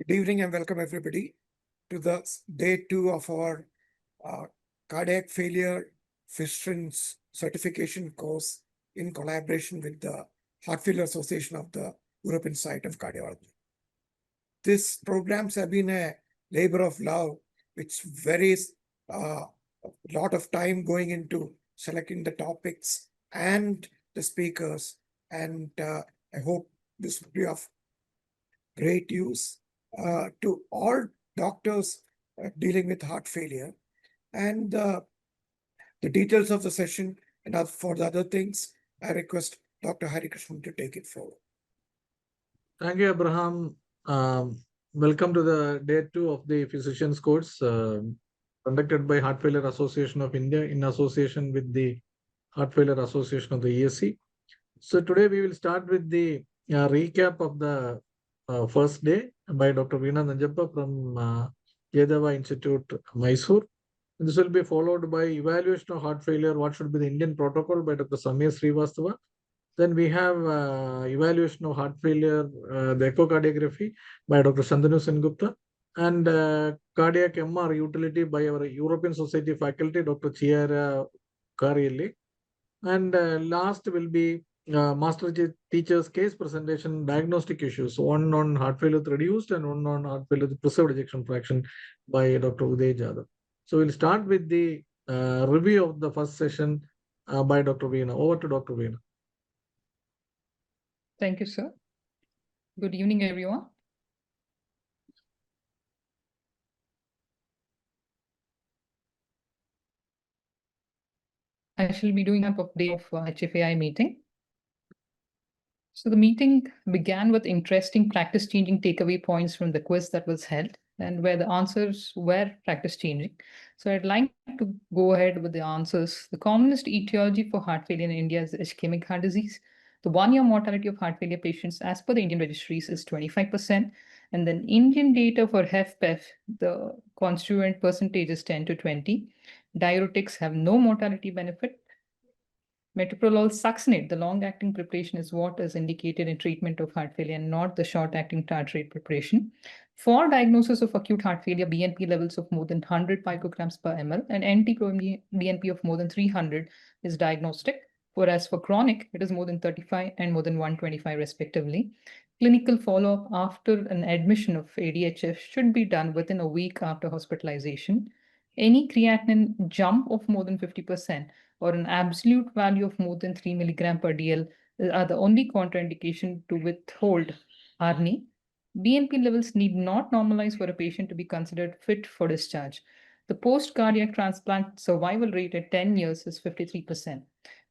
Good evening and welcome everybody to the day 2 of our cardiac failure physicians certification course in collaboration with the Heart Failure Association of the European Society of Cardiology. These programs have been a labor of love, which varies a lot of time going into selecting the topics and the speakers. And I hope this will be of great use to all doctors dealing with heart failure. And the details of the session and for the other things, I request Dr. Hari Krishnan to take it forward. Thank you, Abraham. Welcome to the day 2 of the physicians course conducted by Heart Failure Association of India in association with the Heart Failure Association of the ESC. So today we will start with the recap of the first day by Dr. Veena Nanjappa from Jayadeva Institute, Mysore. This will be followed by evaluation of heart failure, what should be the Indian protocol by Dr. Samir Srivastava. Then we have evaluation of heart failure, the echocardiography by Dr. Shantanu Sengupta, and cardiac MR utility by our European Society faculty, Dr. Chiara Carielli. And last will be master teacher's case presentation, diagnostic issues, one on heart failure reduced and one on heart failure preserved ejection fraction by Dr. Uday Jadhav. So we'll start with the review of the first session by Dr. Veena. Over to Dr. Veena. Thank you, sir. Good evening, everyone. I shall be doing up of day of HFAI meeting. So the meeting began with interesting practice-changing takeaway points from the quiz that was held and where the answers were practice-changing. So I'd like to go ahead with the answers. The commonest etiology for heart failure in India is ischemic heart disease. The one-year mortality of heart failure patients as per the Indian registries is 25%. And then Indian data for HFpEF, the constituent percentage is 10 to 20. Diuretics have no mortality benefit. Metoprolol succinate, the long-acting preparation, is what is indicated in treatment of heart failure and not the short-acting tartrate preparation. For diagnosis of acute heart failure, BNP levels of more than 100 picograms per ml and NT-proBNP of more than 300 is diagnostic, whereas for chronic, it is more than 35 and more than 125 respectively. Clinical follow-up after an admission of ADHF should be done within a week after hospitalization. Any creatinine jump of more than 50% or an absolute value of more than 3 milligram per DL are the only contraindication to withhold ARNI. BNP levels need not normalize for a patient to be considered fit for discharge. The post-cardiac transplant survival rate at 10 years is 53%.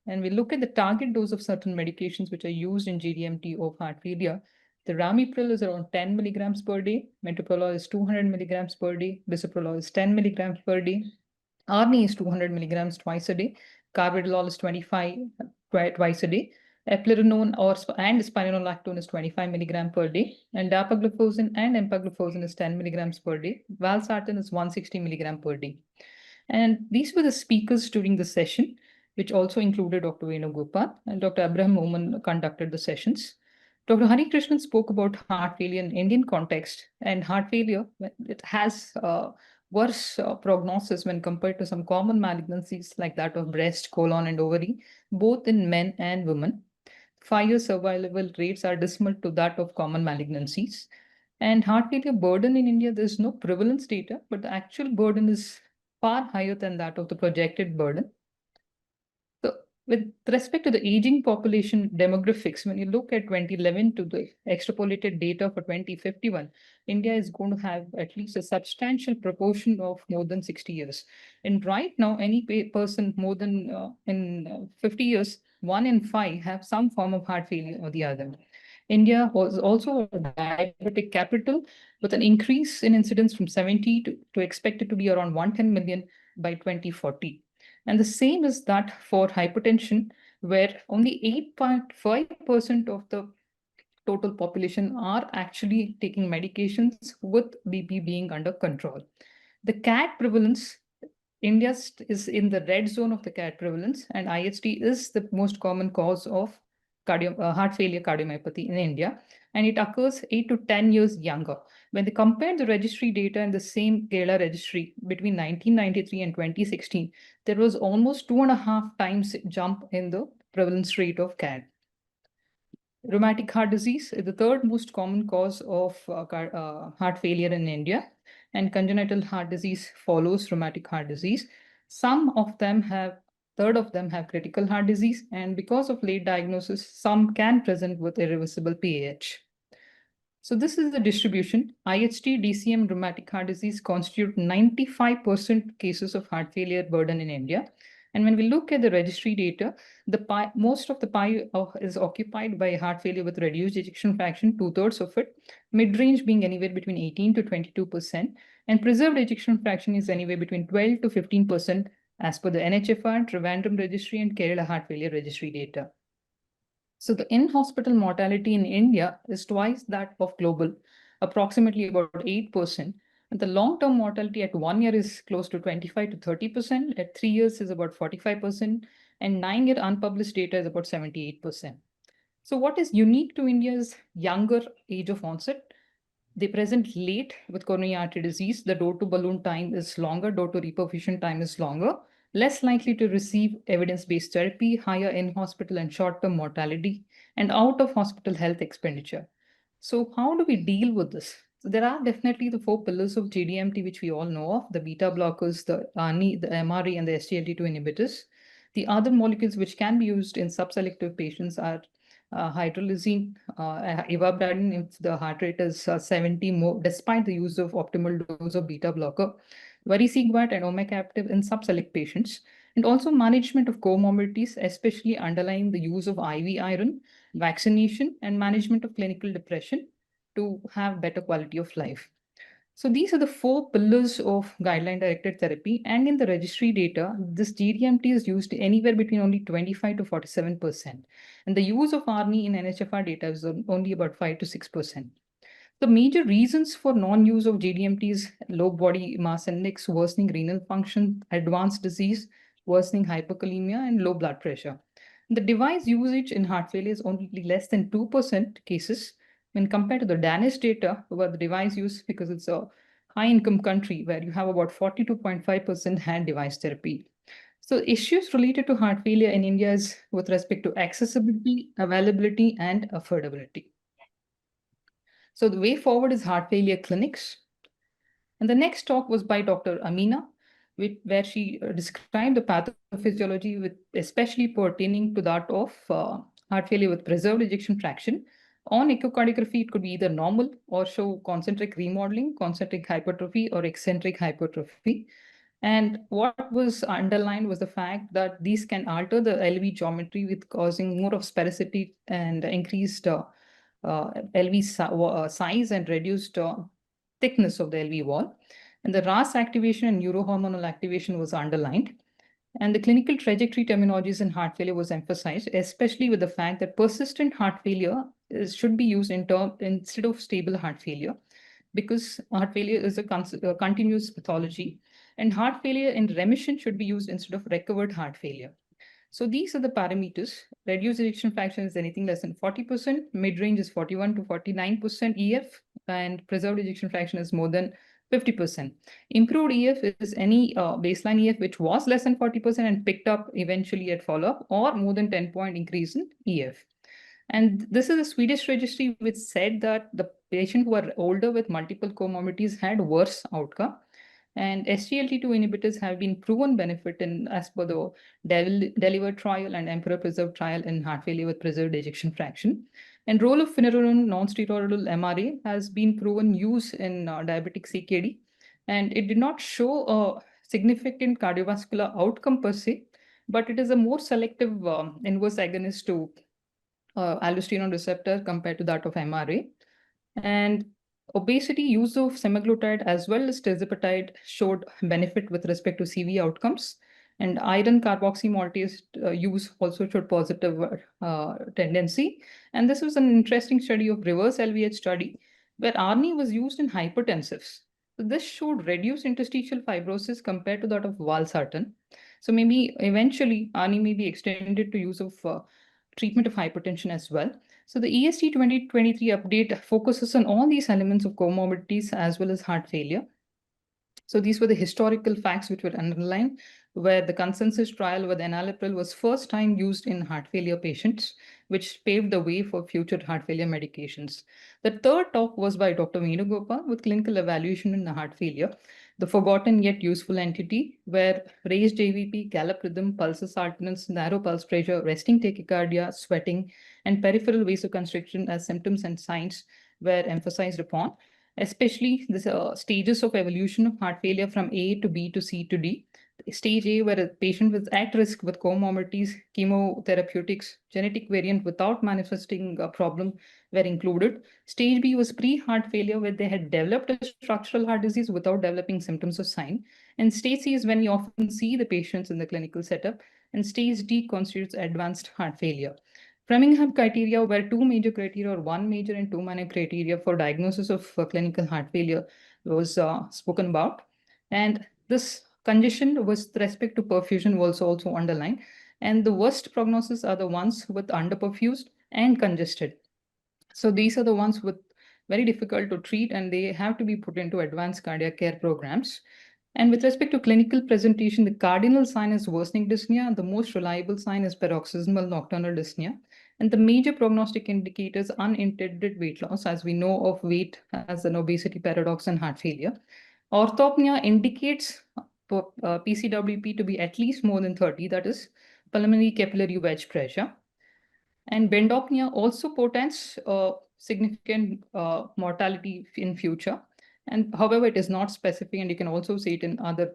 And we look at the target dose of certain medications which are used in GDMT of heart failure. The Ramipril is around 10 milligrams per day. Metoprolol is 200 milligrams per day. Bisoprolol is 10 milligrams per day. ARNI is 200 milligrams twice a day. Carvedilol is 25 twice a day. Eplerenone and spironolactone is 25 milligrams per day. And dapagliflozin and empagliflozin is 10 milligrams per day. Valsartan is 160 milligrams per day. And these were the speakers during the session, which also included Dr. Venugopal and Dr. Abraham Oman conducted the sessions. Dr. Hari Krishnan spoke about heart failure in Indian context, and heart failure, it has worse prognosis when compared to some common malignancies like that of breast, colon, and ovary, both in men and women. 5-year survival rates are dismal to that of common malignancies. And heart failure burden in India, there's no prevalence data, but the actual burden is far higher than that of the projected burden. So with respect to the aging population demographics, when you look at 2011 to the extrapolated data for 2051, India is going to have at least a substantial proportion of more than 60 years. And right now, any person more than in 50 years, 1 in 5 have some form of heart failure or the other. India was also a diabetic capital with an increase in incidence from 70 to expected to be around 110 million by 2040. And the same is that for hypertension, where only 8.5% of the total population are actually taking medications with BP being under control. The CAT prevalence, India is in the red zone of the CAT prevalence, and IHT is the most common cause of heart failure cardiomyopathy in India. and it occurs 8 to 10 years younger. When they compared the registry data in the same Kerala registry between 1993 and 2016, there was almost 2.5 times jump in the prevalence rate of CAD. Rheumatic heart disease is the third most common cause of heart failure in India, and congenital heart disease follows rheumatic heart disease. Third of them have critical heart disease, and because of late diagnosis, some can present with irreversible PAH. So this is the distribution. IHT, DCM, rheumatic heart disease constitute 95% cases of heart failure burden in India. And when we look at the registry data, most of the pie is occupied by heart failure with reduced ejection fraction, 2/3 of it, mid-range being anywhere between 18 to 22%, and preserved ejection fraction is anywhere between 12 to 15% as per the NHFR, Trivandrum registry, and Kerala heart failure registry data. So the in-hospital mortality in India is twice that of global, approximately about 8%. And the long-term mortality at 1 year is close to 25 to 30%. At 3 years is about 45%. And 9-year unpublished data is about 78%. So what is unique to India's younger age of onset? They present late with coronary artery disease. The door to balloon time is longer, door to reperfusion time is longer, less likely to receive evidence-based therapy, higher in-hospital and short-term mortality, and out-of-hospital health expenditure. So how do we deal with this? So there are definitely the 4 pillars of GDMT, which we all know of: the beta blockers, the ARNI, the MRA, and the SGLT2 inhibitors. The other molecules which can be used in subselective patients are hydralazine, ivabradine if the heart rate is 70 more, despite the use of optimal dose of beta blocker, vericiguat and omecamtiv in subselect patients, and also management of comorbidities, especially underlying the use of IV iron, vaccination, and management of clinical depression to have better quality of life. So these are the 4 pillars of guideline-directed therapy. And in the registry data, this GDMT is used anywhere between only 25 to 47%. And the use of ARNI in NHFR data is only about 5 to 6%. The major reasons for non-use of GDMT is low body mass index, worsening renal function, advanced disease, worsening hyperkalemia, and low blood pressure. The device usage in heart failure is only less than 2% cases when compared to the Danish data about the device use, because it's a high-income country where you have about 42.5% had device therapy. So issues related to heart failure in India is with respect to accessibility, availability, and affordability. So the way forward is heart failure clinics. And the next talk was by Dr. Amina, where she described the pathophysiology, with especially pertaining to that of heart failure with preserved ejection fraction. On echocardiography, it could be either normal or show concentric remodeling, concentric hypertrophy, or eccentric hypertrophy. And what was underlined was the fact that these can alter the LV geometry, with causing more of sphericity and increased LV size and reduced thickness of the LV wall. And the RAS activation and neurohormonal activation was underlined. And the clinical trajectory terminologies in heart failure was emphasized, especially with the fact that persistent heart failure should be used instead of stable heart failure, because heart failure is a continuous pathology, and heart failure in remission should be used instead of recovered heart failure. So these are the parameters. Reduced ejection fraction is anything less than 40%, mid-range is 41 to 49% EF, and preserved ejection fraction is more than 50%. Improved EF is any baseline EF which was less than 40% and picked up eventually at follow-up, or more than 10-point increase in EF. And this is a Swedish registry which said that the patient who are older with multiple comorbidities had worse outcome. And SGLT2 inhibitors have been proven benefit in, as per the DELIVER trial and Emperor Preserve trial in heart failure with preserved ejection fraction. And role of finerenone non-steroidal MRA has been proven use in diabetic CKD. And it did not show a significant cardiovascular outcome per se, but it is a more selective inverse agonist to aldosterone receptor compared to that of MRA. And obesity, use of semaglutide as well as tirzepatide showed benefit with respect to CV outcomes. And iron carboxy maltase use also showed positive tendency. And this was an interesting study of reverse LVH study where ARNI was used in hypertensives. So this showed reduced interstitial fibrosis compared to that of valsartan. So maybe eventually ARNI may be extended to use of treatment of hypertension as well. So the EST 2023 update focuses on all these elements of comorbidities as well as heart failure. So these were the historical facts which were underlined, where the consensus trial with enalapril was first time used in heart failure patients, which paved the way for future heart failure medications. The third talk was by Dr. Venugopal with clinical evaluation in heart failure, the forgotten yet useful entity, where raised JVP, gallop rhythm, pulses alternates, narrow pulse pressure, resting tachycardia, sweating, and peripheral vasoconstriction as symptoms and signs were emphasized upon, especially the stages of evolution of heart failure from A to B to C to D. Stage A, where a patient was at risk with comorbidities, chemotherapeutics, genetic variant without manifesting a problem were included. Stage B was pre-heart failure, where they had developed a structural heart disease without developing symptoms or sign. And stage C is when you often see the patients in the clinical setup. And stage D constitutes advanced heart failure. Framingham criteria were two major criteria, or one major and two minor criteria for diagnosis of clinical heart failure was spoken about. And this condition with respect to perfusion was also underlined. And the worst prognosis are the ones with underperfused and congested. So these are the ones with very difficult to treat, and they have to be put into advanced cardiac care programs. And with respect to clinical presentation, the cardinal sign is worsening dyspnea. The most reliable sign is paroxysmal nocturnal dyspnea. And the major prognostic indicators unintended weight loss, as we know of weight as an obesity paradox and heart failure. Orthopnea indicates PCWP to be at least more than 30, that is pulmonary capillary wedge pressure. And bendopnea also portends significant mortality in future. And however, it is not specific, and you can also see it in other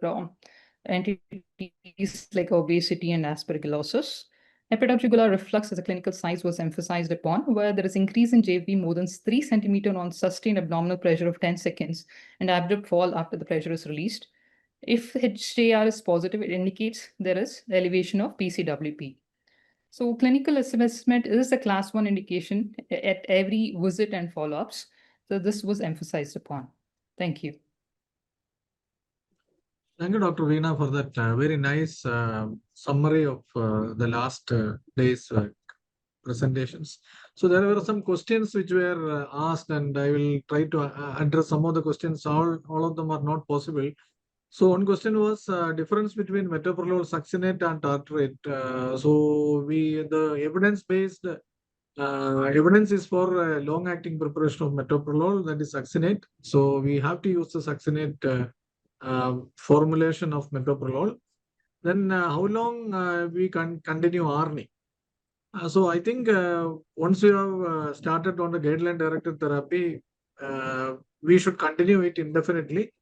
entities like obesity and aspergillosis. Epidural reflux as a clinical size was emphasized upon, where there is increase in JV more than 3 centimeters on sustained abdominal pressure of 10 seconds and abrupt fall after the pressure is released. If HJR is positive, it indicates there is elevation of PCWP. So clinical assessment is a class 1 indication at every visit and follow-ups. So this was emphasized upon. Thank you. Thank you, Dr. Veena, for that very nice summary of the last day's presentations. So there were some questions which were asked, and I will try to address some of the questions. All of them are not possible. So one question was difference between metoprolol, succinate, and tartrate. So the evidence-based evidence is for long-acting preparation of metoprolol, that is succinate. So we have to use the succinate formulation of metoprolol. Then how long we can continue ARNI? So I think once you have started on the guideline-directed therapy, we should continue it indefinitely,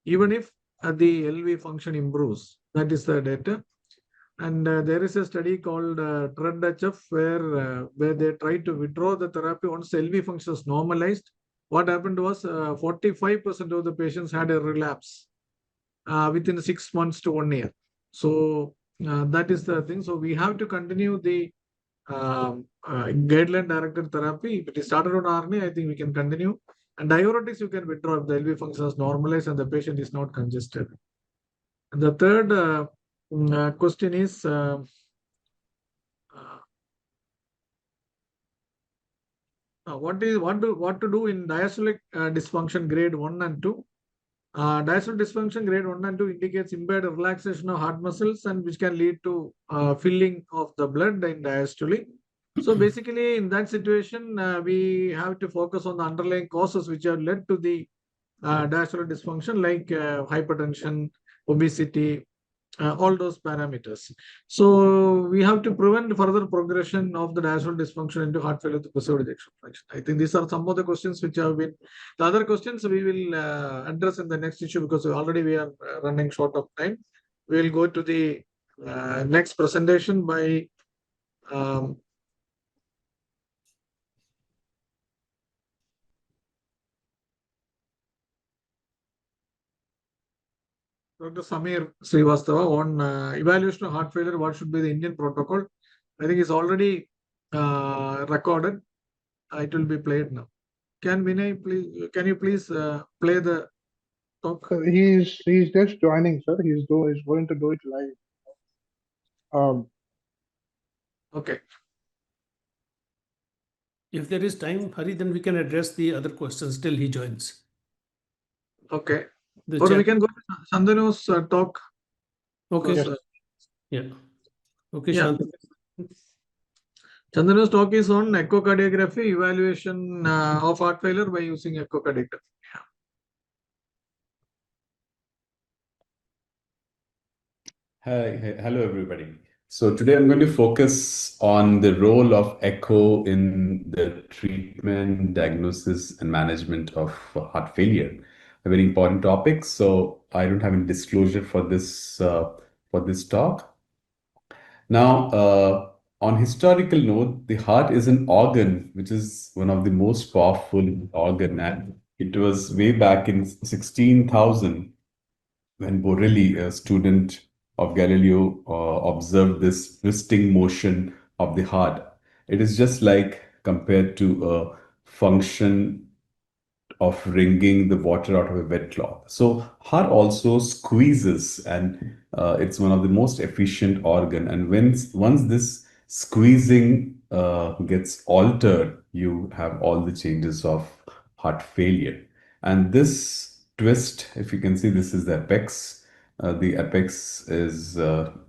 even if the LV function improves. That is the data. And there is a study called TREAD-HF where they tried to withdraw the therapy once the LV function is normalized. What happened was 45% of the patients had a relapse within 6 months to 1 year. So that is the thing. So we have to continue the guideline-directed therapy. If it is started on ARNI, I think we can continue. And diuretics you can withdraw if the LV function is normalized and the patient is not congested. And the third question is what to do in diastolic dysfunction grade 1 and 2. Diastolic dysfunction grade 1 and 2 indicates impaired relaxation of heart muscles, and which can lead to filling of the blood in diastole. So basically, in that situation, we have to focus on the underlying causes which have led to the diastolic dysfunction, like hypertension, obesity, all those parameters. So we have to prevent further progression of the diastolic dysfunction into heart failure with preserved ejection fraction. I think these are some of the questions which have been. The other questions we will address in the next issue, because already we are running short of time. We will go to the next presentation by Dr. Samir Srivastava on evaluation of heart failure. What should be the Indian protocol? I think it's already recorded. It will be played now. Can Vinay please? Can you please play the talk? So he's just joining, sir. He's going to do it live. Okay. If there is time, Hari, then we can address the other questions till he joins. Okay. The Or we chat. can go to Shantanu's talk. Okay. first. Yeah. Okay, Yeah. Shant. Chandanu's talk is on echocardiography evaluation of heart failure by using echocardiography. Hello everybody. So today I'm going to focus on the role of echo in the treatment, diagnosis, and management of heart failure. A very important topic. So I don't have any disclosure for this talk. Now, on historical note, the heart is an organ which is one of the most powerful organ, and it was way back in 16,000 when Borelli, a student of Galileo, observed this twisting motion of the heart. It is just like compared to a function of wringing the water out of a wet cloth. So heart also squeezes, and it's one of the most efficient organ. And once this squeezing gets altered, you have all the changes of heart failure. And this twist, if you can see, this is the apex. The apex is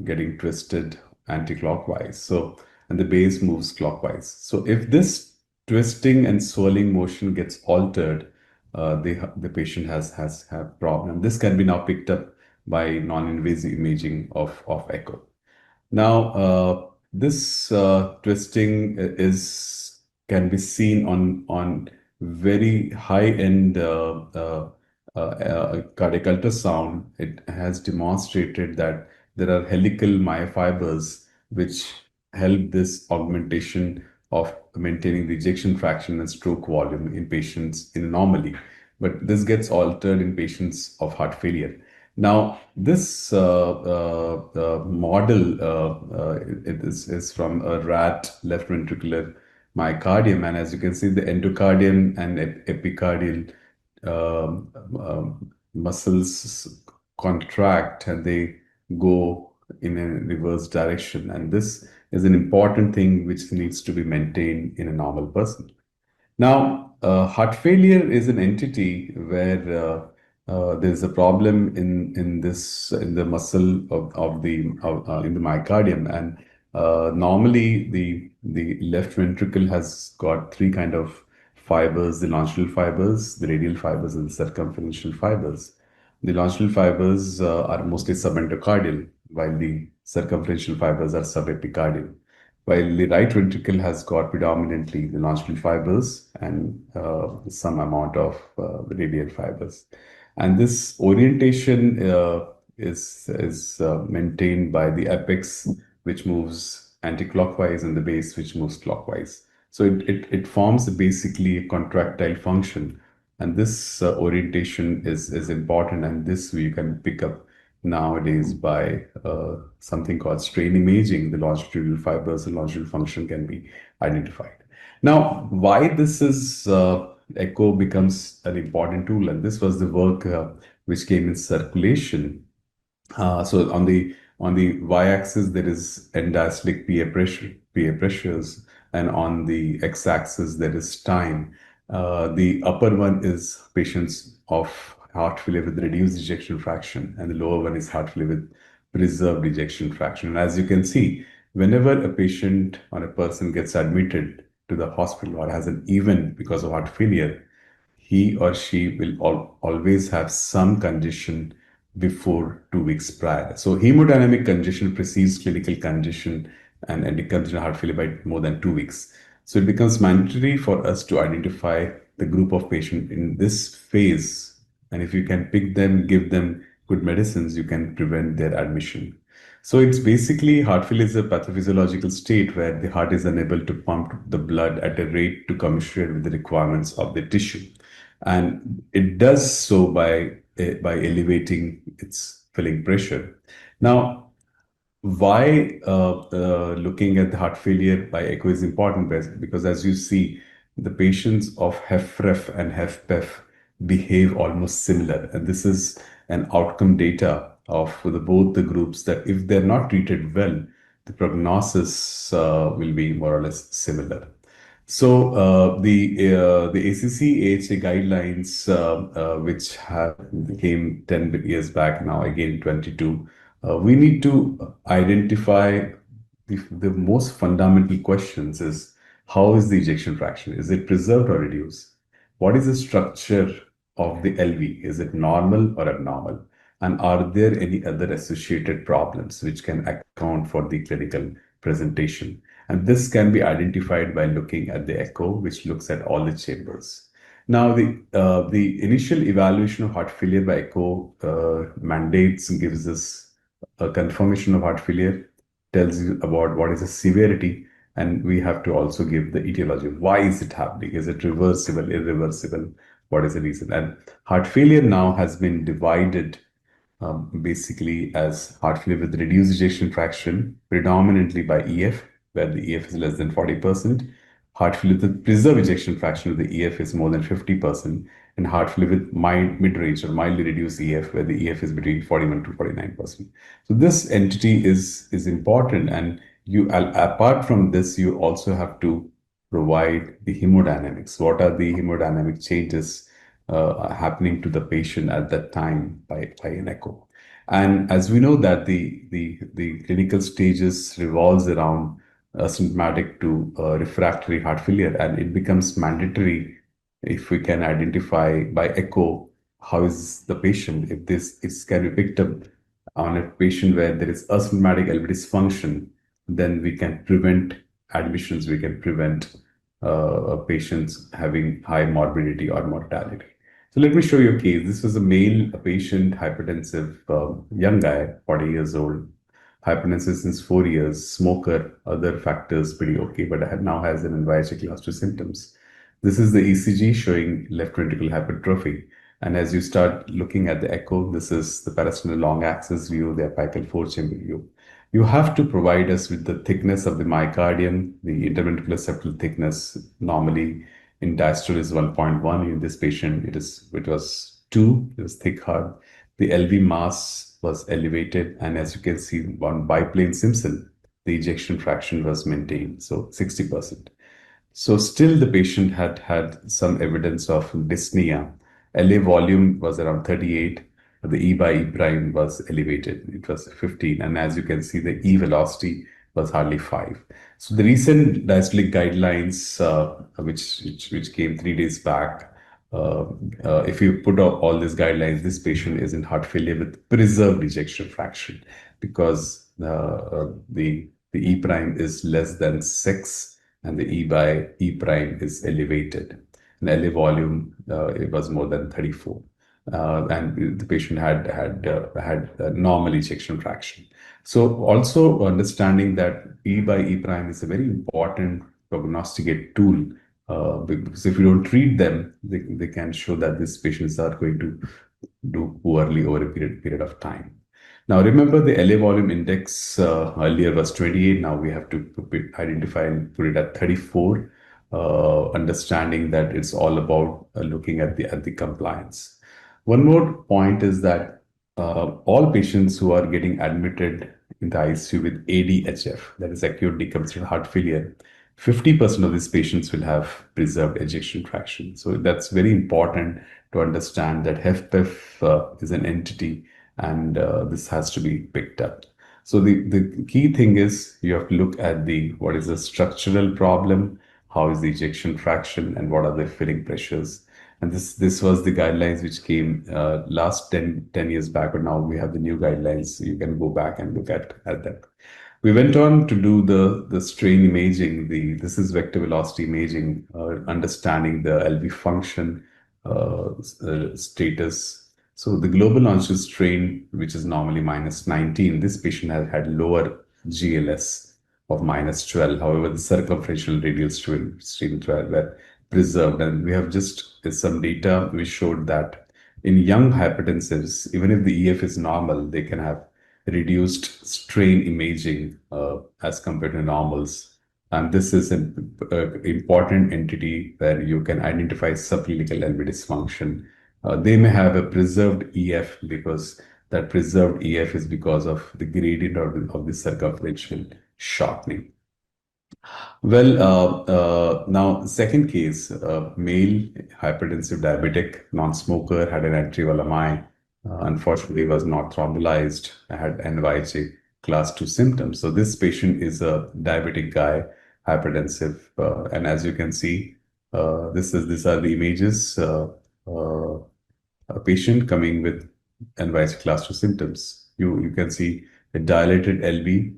getting twisted anti-clockwise. So, and the base moves clockwise. So if this twisting and swirling motion gets altered, the patient has have problem. This can be now picked up by non-invasive imaging of echo. Now, this twisting can be seen on very high-end cardiac ultrasound. It has demonstrated that there are helical myofibers which help this augmentation of maintaining the ejection fraction and stroke volume in patients in normally. But this gets altered in patients of heart failure. Now, this model is from a rat left ventricular myocardium, and as you can see, the endocardium and epicardial muscles contract and they go in a reverse direction, and this is an important thing which needs to be maintained in a normal person. Now, heart failure is an entity where there's a problem in the muscle in the myocardium, and normally the left ventricle has got three kind of fibers: the longitudinal fibers, the radial fibers, and the circumferential fibers. The longitudinal fibers are mostly subendocardial, while the circumferential fibers are subepicardial. While the right ventricle has got predominantly the longitudinal fibers and some amount of radial fibers. And this orientation is maintained by the apex, which moves anti-clockwise, and the base, which moves clockwise. So it forms basically a contractile function. And this orientation is important, and this you can pick up nowadays by something called strain imaging. The longitudinal fibers and longitudinal function can be identified. Now, why this is echo becomes an important tool, and this was the work which came in circulation. So on the y-axis there is end-diastolic PA pressures, and on the x-axis there is time. The upper one is patients of heart failure with reduced ejection fraction, and the lower one is heart failure with preserved ejection fraction. And as you can see, whenever a patient or a person gets admitted to the hospital or has an event because of heart failure, he or she will always have some condition before 2 weeks prior. So hemodynamic congestion precedes clinical congestion and congestion heart failure by more than 2 weeks. So it becomes mandatory for us to identify the group of patients in this phase. And if you can pick them, give them good medicines, you can prevent their admission. So it's basically heart failure is a pathophysiological state where the heart is unable to pump the blood at a rate to commensurate with the requirements of the tissue. And it does so by elevating its filling pressure. Now, why looking at the heart failure by echo is important? Because as you see, the patients of HFrEF and HFpEF behave almost similar. And this is an outcome data of both the groups, that if they're not treated well, the prognosis will be more or less similar. So the ACC AHA guidelines, which came 10 years back now, again 22, we need to identify the most fundamental questions is how is the ejection fraction? Is it preserved or reduced? What is the structure of the LV? Is it normal or abnormal? And are there any other associated problems which can account for the clinical presentation? And this can be identified by looking at the echo, which looks at all the chambers. Now, the initial evaluation of heart failure by echo mandates gives us a confirmation of heart failure, tells you about what is the severity, and we have to also give the etiology. Why is it happening? Is it reversible, irreversible? What is the reason? And heart failure now has been divided basically as heart failure with reduced ejection fraction, predominantly by EF, where the EF is less than 40%. Heart failure with preserved ejection fraction, where the EF is more than 50%, and heart failure with mid-range or mildly reduced EF, where the EF is between 41 to 49%. So this entity is important, and you apart from this, you also have to provide the hemodynamics. What are the hemodynamic changes happening to the patient at that time by an echo? And as we know that the clinical stages revolves around asymptomatic to refractory heart failure, and it becomes mandatory if we can identify by echo how is the patient, if this can be picked up on a patient where there is asymptomatic LV dysfunction, then we can prevent admissions, we can prevent patients having high morbidity or mortality. So let me show you a case. This was a male, a patient, hypertensive, young guy, 40 years old, hypertensive since 4 years, smoker, other factors pretty okay, but now has an NYHA class 2 symptoms. This is the ECG showing left ventricular hypertrophy. And as you start looking at the echo, this is the parasternal long axis view, the apical four-chamber view. You have to provide us with the thickness of the myocardium, the interventricular septal thickness. Normally in diastole is 1.1. In this patient, it was 2. It was thick heart. The LV mass was elevated, and as you can see on biplane Simpson, the ejection fraction was maintained, so 60%. So still the patient had some evidence of dyspnea. LA volume was around 38. The E by E prime was elevated. It was 15. And as you can see, the E velocity was hardly 5. So the recent diastolic guidelines, which came 3 days back, if you put up all these guidelines, this patient is in heart failure with preserved ejection fraction, because the E prime is less than 6 and the E by E prime is elevated. And LA volume, it was more than 34. And the patient had a normal ejection fraction. So also understanding that E by E prime is a very important prognosticate tool, because if you don't treat them, they can show that these patients are going to do poorly over a period of time. Now remember, the LA volume index earlier was 28. Now we have to identify and put it at 34, understanding that it's all about looking at the compliance. One more point is that all patients who are getting admitted in the ICU with ADHF, that is acute decompensated heart failure, 50% of these patients will have preserved ejection fraction. So that's very important to understand that HFpEF is an entity, and this has to be picked up. So the key thing is you have to look at what is the structural problem, how is the ejection fraction, and what are the filling pressures. And this was the guidelines which came last 10 years back, but now we have the new guidelines. So you can go back and look at them. We went on to do the strain imaging. This is vector velocity imaging, understanding the LV function status. So the global longitudinal strain, which is normally -19, this patient has had lower GLS of -12. However, the circumferential radial strain 12 were preserved, and we have just some data which showed that in young hypertensives, even if the EF is normal, they can have reduced strain imaging as compared to normals. And this is an important entity where you can identify subclinical LV dysfunction. They may have a preserved EF, because that preserved EF is because of the gradient of the circumferential shortening. Well, now second case, male hypertensive diabetic, non-smoker, had an atrial MI, unfortunately was not thrombolized, had NYHA class 2 symptoms. So this patient is a diabetic guy, hypertensive, and as you can see, these are the images. A patient coming with NYHA class 2 symptoms. You can see a dilated LV,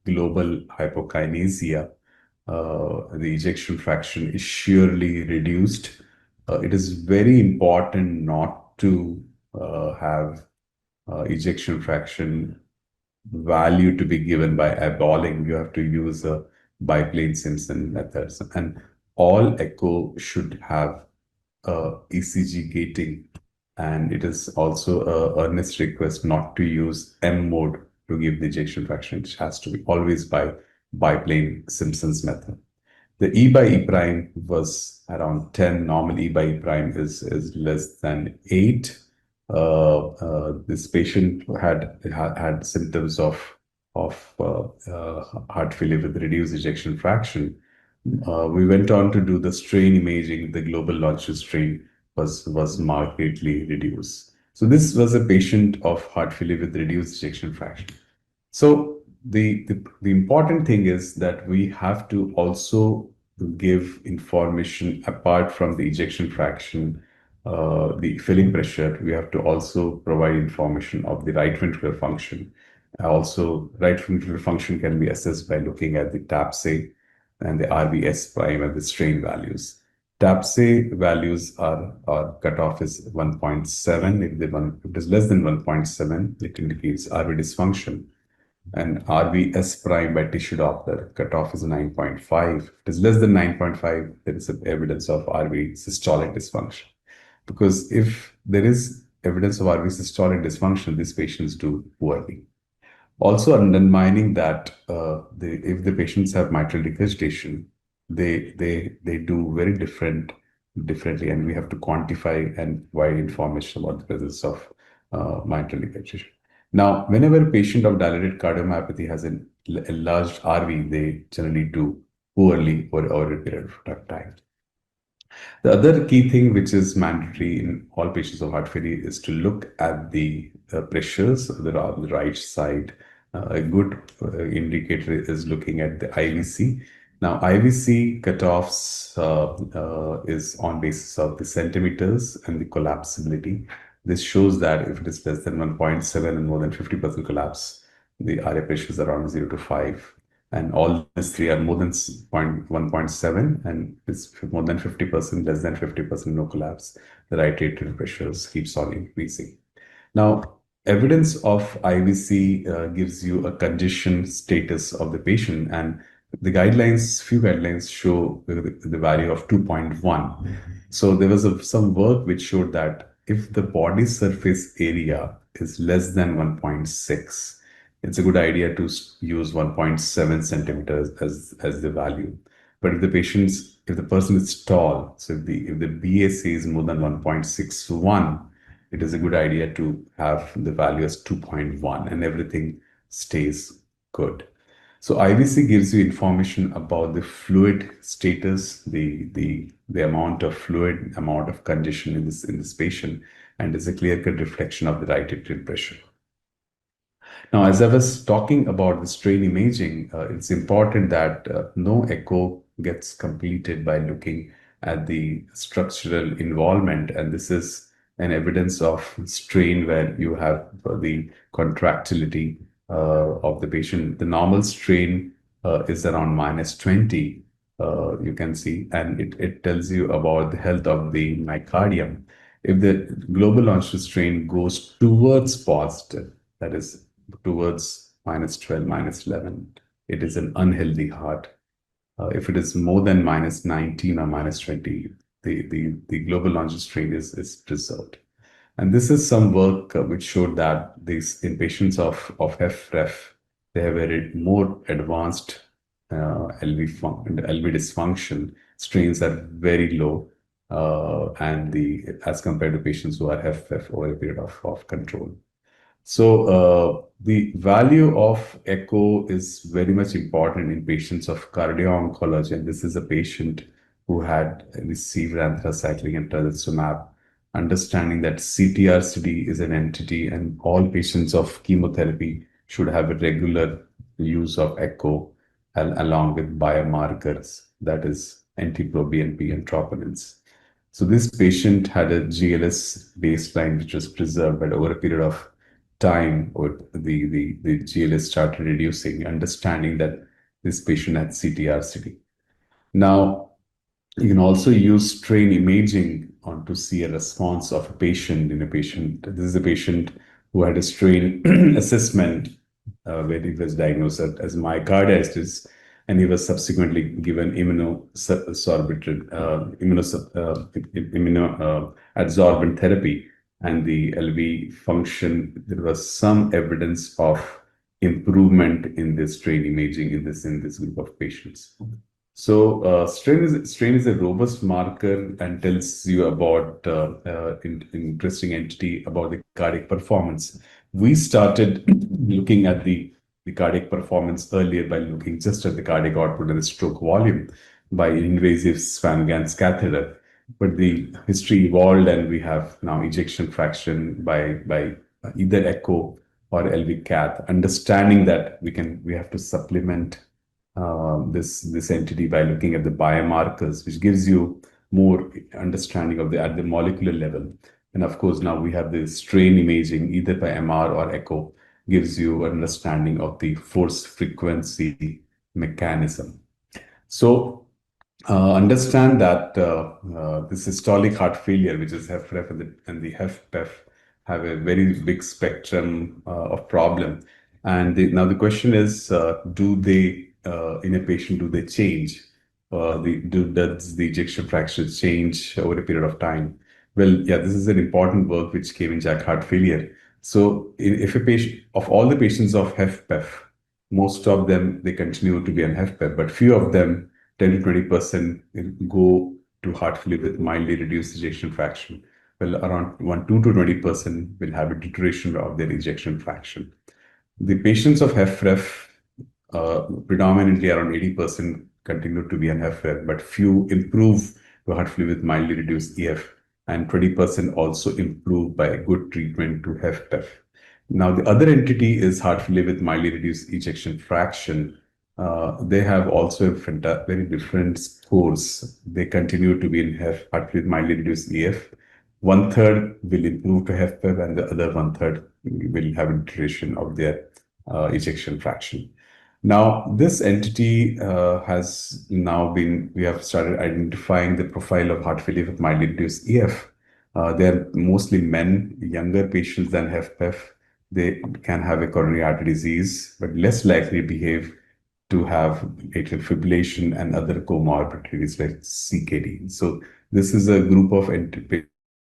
global hypokinesia. The ejection fraction is sheerly reduced. It is very important not to have ejection fraction value to be given by eyeballing. You have to use a biplane Simpson methods, and all echo should have ECG gating, and it is also a earnest request not to use M mode to give the ejection fraction. It has to be always by biplane Simpson's method. The E by E prime was around 10. Normal E by E prime is less than 8. This patient had symptoms of heart failure with reduced ejection fraction. We went on to do the strain imaging. The global longitudinal strain was markedly reduced. So this was a patient of heart failure with reduced ejection fraction. So the important thing is that we have to also give information apart from the ejection fraction, the filling pressure. We have to also provide information of the right ventricular function. Also, right ventricular function can be assessed by looking at the TAPSE and the RVS prime and the strain values. TAPSE values are cutoff is 1.7. If it is less than 1.7, it indicates RV dysfunction. And RVS prime by tissue Doppler cutoff is 9.5. If it is less than 9.5, there is evidence of RV systolic dysfunction. Because if there is evidence of RV systolic dysfunction, these patients do poorly. Also undermining that if the patients have mitral regurgitation, they do very differently, and we have to quantify and provide information about the presence of mitral regurgitation. Now, whenever a patient of dilated cardiomyopathy has an enlarged RV, they generally do poorly over a period of time. The other key thing which is mandatory in all patients of heart failure is to look at the pressures on the right side. A good indicator is looking at the IVC. Now, IVC cutoffs is on basis of the centimeters and the collapsibility. This shows that if it is less than 1.7 and more than 50% collapse, the RA pressure is around 0 to 5. And all these three are more than 1.7, and it's more than 50%, less than 50% no collapse. The right atrial pressures keeps on increasing. Now, evidence of IVC gives you a condition status of the patient, and the guidelines, few guidelines show the value of 2.1. So there was some work which showed that if the body surface area is less than 1.6, it's a good idea to use 1.7 centimeters as the value. But if the person is tall, so if the BAC is more than 1.61, it is a good idea to have the value as 2.1, and everything stays good. So IVC gives you information about the fluid status, the amount of fluid, amount of congestion in this patient, and is a clear-cut reflection of the right atrial pressure. Now, as I was talking about the strain imaging, it's important that no echo gets completed by looking at the structural involvement, and this is an evidence of strain where you have the contractility of the patient. The normal strain is around -20, you can see, and it tells you about the health of the myocardium. If the global longitudinal strain goes towards positive, that is towards -12, -11, it is an unhealthy heart. If it is more than -19 or -20, the global longitudinal strain is preserved. And this is some work which showed that in patients of HFrEF, they have a more advanced LV dysfunction. Strains are very low, and as compared to patients who are HFrEF over a period of control. So the value of echo is very much important in patients of cardio-oncology. And this is a patient who had received anthracycline and trastuzumab, understanding that CTRCD is an entity and all patients of chemotherapy should have a regular use of echo along with biomarkers, that is NT-proBNP and troponins. So this patient had a GLS baseline which was preserved, but over a period of time, or the GLS started reducing, understanding that this patient had CTRCD. Now, you can also use strain imaging to see a response of a patient in a patient. This is a patient who had a strain assessment where he was diagnosed as myocarditis, and he was subsequently given immunoadsorbent therapy. And the LV function, there was some evidence of improvement in this strain imaging in this group of patients. So strain is a robust marker and tells you about interesting entity about the cardiac performance. We started looking at the cardiac performance earlier by looking just at the cardiac output and the stroke volume by invasive Swan-Ganz catheter. But the history evolved, and we have now ejection fraction by either echo or LV cath. Understanding that we have to supplement this entity by looking at the biomarkers, which gives you more understanding of at the molecular level. And of course, now we have the strain imaging either by MR or echo, gives you an understanding of the force frequency mechanism. So understand that this systolic heart failure, which is HFrEF and the HFpEF, have a very big spectrum of problem. And now the question is, do they in a patient, do they change? Does the ejection fraction change over a period of time? Well, yeah, this is an important work which came in JACC heart failure. So if a patient, of all the patients of HFpEF, most of them, they continue to be on HFpEF, but few of them, 10 to 20%, go to heart failure with mildly reduced ejection fraction. Well, around 2 to 20% will have a deterioration of their ejection fraction. The patients of HFrEF, predominantly around 80% continue to be on HFrEF, but few improve to heart failure with mildly reduced EF, and 20% also improve by good treatment to HFpEF. Now, the other entity is heart failure with mildly reduced ejection fraction. They have also very different scores. They continue to be in heart failure with mildly reduced EF. 1/3 will improve to HFpEF, and the other 1/3 will have a deterioration of their ejection fraction. Now, this entity we have started identifying the profile of heart failure with mildly reduced EF. They're mostly men, younger patients than HFpEF. They can have a coronary artery disease, but less likely behave to have atrial fibrillation and other comorbidities like CKD. So this is a group of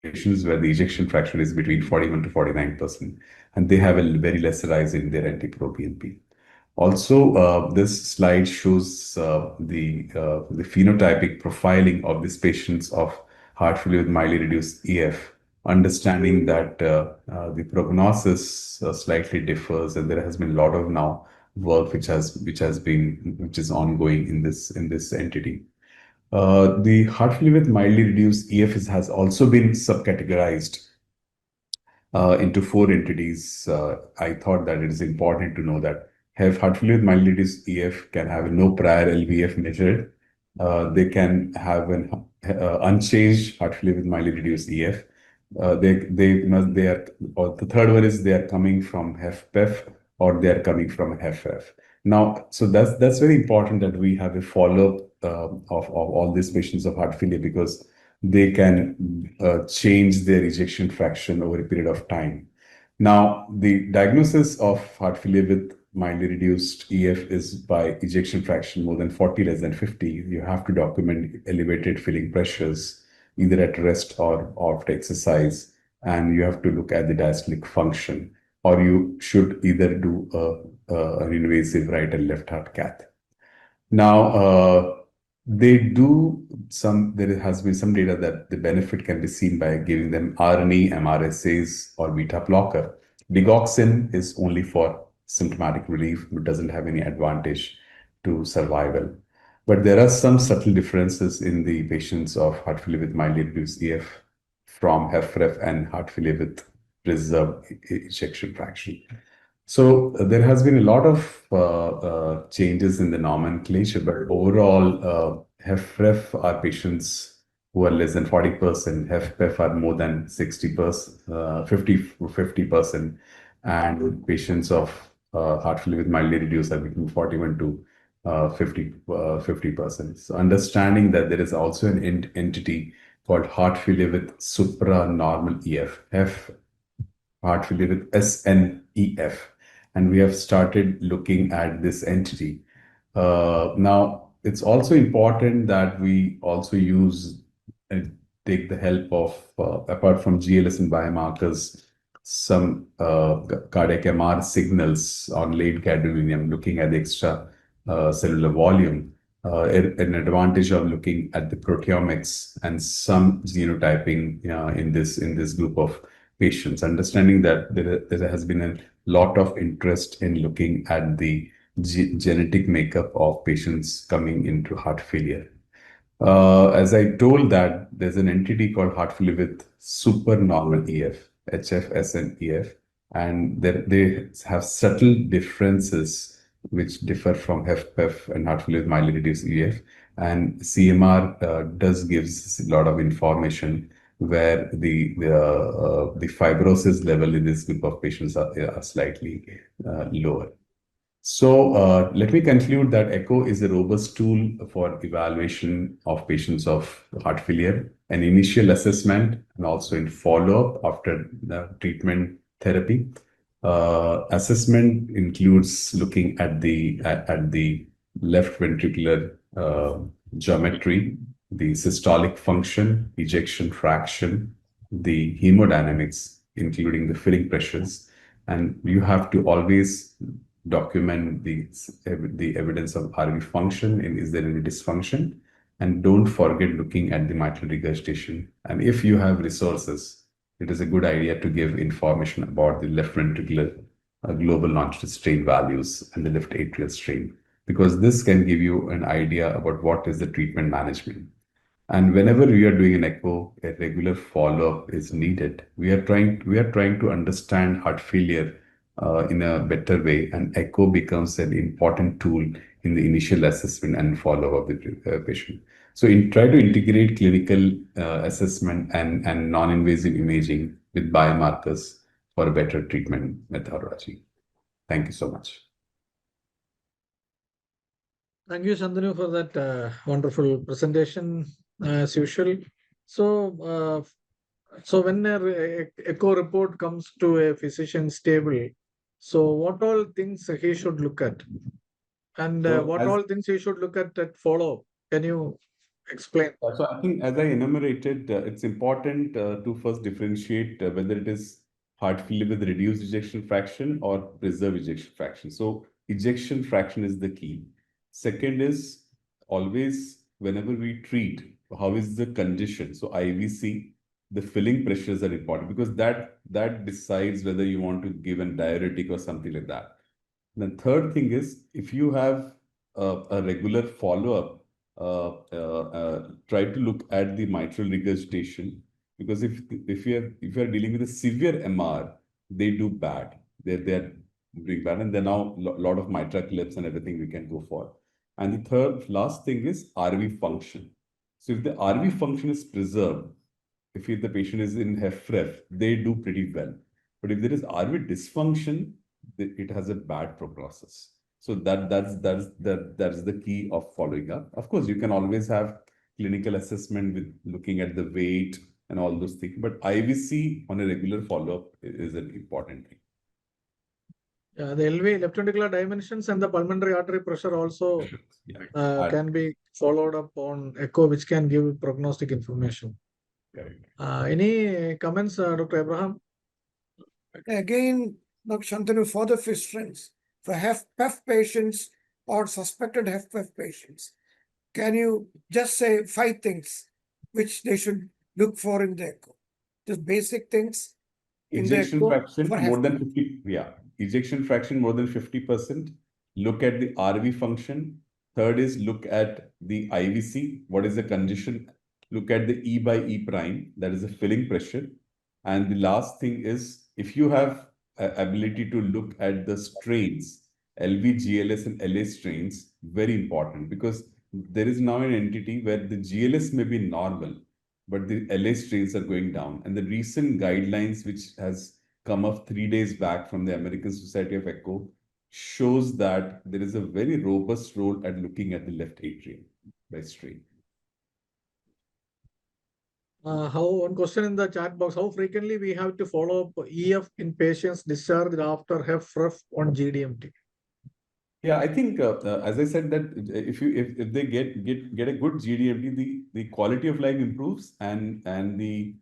patients where the ejection fraction is between 41 to 49%, and they have a very less rise in their NT-proBNP. Also, this slide shows the phenotypic profiling of these patients of heart failure with mildly reduced EF, understanding that the prognosis slightly differs, and there has been a lot of now work which is ongoing in this entity. The heart failure with mildly reduced EF has also been subcategorized into 4 entities. I thought that it is important to know that heart failure with mildly reduced EF can have no prior LVEF measured. They can have an unchanged heart failure with mildly reduced EF. The third one is they are coming from HFpEF or they are coming from HFrEF. Now, so that's very important that we have a follow-up of all these patients of heart failure, because they can change their ejection fraction over a period of time. Now, the diagnosis of heart failure with mildly reduced EF is by ejection fraction more than 40, less than 50. You have to document elevated filling pressures, either at rest or after exercise, and you have to look at the diastolic function, or you should either do an invasive right and left heart cath. Now, there has been some data that the benefit can be seen by giving them RNA, MRSAs, or beta blocker. Digoxin is only for symptomatic relief, but doesn't have any advantage to survival. But there are some subtle differences in the patients of heart failure with mildly reduced EF from HFrEF and heart failure with preserved ejection fraction. So there has been a lot of changes in the nomenclature, but overall, HFrEF are patients who are less than 40%, HFpEF are more than 60%, 50%, and patients of heart failure with mildly reduced are between 41 to 50%. So understanding that there is also an entity called heart failure with supranormal EF, heart failure with SNEF, and we have started looking at this entity. Now, it's also important that we also use and take the help of, apart from GLS and biomarkers, some cardiac MR signals on late gadolinium, looking at the extra cellular volume. An advantage of looking at the proteomics and some genotyping in this group of patients, understanding that there has been a lot of interest in looking at the genetic makeup of patients coming into heart failure. As I told that there's an entity called heart failure with supernormal EF, HFSNEF, and they have subtle differences which differ from HFpEF and heart failure with mildly reduced EF. And CMR does gives a lot of information where the fibrosis level in this group of patients are slightly lower. So let me conclude that ECHO is a robust tool for evaluation of patients of heart failure, an initial assessment, and also in follow-up after the treatment therapy. Assessment includes looking at the left ventricular geometry, the systolic function, ejection fraction, the hemodynamics, including the filling pressures, and you have to always document the evidence of RV function and is there any dysfunction, and don't forget looking at the mitral regurgitation. And if you have resources, it is a good idea to give information about the left ventricular global longitudinal strain values and the left atrial strain, because this can give you an idea about what is the treatment management. And whenever we are doing an echo, a regular follow-up is needed. We are trying to understand heart failure in a better way, and echo becomes an important tool in the initial assessment and follow-up of the patient. So try to integrate clinical assessment and non-invasive imaging with biomarkers for a better treatment methodology. Thank you so much. Thank you, Shantanu, for that wonderful presentation, as usual. So, so when an echo report comes to a physician's table, so what all things he should look at, and what all things he should look at follow-up? Can you explain? So I think, as I enumerated, it's important to first differentiate whether it is heart failure with reduced ejection fraction or preserved ejection fraction. So ejection fraction is the key. Second is always, whenever we treat, how is the condition? So IVC, the filling pressures are important, because that decides whether you want to give a diuretic or something like that. The third thing is, if you have a regular follow-up, try to look at the mitral regurgitation, because if you are dealing with a severe MR, they do bad. They're doing bad, and then now a lot of mitral clips and everything we can go for. And the last thing is RV function. So if the RV function is preserved, if the patient is in HFrEF, they do pretty well. But if there is RV dysfunction, it has a bad prognosis. So that's the key of following up. Of course, you can always have clinical assessment with looking at the weight and all those things, but IVC on a regular follow-up is an important thing. The LV, left ventricular dimensions, and the pulmonary artery pressure also can be followed up on echo, which can give prognostic information. Any comments, Dr. Abraham? Again, Dr. Shantanu, for the fistulins, for HFpEF patients or suspected HFpEF patients, can you just say 5 things which they should look for in the echo? Just basic things. In the Ejection echo fraction for more than HFpEF. 50, yeah. Ejection fraction more than 50%. Look at the RV function. Third is look at the IVC. What is the condition? Look at the E by E prime, that is the filling pressure. And the last thing is, if you have ability to look at the strains, LV, GLS, and LA strains, very important, because there is now an entity where the GLS may be normal, but the LA strains are going down. And the recent guidelines, which has come up 3 days back from the American Society of Echo, shows that there is a very robust role at looking at the left atrium by strain. One question in the chat box: how frequently we have to follow up EF in patients discharged after HFrEF on GDMT? Yeah, I think as I said that if they get a good GDMT, the quality of life improves, and the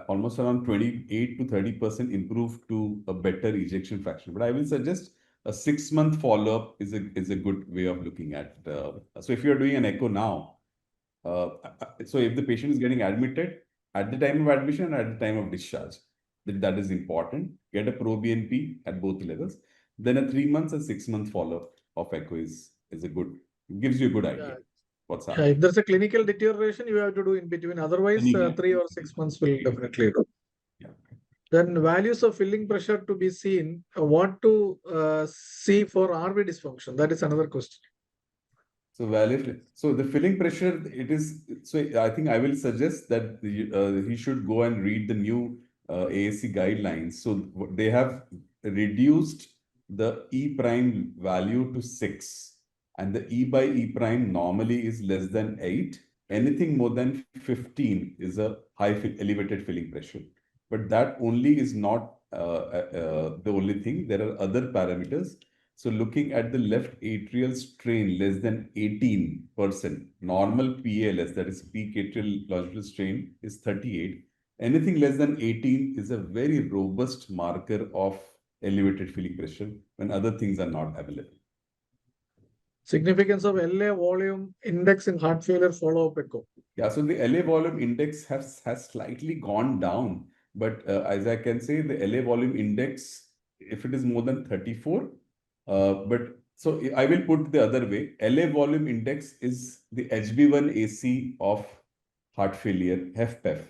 almost around 28 to 30% improve to a better ejection fraction. But I will suggest a 6-month follow-up is a good way of looking at. So if you are doing an echo now, so if the patient is getting admitted at the time of admission and at the time of discharge, that is important. Get a pro-BNP at both levels. Then a 3 months and 6-month follow-up of echo is a good, gives you a good idea what's Yeah, happening. if there's a clinical deterioration, you have to do in between. Otherwise, Anemia. 3 or 6 months will definitely do. Yeah. Then values of filling pressure to be seen. What to see for RV dysfunction? That is another question. So so the filling pressure, it is, so I think I will suggest that he should go and read the new AAC guidelines. So they have reduced the E prime value to 6, and the E by E prime normally is less than 8. Anything more than 15 is a elevated filling pressure. But that only is not the only thing. There are other parameters. So looking at the left atrial strain less than 18%, normal PALS, that is peak atrial longitudinal strain, is 38. Anything less than 18 is a very robust marker of elevated filling pressure when other things are not available. Significance of LA volume index in heart failure follow-up echo. Yeah, so the LA volume index has slightly gone down, but as I can say, the LA volume index, if it is more than 34, but so I will put the other way. LA volume index is the HB1AC of heart failure, HFpEF,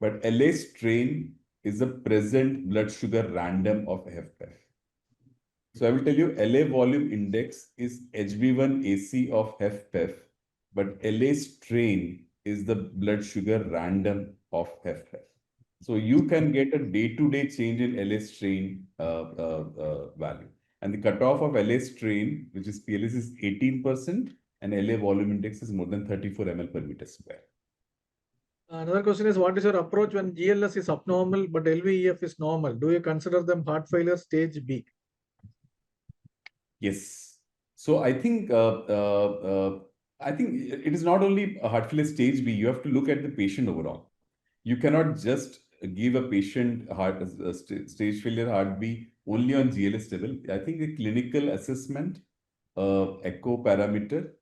but LA strain is the present blood sugar random of HFpEF. So I will tell you, LA volume index is HB1AC of HFpEF, but LA strain is the blood sugar random of HFpEF. So you can get a day-to-day change in LA strain value. And the cutoff of LA strain, which is PLS, is 18%, and LA volume index is more than 34 ml per meter square. Another question is, what is your approach when GLS is abnormal but LVEF is normal? Do you consider them heart failure stage B? Yes. So I think it is not only a heart failure stage B. You have to look at the patient overall. You cannot just give a patient stage failure heart B only on GLS level. I think the clinical assessment, echo parameter,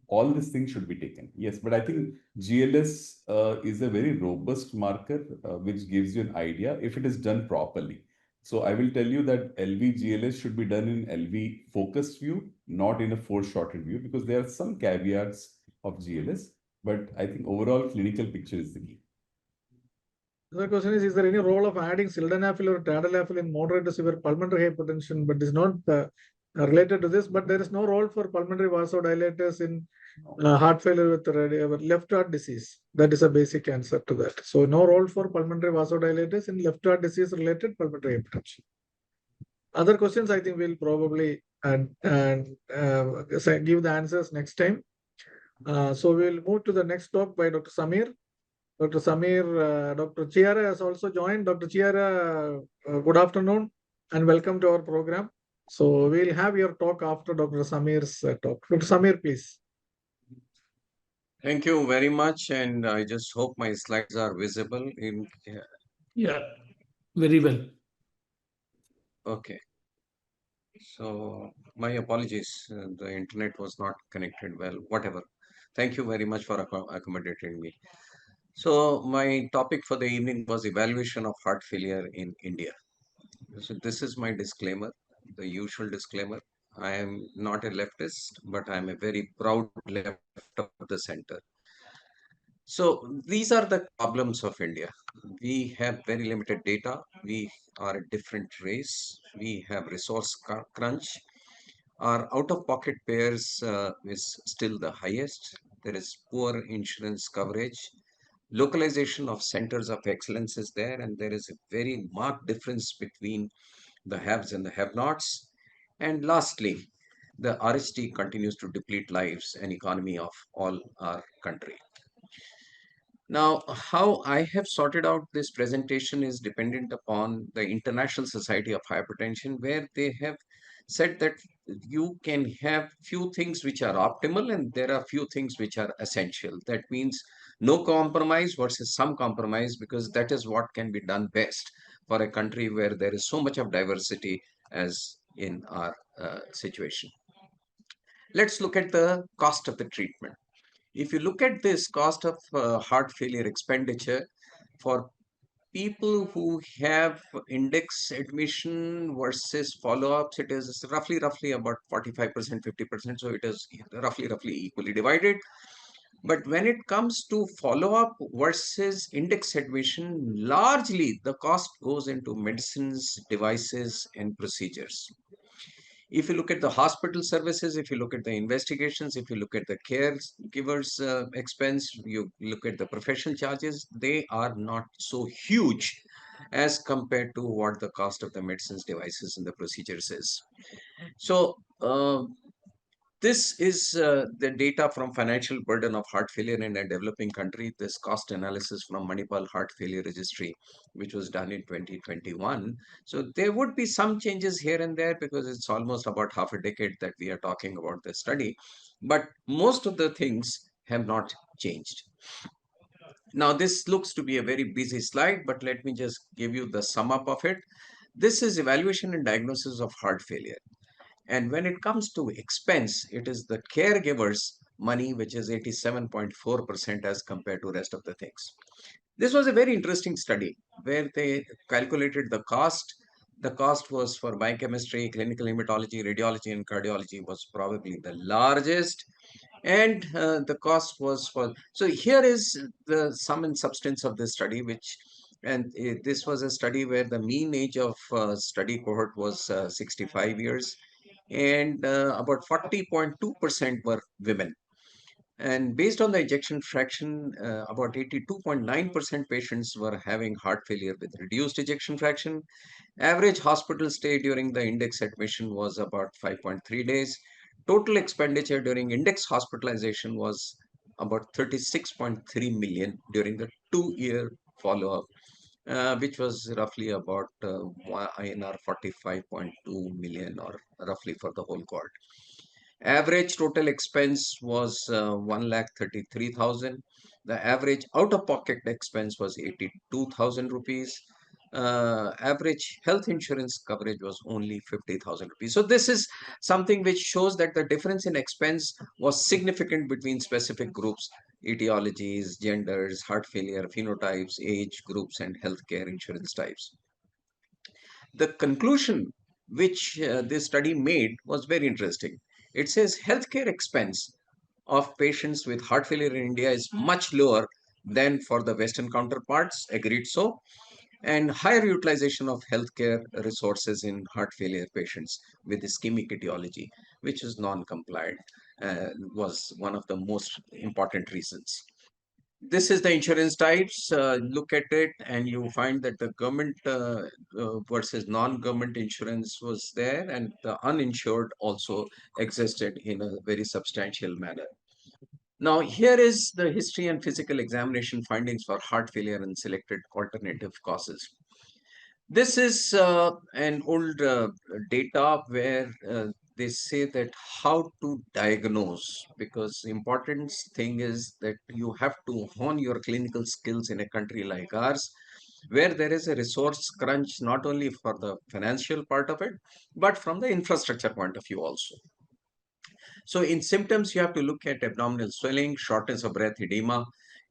all these things should be taken. Yes, but I think GLS is a very robust marker which gives you an idea if it is done properly. So I will tell you that LV GLS should be done in LV focused view, not in a foreshortened view, because there are some caveats of GLS, but I think overall clinical picture is the key. Another question is there any role of adding sildenafil or tadalafil in moderate to severe pulmonary hypertension, but is not related to this, but there is no role for pulmonary vasodilators in heart failure with left heart disease. That is a basic answer to that. So no role for pulmonary vasodilators in left heart disease related pulmonary hypertension. Other questions I think we'll probably give the answers next time. So we'll move to the next talk by Dr. Samir. Dr. Samir, Dr. Chiara has also joined. Dr. Chiara, good afternoon and welcome to our program. So we'll have your talk after Dr. Samir's talk. Dr. Samir, please. Thank you very much, and I just hope my slides are visible in. Yeah, very well. Okay. So my apologies, the internet was not connected well. Whatever. Thank you very much for accommodating me. So my topic for the evening was evaluation of heart failure in India. So this is my disclaimer, the usual disclaimer. I am not a leftist, but I am a very proud left of the center. So these are the problems of India. We have very limited data. We are a different race. We have resource crunch. Our out-of-pocket payers is still the highest. There is poor insurance coverage. Localization of centers of excellence is there, and there is a very marked difference between the haves and the have-nots. And lastly, the RHT continues to deplete lives and economy of all our country. Now, how I have sorted out this presentation is dependent upon the International Society of Hypertension, where they have said that you can have few things which are optimal and there are few things which are essential. That means no compromise versus some compromise, because that is what can be done best for a country where there is so much of diversity as in our situation. Let's look at the cost of the treatment. If you look at this cost of heart failure expenditure for people who have index admission versus follow-ups, it is roughly about 45%, 50%. So it is roughly equally divided. But when it comes to follow-up versus index admission, largely the cost goes into medicines, devices, and procedures. If you look at the hospital services, if you look at the investigations, if you look at the caregivers expense, you look at the professional charges, they are not so huge as compared to what the cost of the medicines, devices, and the procedures is. So this is the data from financial burden of heart failure in a developing country. This cost analysis from Manipal Heart Failure Registry, which was done in 2021. So there would be some changes here and there because it's almost about half a decade that we are talking about the study. But most of the things have not changed. Now, this looks to be a very busy slide, but let me just give you the sum up of it. This is evaluation and diagnosis of heart failure. And when it comes to expense, it is the caregiver's money, which is 87.4% as compared to rest of the things. This was a very interesting study where they calculated the cost. The cost was for biochemistry, clinical hematology, radiology, and cardiology was probably the largest. And the cost was for, so here is the sum and substance of this study, this was a study where the mean age of study cohort was 65 years. And about 40.2% were women. And based on the ejection fraction, about 82.9% patients were having heart failure with reduced ejection fraction. Average hospital stay during the index admission was about 5.3 days. Total expenditure during index hospitalization was about 36.3 million during the 2-year follow-up, which was roughly about INR 45.2 million, or roughly for the whole cohort. Average total expense was 1,33,000. The average out-of-pocket expense was 82,000 rupees. Average health insurance coverage was only 50,000 rupees. So this is something which shows that the difference in expense was significant between specific groups, etiologies, genders, heart failure, phenotypes, age groups, and healthcare insurance types. The conclusion which this study made was very interesting. It says healthcare expense of patients with heart failure in India is much lower than for the Western counterparts, agreed so, and higher utilization of healthcare resources in heart failure patients with ischemic etiology, which is non-compliant, was one of the most important reasons. This is the insurance types. Look at it and you find that the government versus non-government insurance was there, and the uninsured also existed in a very substantial manner. Now, here is the history and physical examination findings for heart failure and selected alternative causes. This is an old data where they say that how to diagnose, because the important thing is that you have to hone your clinical skills in a country like ours, where there is a resource crunch, not only for the financial part of it, but from the infrastructure point of view also. So in symptoms, you have to look at abdominal swelling, shortness of breath, edema.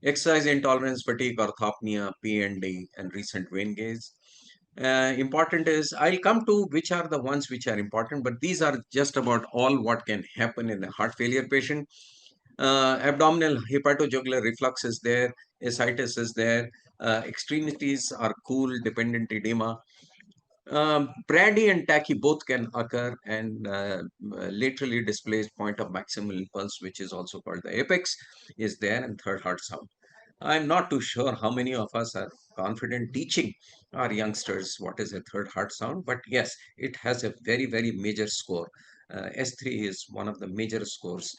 exercise intolerance, fatigue, orthopnea, P&D, and recent vein gaze. Important is, I'll come to which are the ones which are important, but these are just about all what can happen in a heart failure patient. Abdominal hepatojugular reflux is there, ascites is there, extremities are cool, dependent edema. Brady and tachy both can occur, and laterally displaced point of maximal impulse, which is also called the apex, is there, and third heart sound. I'm not too sure how many of us are confident teaching our youngsters what is a third heart sound, but yes, it has a very, very major score. S3 is one of the major scores,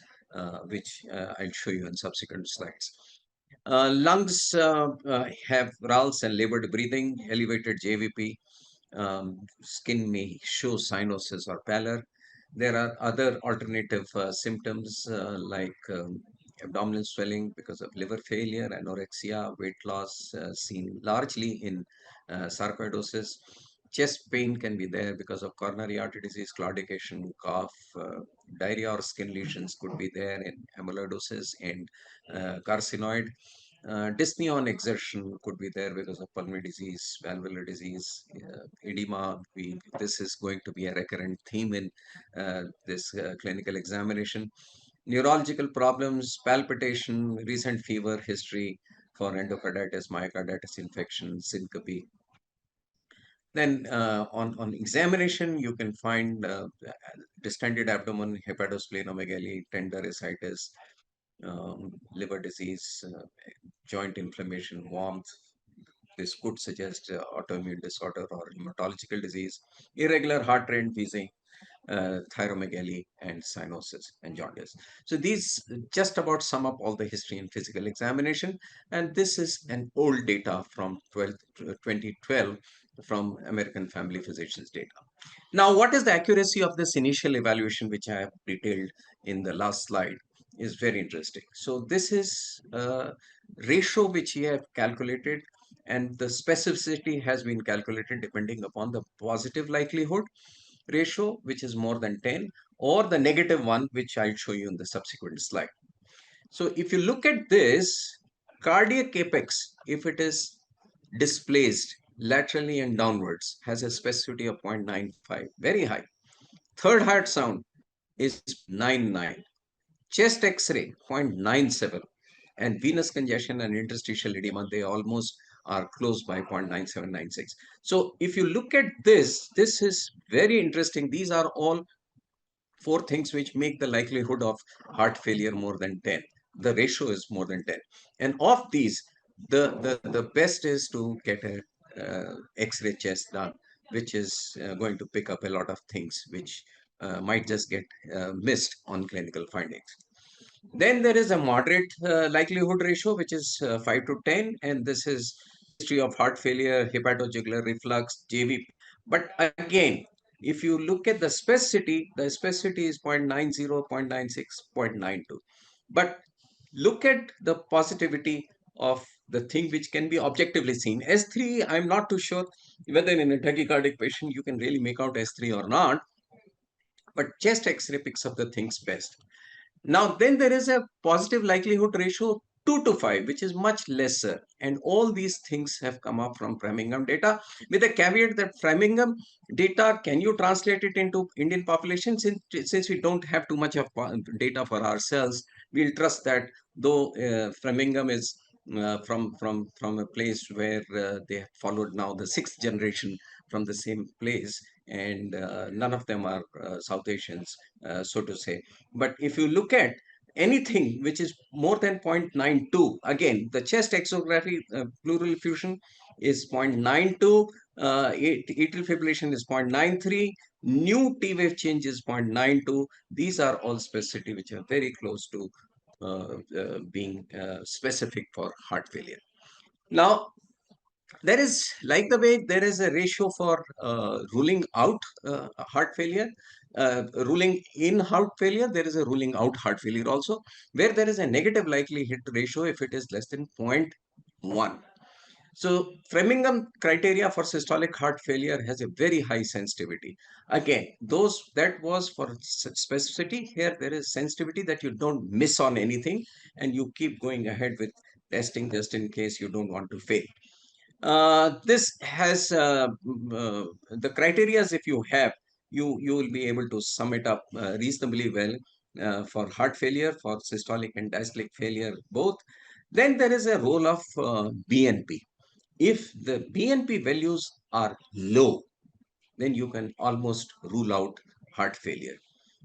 which I'll show you in subsequent slides. Lungs have rales and labored breathing, elevated JVP. Skin may show cyanosis or pallor. There are other alternative symptoms like abdominal swelling because of liver failure, anorexia, weight loss seen largely in sarcoidosis. Chest pain can be there because of coronary artery disease, claudication, cough, diarrhea or skin lesions could be there in amyloidosis and carcinoid. Dyspnea on exertion could be there because of pulmonary disease, valvular disease, edema. This is going to be a recurrent theme in this clinical examination. Neurological problems, palpitation, recent fever history for endocarditis, myocarditis infection, syncope. Then on examination, you can find distended abdomen, hepatosplenomegaly, tender ascites, liver disease, joint inflammation, warmth. This could suggest autoimmune disorder or hematological disease, irregular heart rate, wheezing, thyromegaly, and cyanosis and jaundice. So these just about sum up all the history and physical examination. And this is an old data from 2012 from American Family Physicians data. Now, what is the accuracy of this initial evaluation, which I have detailed in the last slide, is very interesting. So this is a ratio which we have calculated, and the specificity has been calculated depending upon the positive likelihood ratio, which is more than 10, or the negative one, which I'll show you in the subsequent slide. So if you look at this, cardiac apex, if it is displaced laterally and downwards, has a specificity of 0.95, very high. Third heart sound is 0.99. Chest X-ray 0.97, and venous congestion and interstitial edema, they almost are close by 0.9796. So if you look at this, this is very interesting. These are all four things which make the likelihood of heart failure more than 10. The ratio is more than 10. And of these, the best is to get a X-ray chest done, which is going to pick up a lot of things which might just get missed on clinical findings. Then there is a moderate likelihood ratio, which is 5 to 10, and this is history of heart failure, hepatojugular reflux, JVP. But again, if you look at the specificity is 0.90, 0.96, 0.92. But look at the positivity of the thing which can be objectively seen. S3, I'm not too sure whether in a tachycardic patient you can really make out S3 or not, but chest X-ray picks up the things best. Now, then there is a positive likelihood ratio 2 to 5, which is much lesser. And all these things have come up from Framingham data, with a caveat that Framingham data, can you translate it into Indian population? Since we don't have too much of data for ourselves, we'll trust that, though Framingham is from a place where they have followed now the 6th generation from the same place, and none of them are South Asians, so to say. But if you look at anything which is more than 0.92, again, the chest exography, pleural effusion is 0.92, atrial fibrillation is 0.93, new T-wave change is 0.92. These are all specificity which are very close to being specific for heart failure. Now, there is, like the way there is a ratio for ruling out heart failure, ruling in heart failure, there is a ruling out heart failure also, where there is a negative likelihood ratio if it is less than 0.1. So Framingham criteria for systolic heart failure has a very high sensitivity. Again, that was for specificity. Here there is sensitivity that you don't miss on anything, and you keep going ahead with testing just in case you don't want to fail. This has the criterias. If you have, you will be able to sum it up reasonably well for heart failure, for systolic and diastolic failure both. Then there is a role of BNP. If the BNP values are low, then you can almost rule out heart failure.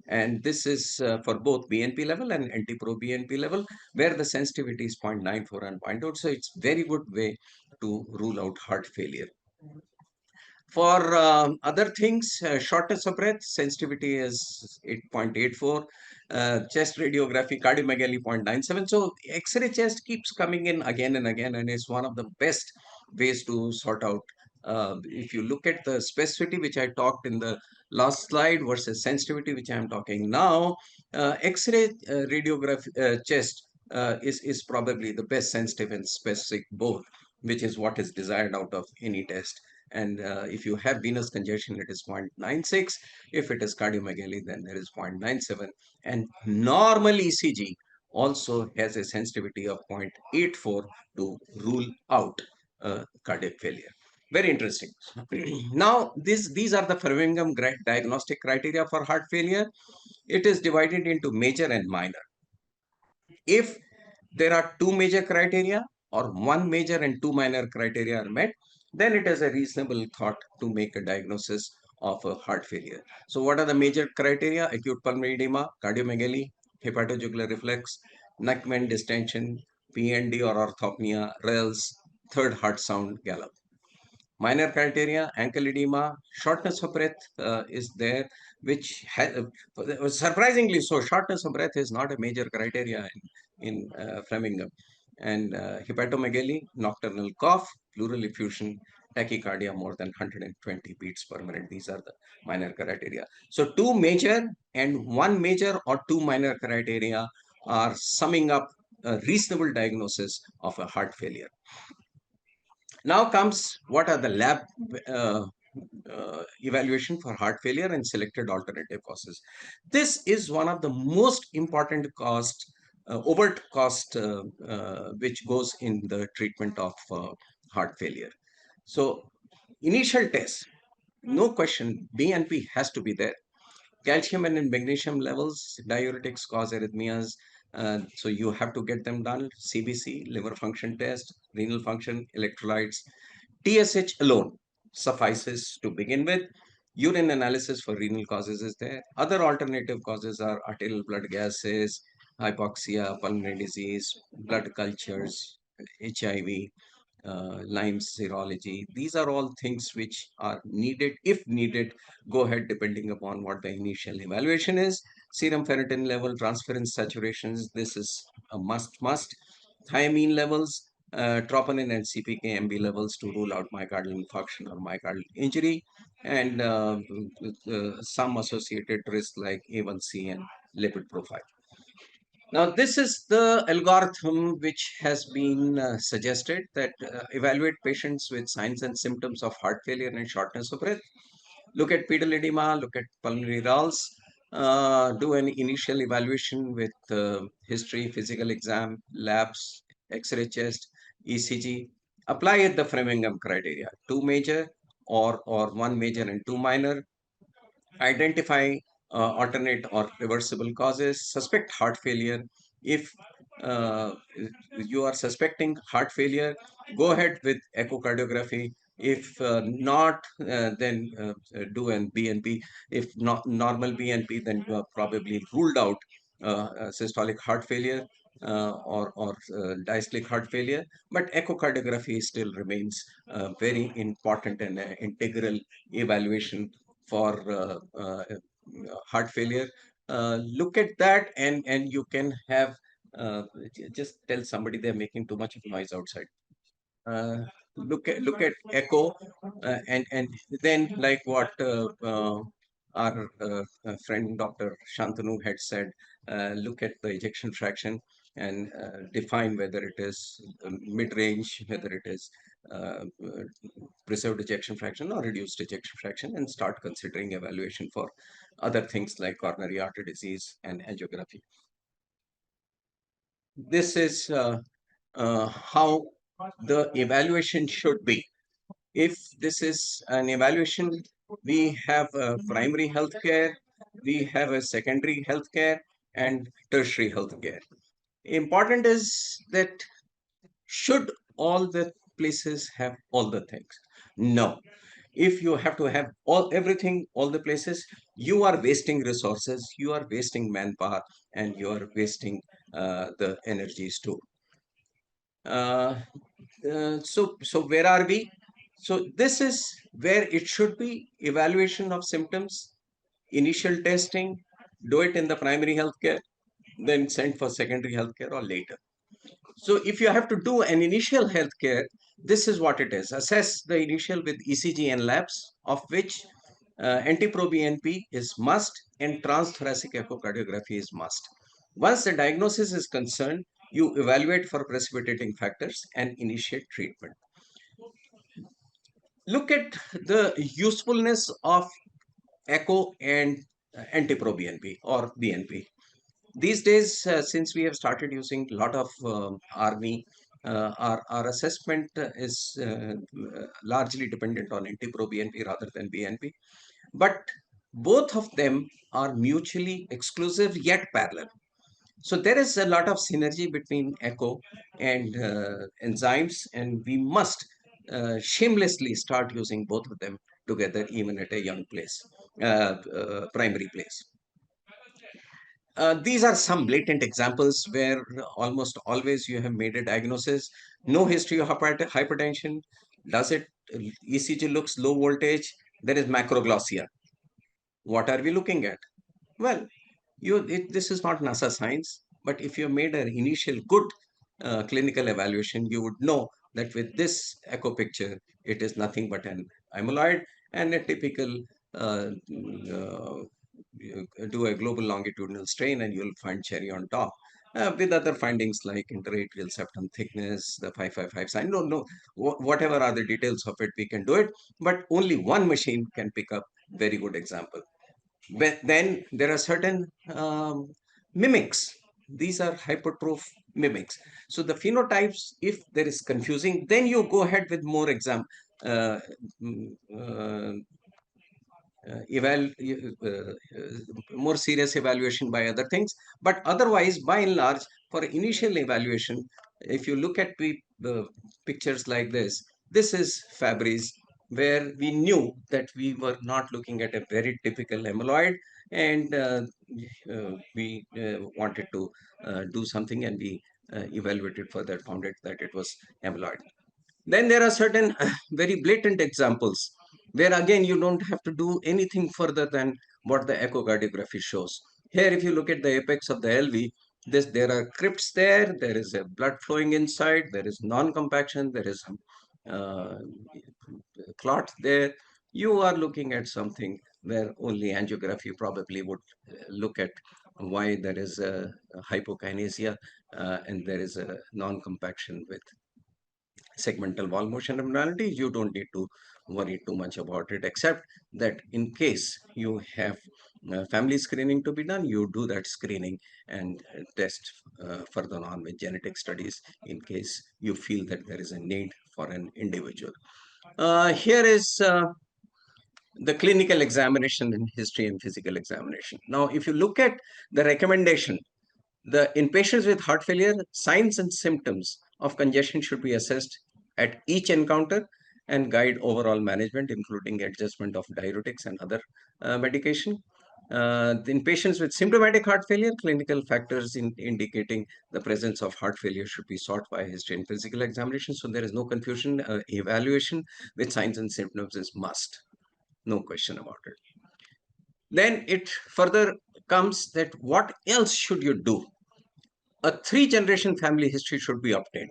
And this is for both BNP level and NT-proBNP level, where the sensitivity is 0.94 and 0.2. So it's very good way to rule out heart failure. For other things, shortness of breath, sensitivity is 8.84. Chest radiography, cardiomegaly 0.97. So X-ray chest keeps coming in again and again, and it's one of the best ways to sort out. If you look at the specificity, which I talked in the last slide, versus sensitivity, which I'm talking now, X-ray radiography chest is probably the best sensitive and specific both, which is what is desired out of any test. And if you have venous congestion, it is 0.96. If it is cardiomegaly, then there is 0.97. And normal ECG also has a sensitivity of 0.84 to rule out cardiac failure. Very interesting. Now, these are the Framingham diagnostic criteria for heart failure. It is divided into major and minor. If there are two major criteria or one major and two minor criteria are met, then it is a reasonable thought to make a diagnosis of a heart failure. So what are the major criteria? Acute pulmonary edema, cardiomegaly, hepatojugular reflex, neck vein distension, PND or orthopnea, RELS, third heart sound, gallop. Minor criteria, ankle edema, shortness of breath is there, which surprisingly so, shortness of breath is not a major criteria in Framingham. And hepatomegaly, nocturnal cough, pleural effusion, tachycardia more than 120 beats per minute. These are the minor criteria. So two major and one major or two minor criteria are summing up a reasonable diagnosis of a heart failure. Now comes what are the lab evaluation for heart failure and selected alternative causes. This is one of the most important cost, overt cost, which goes in the treatment of heart failure. So initial test, no question, BNP has to be there. Calcium and magnesium levels, diuretics cause arrhythmias. So you have to get them done. CBC, liver function test, renal function, electrolytes. TSH alone suffices to begin with. Urine analysis for renal causes is there. Other alternative causes are arterial blood gases, hypoxia, pulmonary disease, blood cultures, HIV, Lyme's serology. These are all things which are needed. If needed, go ahead depending upon what the initial evaluation is. Serum ferritin level, transferrin saturations, this is a must. Thiamine levels, troponin and CPK-MB levels to rule out myocardial infarction or myocardial injury, and some associated risks like A1C and lipid profile. Now, this is the algorithm which has been suggested that evaluate patients with signs and symptoms of heart failure and shortness of breath. Look at pedal edema, look at pulmonary rals, do an initial evaluation with history, physical exam, labs, X-ray chest, ECG. Apply the Framingham criteria, two major or one major and two minor. Identify alternate or reversible causes, suspect heart failure. If you are suspecting heart failure, go ahead with echocardiography. If not, then do an BNP. If not normal BNP, then you are probably ruled out systolic heart failure or diastolic heart failure. But echocardiography still remains very important and integral evaluation for heart failure. Look at that, and you can have just tell somebody they're making too much of noise outside. Look at echo, and then like what our friend Dr. Shantanu had said, look at the ejection fraction and define whether it is mid-range, whether it is preserved ejection fraction or reduced ejection fraction, and start considering evaluation for other things like coronary artery disease and angiography. This is how the evaluation should be. If this is an evaluation, we have a primary healthcare, we have a secondary healthcare, and tertiary healthcare. Important is that should all the places have all the things? No. If you have to have everything, all the places, you are wasting resources, you are wasting manpower, and you are wasting the energies too. So where are we? So this is where it should be: evaluation of symptoms, initial testing, do it in the primary healthcare, then send for secondary healthcare or later. So if you have to do an initial healthcare, this is what it is: assess the initial with ECG and labs, of which NT-proBNP is must and transthoracic echocardiography is must. Once the diagnosis is concerned, you evaluate for precipitating factors and initiate treatment. Look at the usefulness of echo and NT-proBNP or BNP. These days, since we have started using a lot of army, our assessment is largely dependent on NT-proBNP rather than BNP. But both of them are mutually exclusive yet parallel. So there is a lot of synergy between echo and enzymes, and we must shamelessly start using both of them together, even at a young primary place. These are some blatant examples where almost always you have made a diagnosis. No history of hypertension. Does it? ECG looks low voltage. There is macroglossia. What are we looking at? Well, this is not NASA science, but if you made an initial good clinical evaluation, you would know that with this echo picture, it is nothing but an amyloid and a typical do a global longitudinal strain and you'll find cherry on top. With other findings like interatrial septum thickness, the 555 sign, no, whatever are the details of it, we can do it, but only one machine can pick up very good example. But then there are certain mimics. These are hypertroph mimics. So the phenotypes, if there is confusing, then you go ahead with more more serious evaluation by other things. But otherwise, by and large, for initial evaluation, if you look at the pictures like this is Fabry's, where we knew that we were not looking at a very typical amyloid, and we wanted to do something, and we evaluated further, found it that it was amyloid. Then there are certain very blatant examples where again you don't have to do anything further than what the echocardiography shows. Here, if you look at the apex of the LV, there are crypts there, there is a blood flowing inside, there is non-compaction, there is clot there. You are looking at something where only angiography probably would look at why there is a hypokinesia and there is a non-compaction with segmental wall motion abnormalities. You don't need to worry too much about it, except that in case you have family screening to be done, you do that screening and test further on with genetic studies in case you feel that there is a need for an individual. Here is the clinical examination in history and physical examination. Now, if you look at the recommendation, in patients with heart failure, signs and symptoms of congestion should be assessed at each encounter and guide overall management, including adjustment of diuretics and other medication. In patients with symptomatic heart failure, clinical factors indicating the presence of heart failure should be sought by history and physical examination. So there is no confusion. Evaluation with signs and symptoms is must. No question about it. Then it further comes that what else should you do? A 3-generation family history should be obtained.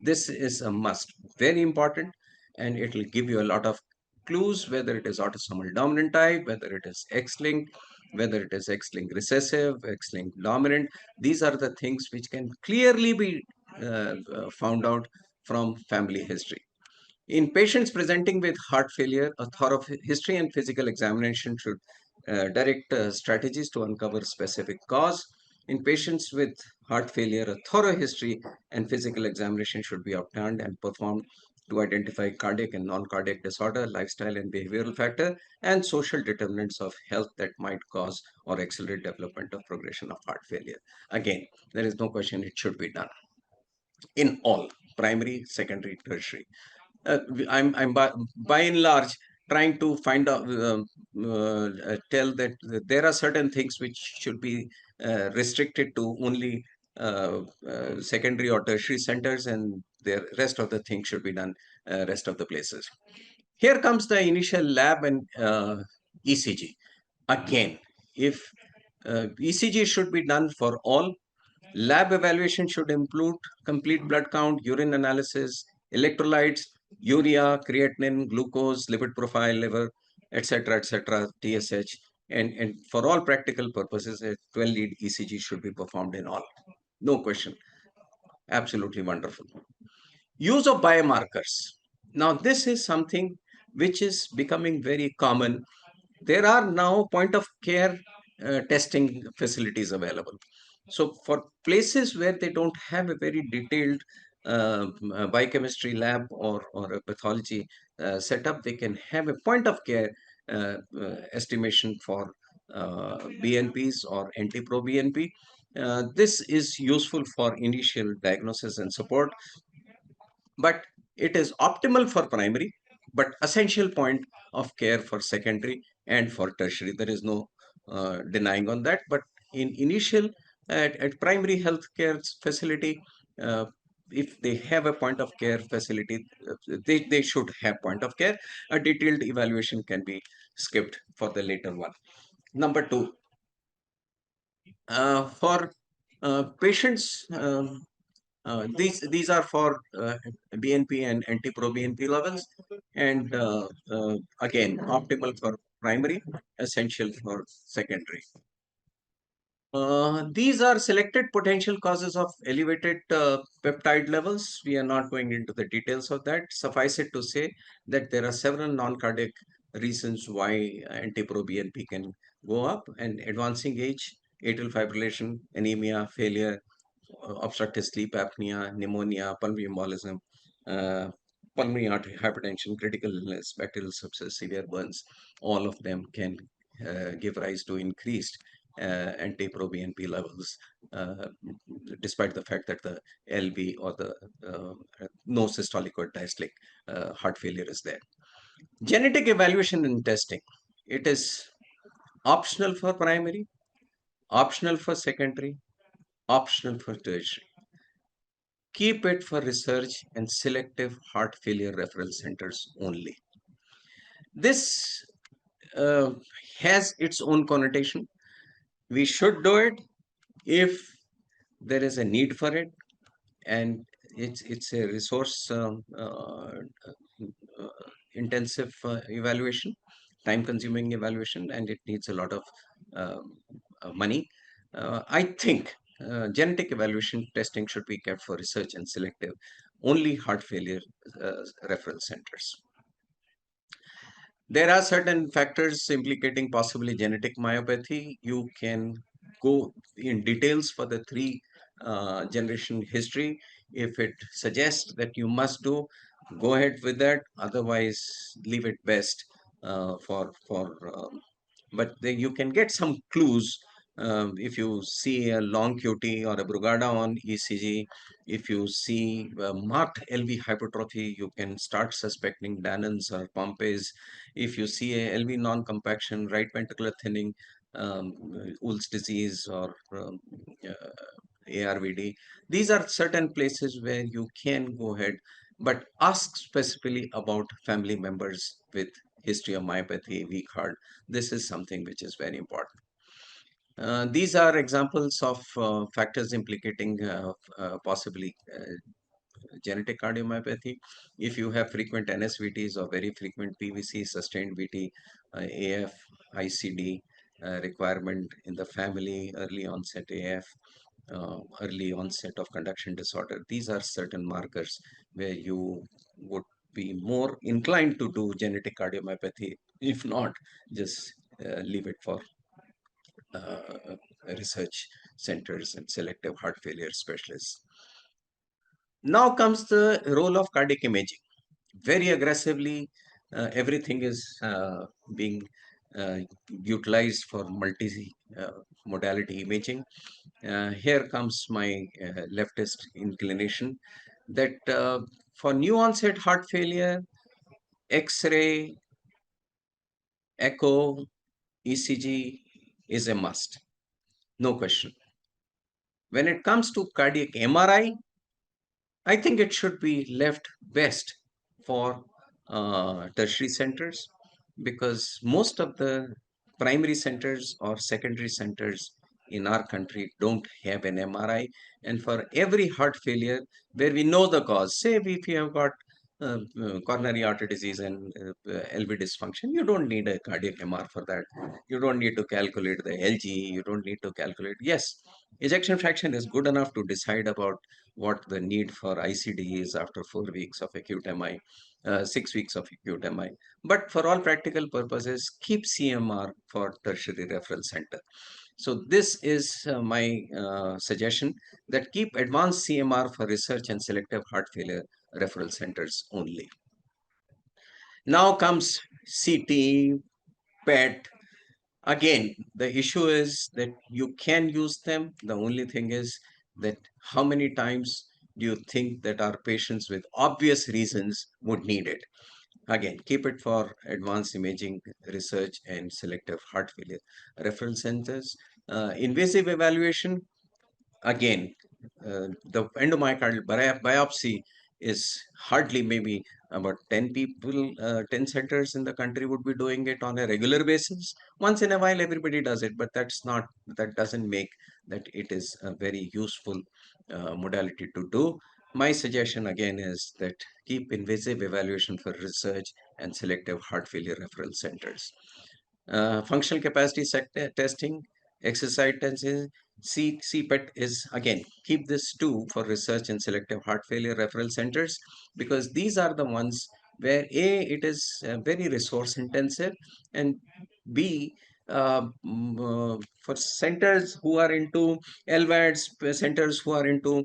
This is a must, very important, and it will give you a lot of clues, whether it is autosomal dominant type, whether it is X-linked, whether it is X-linked recessive, X-linked dominant. These are the things which can clearly be found out from family history. In patients presenting with heart failure, a thorough history and physical examination should direct strategies to uncover specific cause. In patients with heart failure, a thorough history and physical examination should be obtained and performed to identify cardiac and non-cardiac disorder, lifestyle and behavioral factor, and social determinants of health that might cause or accelerate development of progression of heart failure. Again, there is no question it should be done in all primary, secondary, tertiary. I'm by and large trying to find out, tell that there are certain things which should be restricted to only secondary or tertiary centers, and the rest of the things should be done rest of the places. Here comes the initial lab and ECG. Again, if ECG should be done for all, lab evaluation should include complete blood count, urine analysis, electrolytes, urea, creatinine, glucose, lipid profile, liver, etc., TSH. And for all practical purposes, a 12-lead ECG should be performed in all. No question. Absolutely wonderful. Use of biomarkers. Now, this is something which is becoming very common. There are now point of care testing facilities available. So for places where they don't have a very detailed biochemistry lab or a pathology setup, they can have a point of care estimation for BNPs or NT-proBNP. This is useful for initial diagnosis and support, but it is optimal for primary, but essential point of care for secondary and for tertiary. There is no denying on that. But in initial, at primary healthcare facility, if they have a point of care facility, they should have point of care. A detailed evaluation can be skipped for the later one. Number two, for patients, these are for BNP and NT-proBNP levels, and again optimal for primary, essential for secondary. These are selected potential causes of elevated peptide levels. We are not going into the details of that. Suffice it to say that there are several non-cardiac reasons why NT-proBNP can go up, and advancing age, atrial fibrillation, anemia, failure, obstructive sleep apnea, pneumonia, pulmonary embolism, pulmonary artery hypertension, critical illness, bacterial sepsis, severe burns, all of them can give rise to increased NT-proBNP levels, despite the fact that the LV or the no systolic or diastolic heart failure is there. Genetic evaluation and testing. It is optional for primary, optional for secondary, optional for tertiary. Keep it for research and selective heart failure referral centers only. This has its own connotation. We should do it if there is a need for it, and it's a resource intensive evaluation, time consuming evaluation, and it needs a lot of money. I think genetic evaluation testing should be kept for research and selective only heart failure referral centers. There are certain factors implicating possibly genetic myopathy. You can go in details for the three generation history. If it suggests that you must do, go ahead with that. Otherwise, leave it best but you can get some clues if you see a long QT or a Brugada on ECG. If you see marked LV hypertrophy, you can start suspecting Dannon's or Pompe's. If you see a LV non-compaction, right ventricular thinning, Ull's disease or ARVD, these are certain places where you can go ahead, but ask specifically about family members with history of myopathy, weak heart. This is something which is very important. These are examples of factors implicating possibly genetic cardiomyopathy. If you have frequent NSVTs or very frequent PVC, sustained VT, AF, ICD requirement in the family, early onset AF, early onset of conduction disorder, these are certain markers where you would be more inclined to do genetic cardiomyopathy. If not, just leave it for research centers and selective heart failure specialists. Now comes the role of cardiac imaging. Very aggressively, everything is being utilized for multi-modality imaging. Here comes my leftist inclination that for new onset heart failure, X-ray, echo, ECG is a must, no question. When it comes to cardiac MRI, I think it should be left best for tertiary centers, because most of the primary centers or secondary centers in our country don't have an MRI. And for every heart failure where we know the cause, say if you have got coronary artery disease and LV dysfunction, you don't need a cardiac MR for that. You don't need to calculate the LG, you don't need to calculate. Yes, ejection fraction is good enough to decide about what the need for ICD is after 4 weeks of acute MI, 6 weeks of acute MI. But for all practical purposes, keep CMR for tertiary referral center. So this is my suggestion, that keep advanced CMR for research and selective heart failure referral centers only. Now comes CT, PET. Again, the issue is that you can use them. The only thing is that how many times do you think that our patients with obvious reasons would need it? Again, keep it for advanced imaging research and selective heart failure referral centers. Invasive evaluation, again, the endomyocardial biopsy is hardly, maybe about 10 people, 10 centers in the country would be doing it on a regular basis. Once in a while, everybody does it, but that doesn't make that it is a very useful modality to do. My suggestion again is that keep invasive evaluation for research and selective heart failure referral centers. Functional capacity testing, exercise testing, CPET is, again, keep this too for research and selective heart failure referral centers, because these are the ones where A, it is very resource intensive, and B, for centers who are into LVADs, centers who are into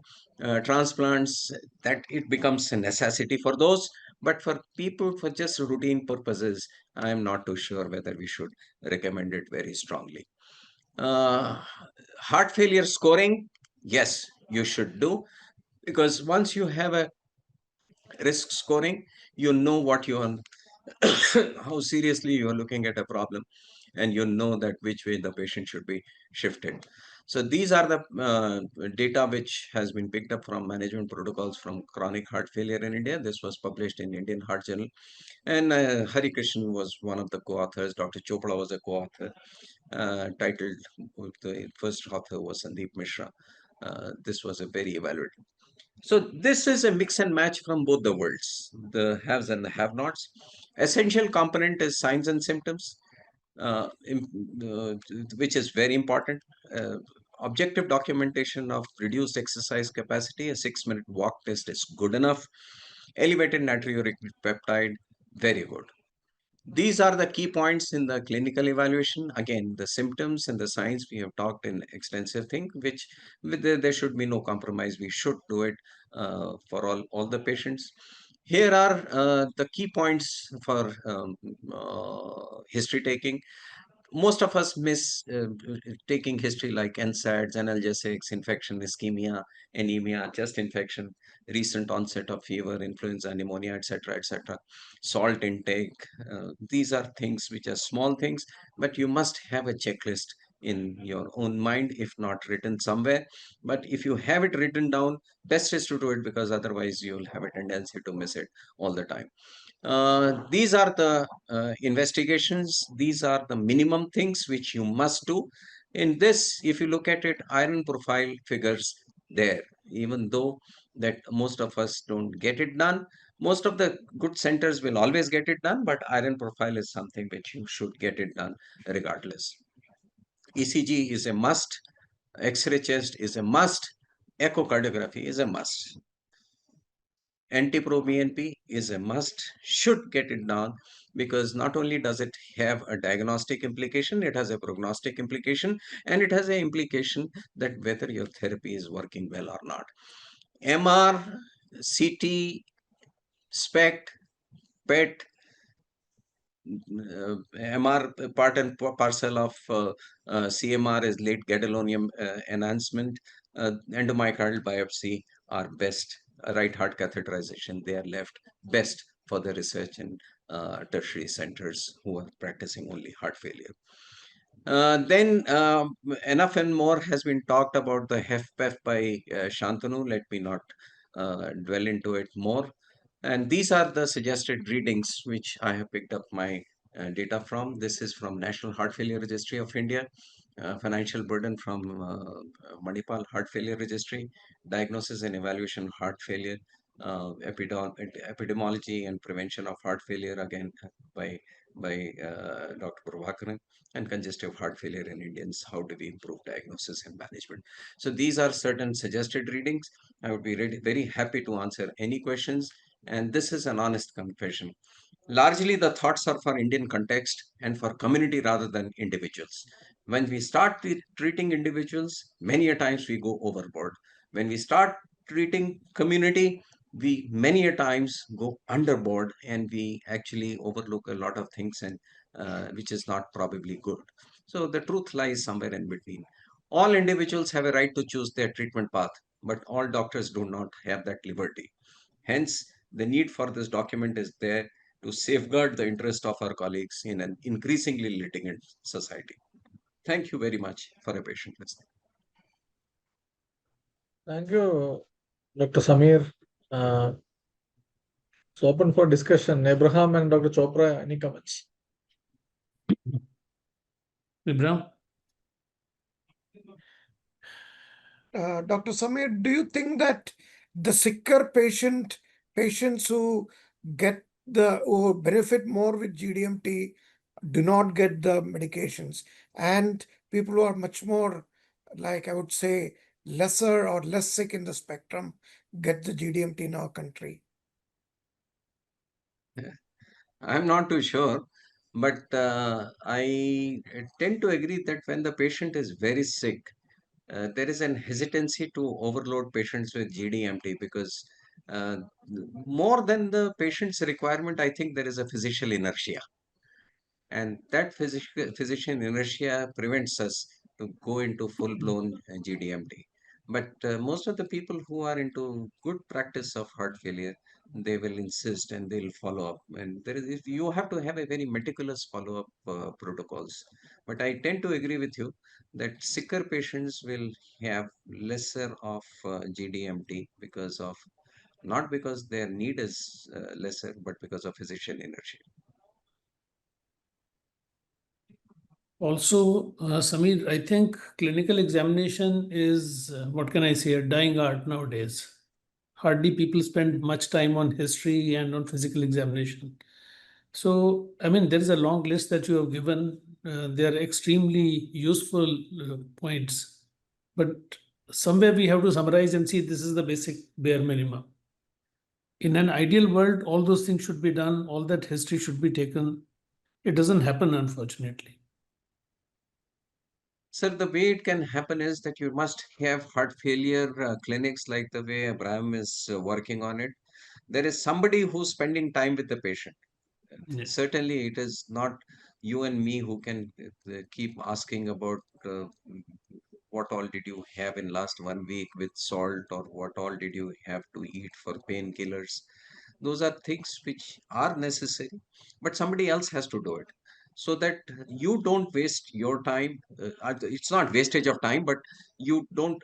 transplants, that it becomes a necessity for those. But for people for just routine purposes, I am not too sure whether we should recommend it very strongly. Heart failure scoring, yes, you should do, because once you have a risk scoring, you know what you are, how seriously you are looking at a problem, and you know that which way the patient should be shifted. So these are the data which has been picked up from management protocols from chronic heart failure in India. This was published in Indian Heart Journal, and Hari Krishnan was one of the co-authors. Dr. Chopra was a co-author. Titled, the first author was Sandeep Mishra. This was a very evaluative. So this is a mix and match from both the worlds, the haves and the have-nots. Essential component is signs and symptoms, which is very important. Objective documentation of reduced exercise capacity, a 6-minute walk test is good enough. Elevated natriuretic peptide, very good. These are the key points in the clinical evaluation. Again, the symptoms and the signs, we have talked in extensive thing, which there should be no compromise. We should do it for all the patients. Here are the key points for history taking. Most of us miss taking history, like NSAIDs, analgesics, infection, ischemia, anemia, chest infection, recent onset of fever, influenza, pneumonia, etc., salt intake. These are things which are small things, but you must have a checklist in your own mind, if not written somewhere. But if you have it written down, best is to do it, because otherwise you'll have a tendency to miss it all the time. These are the investigations. These are the minimum things which you must do. In this, if you look at it, iron profile figures there, even though that most of us don't get it done. Most of the good centers will always get it done, but iron profile is something which you should get it done regardless. ECG is a must. X-ray chest is a must. Echocardiography is a must. NT-proBNP is a must, should get it done, because not only does it have a diagnostic implication, it has a prognostic implication, and it has an implication that whether your therapy is working well or not. MR, CT, SPECT, PET, MR part and parcel of CMR is late gadolinium enhancement. Endomyocardial biopsy are best. Right heart catheterization, they are left best for the research in tertiary centers who are practicing only heart failure. Then enough and more has been talked about the HFpEF by Shantanu. Let me not dwell into it more. And these are the suggested readings which I have picked up my data from. This is from National Heart Failure Registry of India, financial burden from Manipal Heart Failure Registry, diagnosis and evaluation of heart failure, epidemiology and prevention of heart failure, again by Dr. Prabhakaran, and congestive heart failure in Indians, how do we improve diagnosis and management. So these are certain suggested readings. I would be very happy to answer any questions. And this is an honest confession. Largely, the thoughts are for Indian context and for community rather than individuals. When we start treating individuals, many a times we go overboard. When we start treating community, we many a times go underboard, and we actually overlook a lot of things, and which is not probably good. So the truth lies somewhere in between. All individuals have a right to choose their treatment path, but all doctors do not have that liberty. Hence, the need for this document is there to safeguard the interest of our colleagues in an increasingly litigant society. Thank you very much for your patient listening. Thank you, Dr. Samir. It's open for discussion. Abraham and Dr. Chopra, any comments? Abraham? Dr. Samir, do you think that the sicker patients who get who benefit more with GDMT do not get the medications, and people who are much more, like I would say, lesser or less sick in the spectrum get the GDMT in our country? I'm not too sure, but I tend to agree that when the patient is very sick, there is an hesitancy to overload patients with GDMT, because more than the patient's requirement, I think there is a physical inertia. And that physician inertia prevents us to go into full-blown GDMT. But most of the people who are into good practice of heart failure, they will insist and they'll follow up. And you have to have a very meticulous follow-up protocols. But I tend to agree with you that sicker patients will have lesser of GDMT not because their need is lesser, but because of physician inertia. Also, Samir, I think clinical examination is, what can I say, a dying art nowadays. Hardly people spend much time on history and on physical examination. So, I mean, there is a long list that you have given. They are extremely useful points. But somewhere we have to summarize and see this is the basic bare minimum. In an ideal world, all those things should be done, all that history should be taken. It doesn't happen, unfortunately. Sir, the way it can happen is that you must have heart failure clinics like the way Abraham is working on it. There is somebody who's spending time with the patient. Yes. Certainly, it is not you and me who can keep asking about what all did you have in last 1 week with salt, or what all did you have to eat for painkillers. Those are things which are necessary, but somebody else has to do it, so that you don't waste your time. It's not wastage of time, but you don't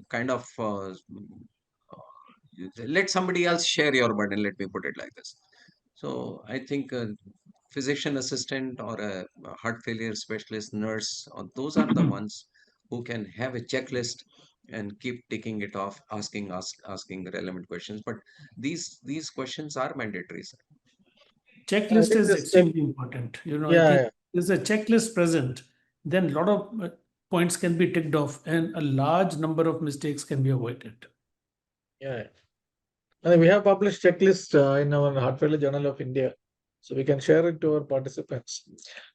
kind of let somebody else share your burden. Let me put it like this. So I think a physician assistant or a heart failure specialist nurse, or those are the ones who can have a checklist and keep ticking it off, asking relevant questions. But these questions are mandatory, sir. Checklist is this- extremely important. I Yeah, think there's a checklist present, then a lot of points can be ticked off and a large number of mistakes can be avoided. yeah. And we have published checklist in our Heart Failure Journal of India. So we can share it to our participants.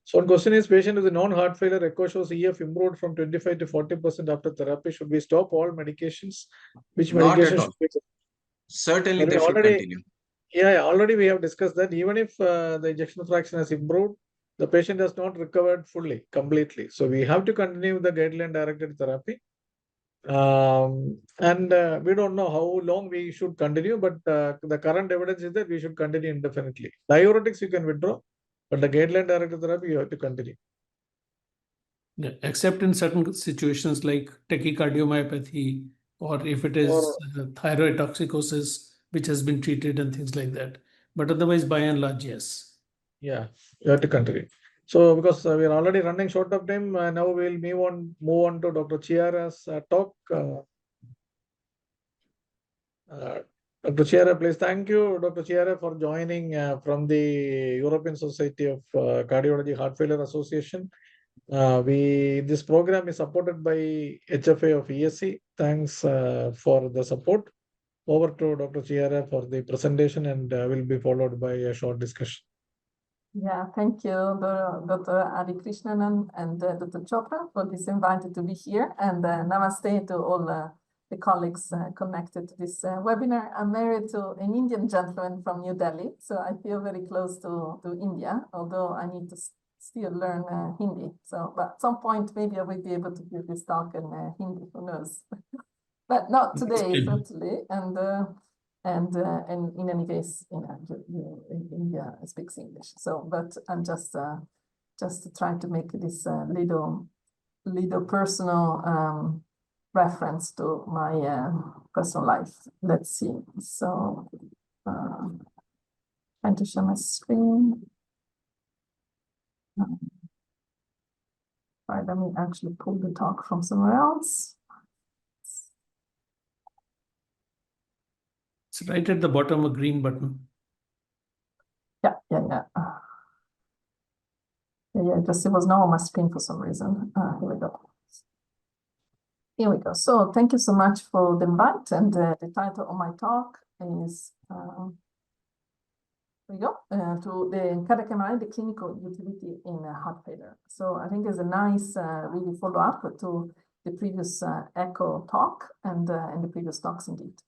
So one question is, patient with a non-heart failure echo shows EF improved from 25 to 40% after therapy. Should we stop all medications? Which Not at medication all. should we? Certainly, But they we should already, continue. yeah, already we have discussed that even if the ejection fraction has improved, the patient has not recovered fully, completely. So we have to continue the guideline directed therapy. And we don't know how long we should continue, but the current evidence is that we should continue indefinitely. Diuretics you can withdraw, but the guideline directed therapy you have to continue. Yeah, except in certain situations like tachycardiomyopathy, or if it is Or- thyroid toxicosis, which has been treated and things like that. But otherwise, by and large, yes. Yeah, you have to continue. So because we are already running short of time, now we'll move on to Dr. Chiara's talk. Dr. Chiara, please. Thank you, Dr. Chiara, for joining from the European Society of Cardiology Heart Failure Association. This program is supported by HFA of ESC. Thanks for the support. Over to Dr. Chiara for the presentation, and will be followed by a short discussion. Yeah, thank you, Dr. Adi Krishnanan and Dr. Chopra for this invited to be here, and namaste to all the colleagues connected to this webinar. I'm married to an Indian gentleman from New Delhi, so I feel very close to India, although I need to still learn Hindi. So, but at some point, maybe I will be able to give this talk in Hindi, who knows? But not today, certainly. And in any case, India speaks English. So, but I'm just trying to make this little personal reference to my personal life. Let's see. So, trying to share my screen. Right, let me actually pull the talk from somewhere else. It's right at the bottom, a green button. Yeah. Just it was not on my screen for some reason. Here we go. Here we go. So thank you so much for the invite, and the title of my talk is here we go, to the cardiac MRI, the clinical utility in heart failure. So I think it's a nice really follow up to the previous echo talk and the previous talks indeed.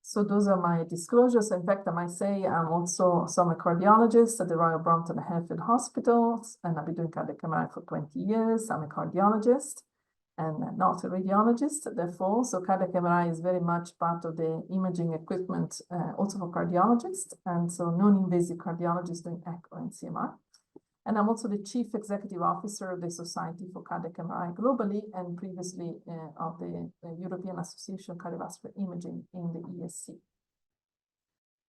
So those are my disclosures. In fact, I might say I'm also a cardiologist at the Royal Brompton and Hereford Hospitals, and I've been doing cardiac MRI for 20 years. I'm a cardiologist and not a radiologist, therefore. So cardiac MRI is very much part of the imaging equipment, also for cardiologists, and so non-invasive cardiologists doing echo and CMR. And I'm also the Chief Executive Officer of the Society for Cardiac MRI globally, and previously of the European Association of Cardiovascular Imaging in the ESC.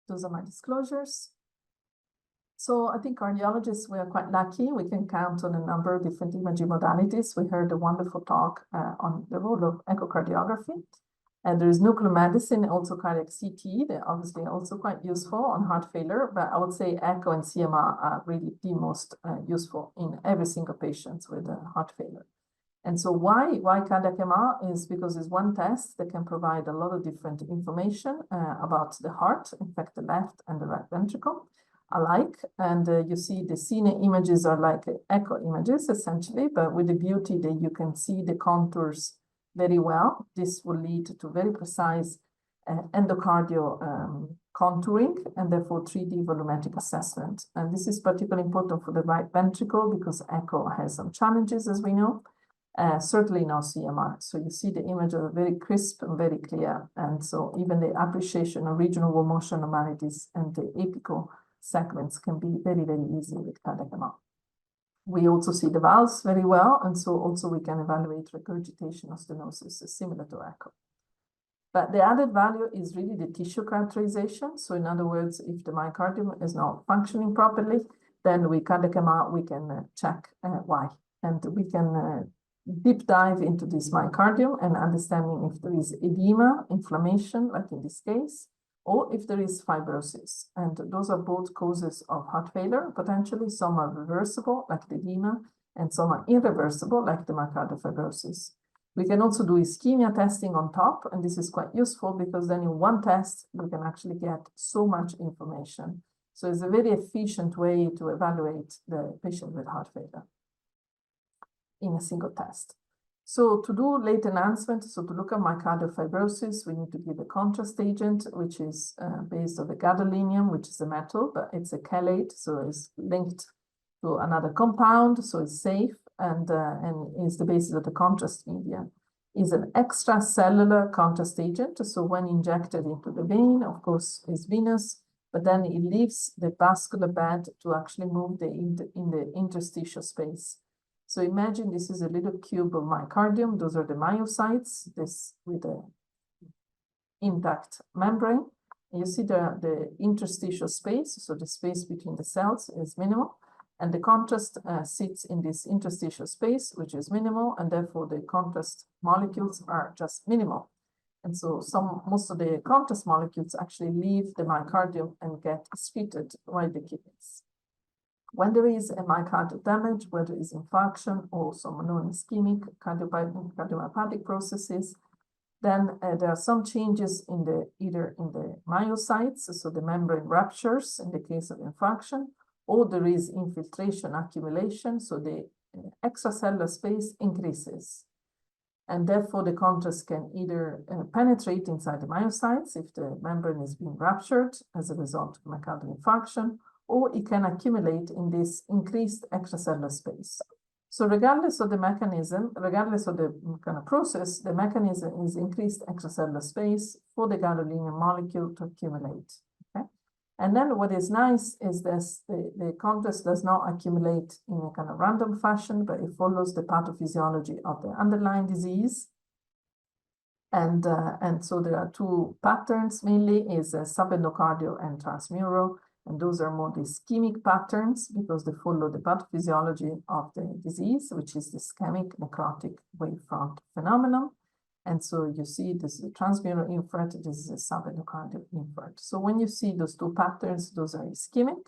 Those are my disclosures. So I think cardiologists, we are quite lucky. We can count on a number of different imaging modalities. We heard a wonderful talk on the role of echocardiography. And there is nuclear medicine, also cardiac CT. They're obviously also quite useful on heart failure, but I would say echo and CMR are really the most useful in every single patient with heart failure. And so why cardiac MR is because it's one test that can provide a lot of different information about the heart, in fact, the left and the right ventricle alike. And you see the cine images are like echo images, essentially, but with the beauty that you can see the contours very well. This will lead to very precise endocardial contouring and therefore 3D volumetric assessment. And this is particularly important for the right ventricle because echo has some challenges, as we know, certainly no CMR. So you see the image are very crisp and very clear. And so even the appreciation of regional wall motion anomalies and the apical segments can be very, very easy with cardiac MR. We also see the valves very well, and so also we can evaluate regurgitation of stenosis similar to echo. But the added value is really the tissue characterization. So in other words, if the myocardium is not functioning properly, then with cardiac MR, we can check why. And we can deep dive into this myocardium and understanding if there is edema, inflammation, like in this case, or if there is fibrosis. And those are both causes of heart failure. Potentially, some are reversible, like the edema, and some are irreversible, like the myocardial fibrosis. We can also do ischemia testing on top, and this is quite useful because then in one test, we can actually get so much information. So it's a very efficient way to evaluate the patient with heart failure in a single test. So to do late enhancement, so to look at myocardial fibrosis, we need to give a contrast agent, which is based on the gadolinium, which is a metal, but it's a chelate, so it's linked to another compound, so it's safe, and is the basis of the contrast media. Is an extracellular contrast agent, so when injected into the vein, of course, is venous, but then it leaves the vascular bed to actually move in the interstitial space. So imagine this is a little cube of myocardium. Those are the myocytes, this with the intact membrane. And you see the interstitial space, so the space between the cells is minimal. And the contrast sits in this interstitial space, which is minimal, and therefore the contrast molecules are just minimal. And so most of the contrast molecules actually leave the myocardium and get excreted by the kidneys. When there is a myocardial damage, whether it's infarction or some non-ischemic cardiomyopathic processes, then there are some changes either in the myocytes, so the membrane ruptures in the case of infarction, or there is infiltration accumulation, so the extracellular space increases. And therefore the contrast can either penetrate inside the myocytes if the membrane is being ruptured as a result of myocardial infarction, or it can accumulate in this increased extracellular space. So regardless of the mechanism, regardless of the kind of process, the mechanism is increased extracellular space for the gadolinium molecule to accumulate. Okay? And then what is nice is this, the contrast does not accumulate in a kind of random fashion, but it follows the pathophysiology of the underlying disease. And so there are two patterns mainly, is subendocardial and transmural. And those are more the ischemic patterns because they follow the pathophysiology of the disease, which is the ischemic necrotic wavefront phenomenon. And so you see this is a transmural invert, this is a subendocardial invert. So when you see those two patterns, those are ischemic.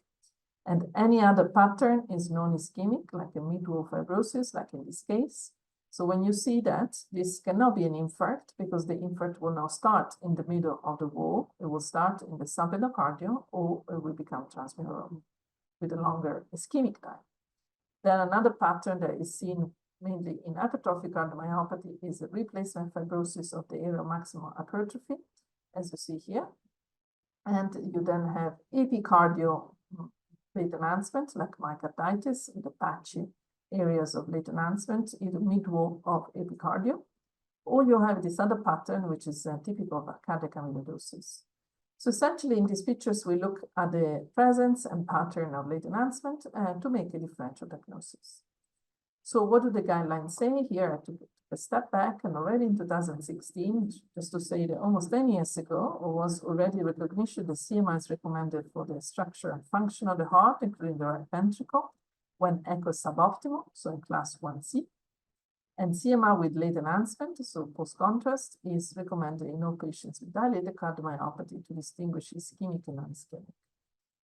And any other pattern is non-ischemic, like a mid-wall fibrosis, like in this case. So when you see that, this cannot be an invert because the invert will not start in the middle of the wall. It will start in the subendocardium or it will become transmural with a longer ischemic time. Then another pattern that is seen mainly in hypertrophic cardiomyopathy is a replacement fibrosis of the area of maximal hypertrophy, as you see here. And you then have epicardial late enhancement, like myocarditis, with the patchy areas of late enhancement, either mid-wall of epicardium, or you have this other pattern, which is typical of cardiac amyloidosis. So essentially in these pictures, we look at the presence and pattern of late enhancement to make a differential diagnosis. So what do the guidelines say? Here I took a step back, and already in 2016, just to say that almost 10 years ago, was already recognition that CMI is recommended for the structure and function of the heart, including the right ventricle, when echo suboptimal, so in class 1C. And CMI with late enhancement, so post-contrast, is recommended in all patients with dilated cardiomyopathy to distinguish ischemic and non-ischemic.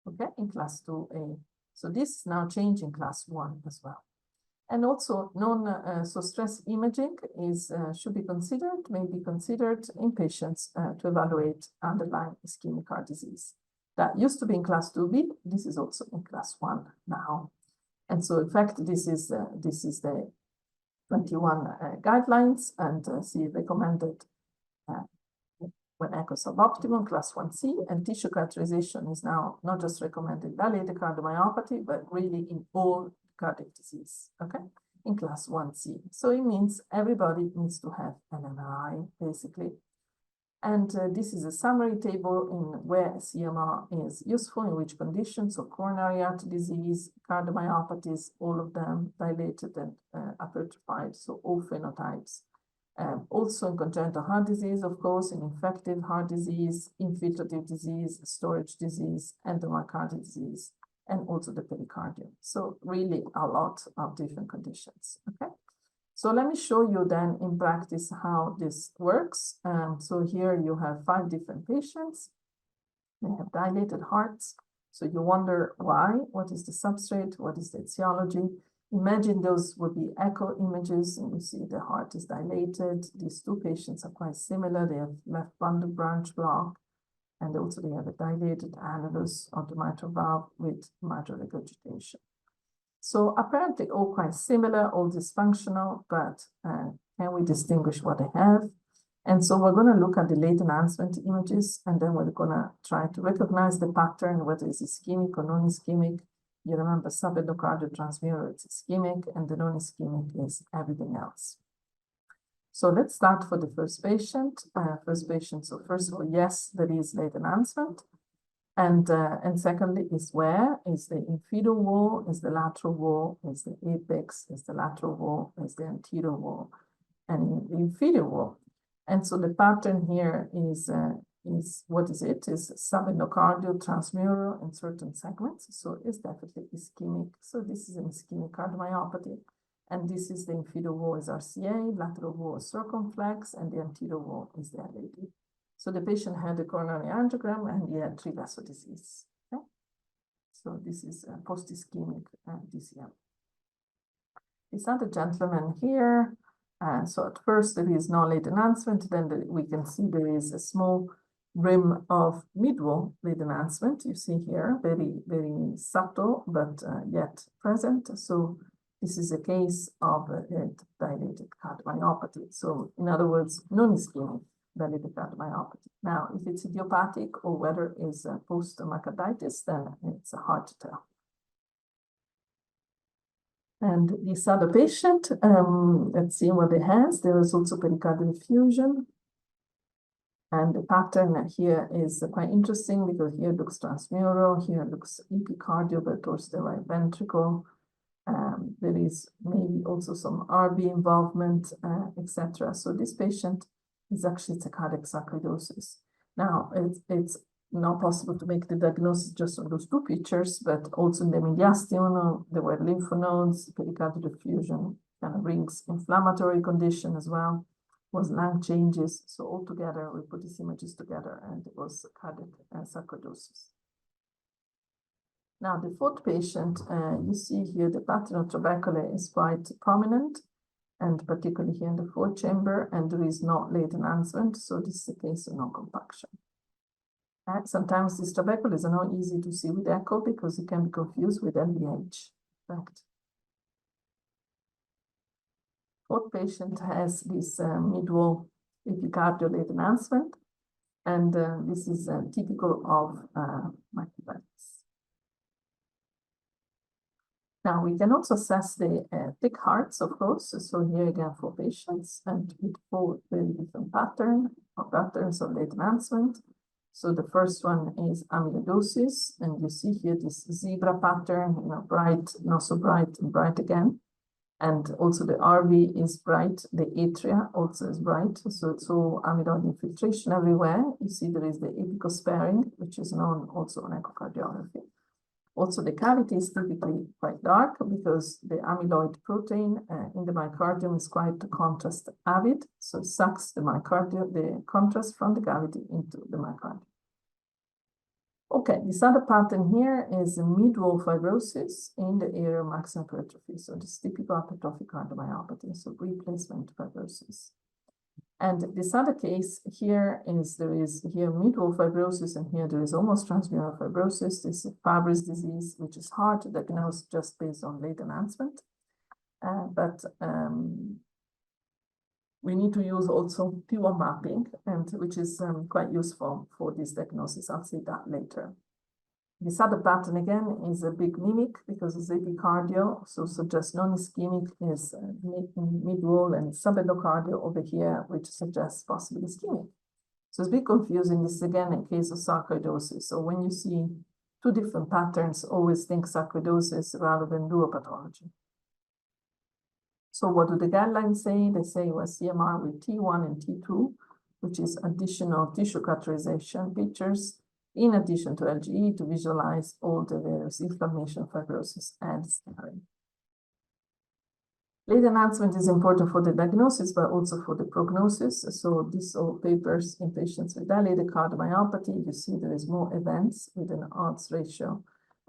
Okay, in class 2A. So this is now changed in class 1 as well. And also so stress imaging is should be considered, may be considered in patients to evaluate underlying ischemic heart disease. That used to be in class 2B, this is also in class 1 now. And so in fact, this is the 21 guidelines, and see recommended when echo suboptimal, class 1C, and tissue characterization is now not just recommended dilated cardiomyopathy, but really in all cardiac disease, okay, in class 1C. So it means everybody needs to have an MRI, basically. And this is a summary table in where CMR is useful, in which conditions, so coronary artery disease, cardiomyopathies, all of them dilated and hypertrophied, so all phenotypes. Also in congenital heart disease, of course, in infective heart disease, infiltrative disease, storage disease, endomyocardial disease, and also the pericardium. So really a lot of different conditions, okay? So let me show you then in practice how this works. So here you have 5 different patients. They have dilated hearts. So you wonder why, what is the substrate, what is the etiology? imagine those would be echo images, and you see the heart is dilated. These two patients are quite similar. They have left bundle branch block, and also they have a dilated annulus of the mitral valve with mitral regurgitation. So apparently all quite similar, all dysfunctional, but can we distinguish what they have? And so we're going to look at the late enhancement images, and then we're going to try to recognize the pattern, whether it's ischemic or non-ischemic. You remember subendocardial transmural, it's ischemic, and the non-ischemic is everything else. So let's start for the first patient. So first of all, yes, there is late enhancement. And secondly, is where is the inferior wall, is the lateral wall, is the apex, is the lateral wall, is the anterior wall, and the inferior wall. And so the pattern here is what is it? Is subendocardial transmural in certain segments. So it's definitely ischemic. So this is an ischemic cardiomyopathy. And this is the inferior wall is RCA, lateral wall is circumflex, and the anterior wall is the LAD. So the patient had a coronary angiogram and he had 3 vessel disease. Okay? So this is a post-ischemic DCM. This other gentleman here. So at first there is no late enhancement, then we can see there is a small rim of mid-wall late enhancement. You see here, very, very subtle, but yet present. So this is a case of a dilated cardiomyopathy. So in other words, non-ischemic dilated cardiomyopathy. Now, if it's idiopathic or whether it's post-myocarditis, then it's hard to tell. And this other patient, let's see what it has. There is also pericardial effusion. And the pattern here is quite interesting because here looks transmural, here looks epicardial, but towards the right ventricle. There is maybe also some RV involvement, etc. So this patient is actually a cardiac sarcoidosis. Now, it's not possible to make the diagnosis just on those 2 pictures, but also in the mediastinum, there were lymph nodes, pericardial effusion, kind of brings inflammatory condition as well, was lung changes. So altogether, we put these images together and it was cardiac sarcoidosis. Now, the 4th patient, you see here the pattern of trabeculae is quite prominent, and particularly here in the 4th chamber, and there is no late enhancement, so this is a case of non-compaction. Sometimes this trabeculae is not easy to see with echo because it can be confused with LVH. Right. 4th patient has this mid-wall epicardial late enhancement, and this is typical of myocarditis. Now, we can also assess the thick hearts, of course. So here again, 4 patients and with 4 very different patterns of late enhancement. So the first one is amyloidosis, and you see here this zebra pattern, bright, not so bright, and bright again. And also the RV is bright, the atria also is bright. So it's all amyloid infiltration everywhere. You see there is the apical sparing, which is known also on echocardiography. Also, the cavity is typically quite dark because the amyloid protein in the myocardium is quite contrast avid, so it sucks the contrast from the cavity into the myocardium. Okay, this other pattern here is mid-wall fibrosis in the area of maximum hypertrophy. So this typical hypertrophic cardiomyopathy, so replacement fibrosis. And this other case here is there is here mid-wall fibrosis, and here there is almost transmural fibrosis. This is Fabry's disease, which is hard to diagnose just based on late enhancement. But we need to use also T1 mapping, and which is quite useful for this diagnosis. I'll say that later. This other pattern again is a big mimic because it's epicardial, so suggests non-ischemic is mid-wall and subendocardial over here, which suggests possibly ischemic. So it's a bit confusing. This is again a case of sarcoidosis. So when you see 2 different patterns, always think sarcoidosis rather than neuropathology. So what do the guidelines say? They say was CMR with T1 and T2, which is additional tissue cauterization pictures, in addition to LGE, to visualize all the various inflammation, fibrosis, and scarring. Late enhancement is important for the diagnosis, but also for the prognosis. So these are papers in patients with dilated cardiomyopathy. You see there is more events with an odds ratio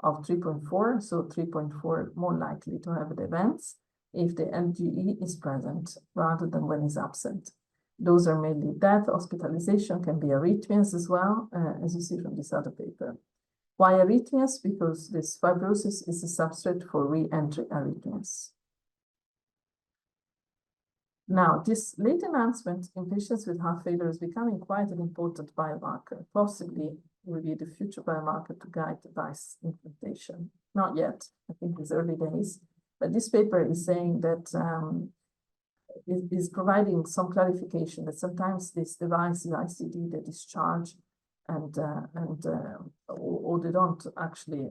of 3.4, so 3.4 more likely to have the events if the LGE is present rather than when it's absent. Those are mainly death, hospitalization, can be arrhythmias as well, as you see from this other paper. Why arrhythmias? Because this fibrosis is a substrate for re-entry arrhythmias. Now, this late enhancement in patients with heart failure is becoming quite an important biomarker, possibly will be the future biomarker to guide device implantation. Not yet, I think it's early days, but this paper is saying that is providing some clarification that sometimes this device is ICD, they discharge or they don't actually,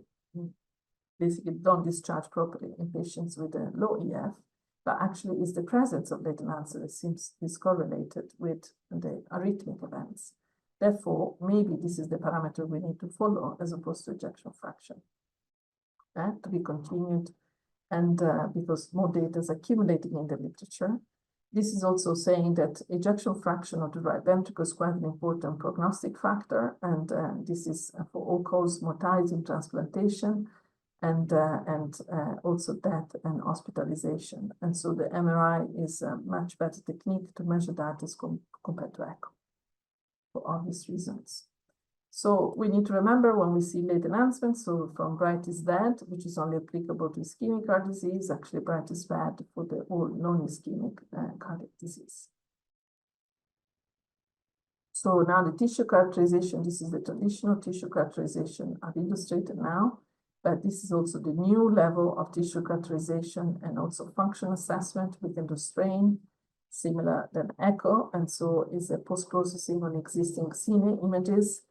basically don't discharge properly in patients with a low EF, but actually is the presence of late enhancer that seems is correlated with the arrhythmic events. Therefore, maybe this is the parameter we need to follow as opposed to ejection fraction. To be continued, and because more data is accumulating in the literature. This is also saying that ejection fraction of the right ventricle is quite an important prognostic factor, and this is for all-cause mortality in transplantation, and also death and hospitalization. And so the MRI is a much better technique to measure that as compared to echo, for obvious reasons. So we need to remember when we see late enhancement, so from bright is dead, which is only applicable to ischemic heart disease, actually bright is bad for the all non-ischemic cardiac disease. So now the tissue characterization, this is the traditional tissue characterization I've illustrated now, but this is also the new level of tissue characterization and also function assessment. We can do strain, similar than echo, and so is a post-processing on existing cine images.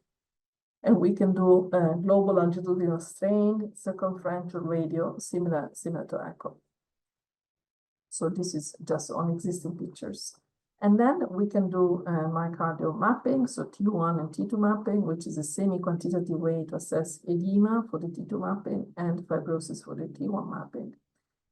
And we can do global longitudinal strain, circumferential radio, similar to echo. So this is just on existing pictures. And then we can do myocardial mapping, so T1 and T2 mapping, which is a semi-quantitative way to assess edema for the T2 mapping and fibrosis for the T1 mapping.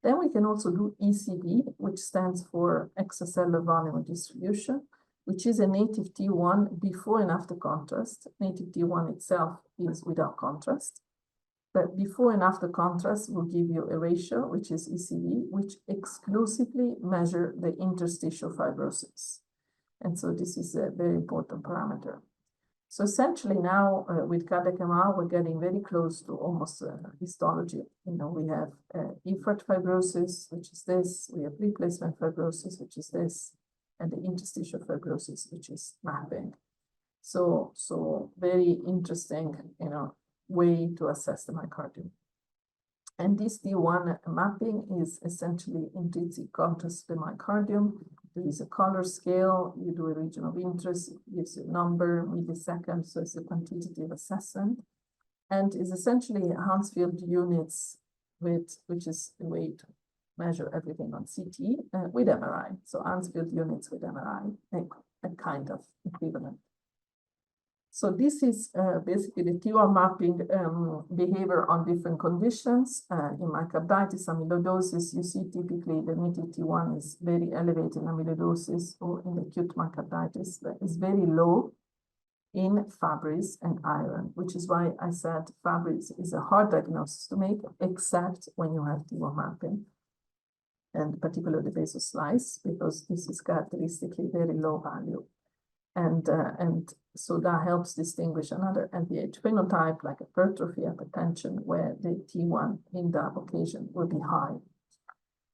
Then we can also do ECV, which stands for extracellular volume distribution, which is a native T1 before and after contrast. Native T1 itself is without contrast, but before and after contrast will give you a ratio, which is ECV, which exclusively measure the interstitial fibrosis. And so this is a very important parameter. So essentially now with cardiac MR, we're getting very close to almost histology. You know, we have effort fibrosis, which is this, we have replacement fibrosis, which is this, and the interstitial fibrosis, which is mapping. So very interesting, you know, way to assess the myocardium. And this T1 mapping is essentially intrinsic contrast to the myocardium. There is a color scale, you do a region of interest, it gives you a number, milliseconds, so it's a quantitative assessment. And is essentially Hounsfield units with, which is a way to measure everything on CT with MRI. So Hounsfield units with MRI, a kind of equivalent. So this is basically the T1 mapping behavior on different conditions. In myocarditis, amyloidosis, you see typically the native T1 is very elevated in amyloidosis, or in acute myocarditis, but is very low in Fabry's and iron, which is why I said Fabry's is a hard diagnosis to make, except when you have T1 mapping, and particularly the basal slice, because this is characteristically very low value. And so that helps distinguish another NPH phenotype like hypertrophy, hypertension, where the T1 in that occasion will be high.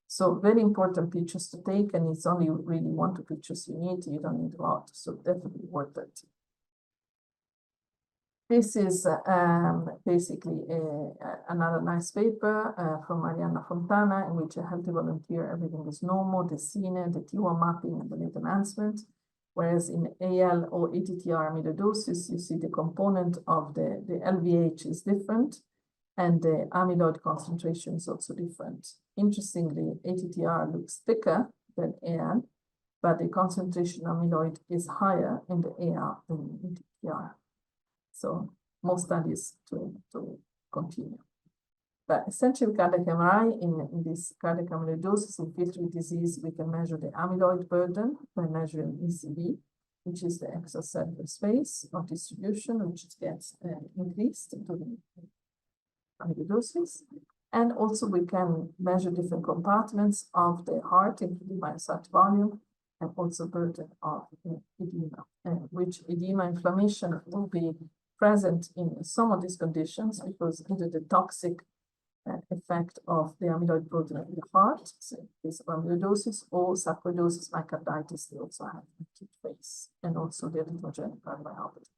So very important pictures to take, and it's only really 1 2 pictures you don't need a lot, so definitely worth it. This is basically another nice paper from Mariana Fontana, in which a healthy volunteer, everything is normal, the CINE, the T1 mapping, and the late enhancement. Whereas in AL or ATTR amyloidosis, you see the component of the LVH is different, and the amyloid concentration is also different. Interestingly, ATTR looks thicker than AL, but the concentration of amyloid is higher in the AL than in ATTR. So more studies to continue. But essentially, cardiac MRI in this cardiac amyloidosis in infiltrate disease, we can measure the amyloid burden by measuring ECV, which is the extracellular space of distribution, which gets increased during amyloidosis. And also we can measure different compartments of the heart, including myocyte volume, and also burden of edema, which edema inflammation will be present in some of these conditions because either the toxic effect of the amyloid protein in the heart, so in case of amyloidosis, or sarcoidosis, myocarditis, they also have acute phase, and also the arrhythmogenic cardiomyopathy.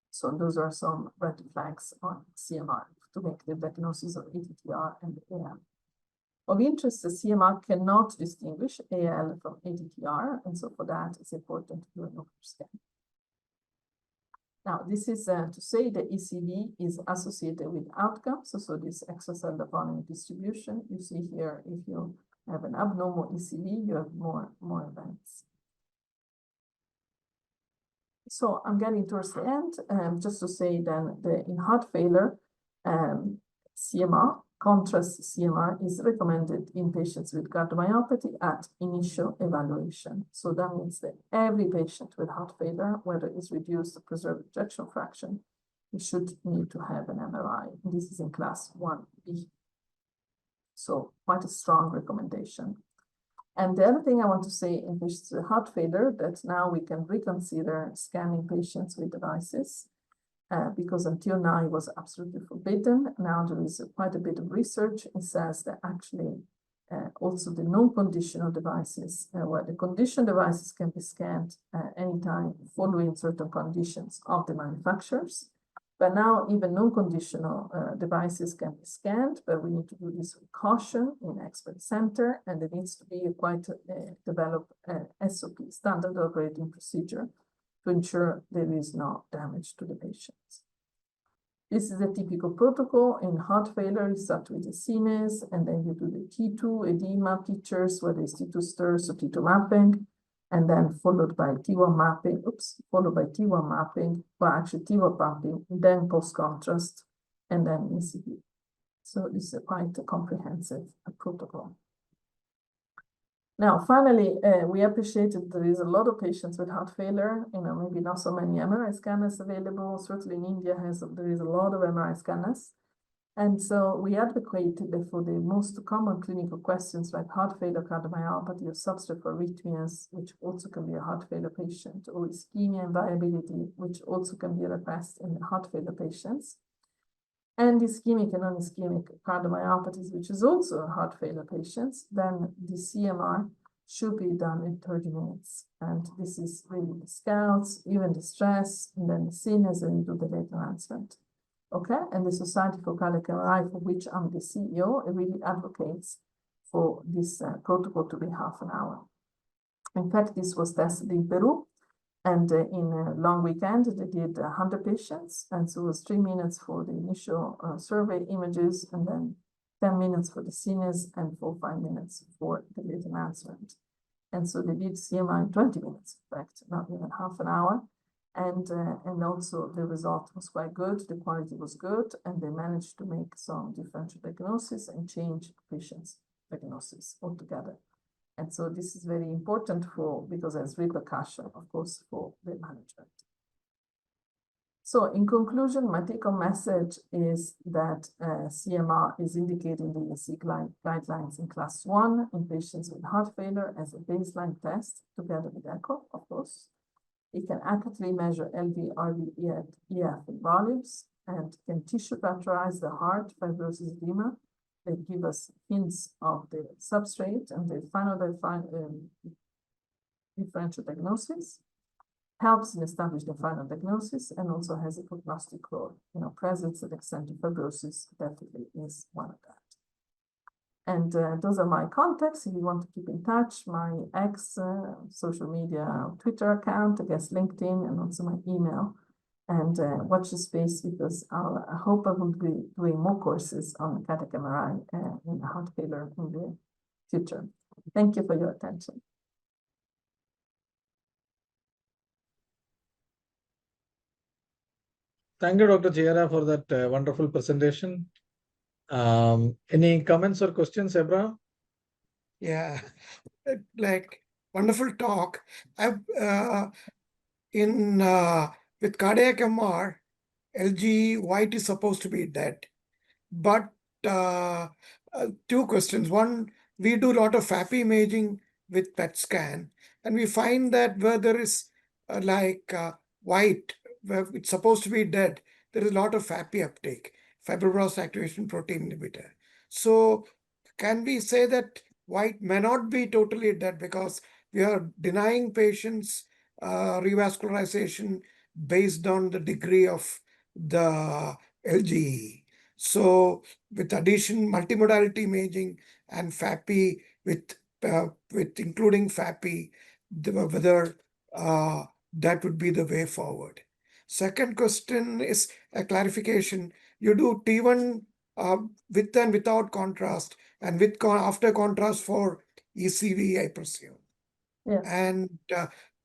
So those are some red flags on CMR to make the diagnosis of ATTR and AL. Of interest, the CMR cannot distinguish AL from ATTR, and so for that, it's important to do an overscan. Now, this is to say the ECV is associated with outcomes, so this extracellular volume distribution. You see here, if you have an abnormal ECV, you have more events. So I'm getting towards the end, just to say then in heart failure, CMR, contrast CMR is recommended in patients with cardiomyopathy at initial evaluation. So that means that every patient with heart failure, whether it's reduced or preserved ejection fraction, we should need to have an MRI. This is in class 1B. So quite a strong recommendation. And the other thing I want to say in patients with heart failure, that now we can reconsider scanning patients with devices. Because until now it was absolutely forbidden. Now there is quite a bit of research. It says that actually also the non-conditional devices, where the conditioned devices can be scanned anytime following certain conditions of the manufacturers. But now even non-conditional devices can be scanned, but we need to do this with caution in expert center, and there needs to be a quite developed SOP, standard operating procedure, to ensure there is no damage to the patients. This is a typical protocol in heart failure. You start with the CNES, and then you do the T2 edema pictures, whether it's T2 stirs or T2 mapping, and then followed by T1 mapping, followed by T1 mapping, well, actually T1 mapping, then post-contrast, and then ECG. So this is quite a comprehensive protocol. Now, finally, we appreciated there is a lot of patients with heart failure, maybe not so many MRI scanners available. Certainly in India, there is a lot of MRI scanners. And so we advocated for the most common clinical questions like heart failure, cardiomyopathy, or substrate arrhythmias, which also can be a heart failure patient, or ischemia and viability, which also can be a request in the heart failure patients. And ischemic and non-ischemic cardiomyopathies, which is also a heart failure patients, then the CMR should be done in 30 minutes. And this is really the scouts, even the stress, and then the CNES, and you do the data enhancement. Okay, and the Society for Cardiac MRI, for which I'm the CEO, it really advocates for this protocol to be half an hour. In fact, this was tested in Peru. And in a long weekend, they did 100 patients. And so it was 3 minutes for the initial survey images, and then 10 minutes for the CNES, and 5 minutes for the data enhancement. And so they did CMR in 20 minutes, in fact, not even half an hour. And also the result was quite good. The quality was good. And they managed to make some differential diagnosis and change patients' diagnosis altogether. And so this is very important because there's repercussion, of course, for the management. So in conclusion, my take-home message is that CMR is indicating the ESC guidelines in class 1 in patients with heart failure as a baseline test, together with echo, of course. It can accurately measure LV, RV, EF, and volumes, and can tissue characterize the heart, fibrosis, edema. They give us hints of the substrate and the final differential diagnosis, helps in establishing the final diagnosis, and also has a prognostic role. Presence and extent of fibrosis definitely is one of that. And those are my contacts. If you want to keep in touch, my social media, Twitter account, I guess LinkedIn, and also my email. And watch the space, because I hope I will be doing more courses on cardiac MRI in heart failure in the future. Thank you for your attention. Thank you, Dr. Chiara, for that wonderful presentation. Any comments or questions, Abraham? Yeah, like wonderful talk. With cardiac MR, LG white is supposed to be dead. But two questions. One, we do a lot of FAPI imaging with PET scan, and we find that where there is white, where it's supposed to be dead, there is a lot of FAPI uptake, fibroblast activation protein inhibitor. So can we say that white may not be totally dead because we are denying patients revascularization based on the degree of the LGE? So with addition, multimodality imaging and FAPI with including FAPI, whether that would be the way forward. Second question is a clarification. You do T1 with and without contrast, and with after contrast for ECV, I presume. Yes. And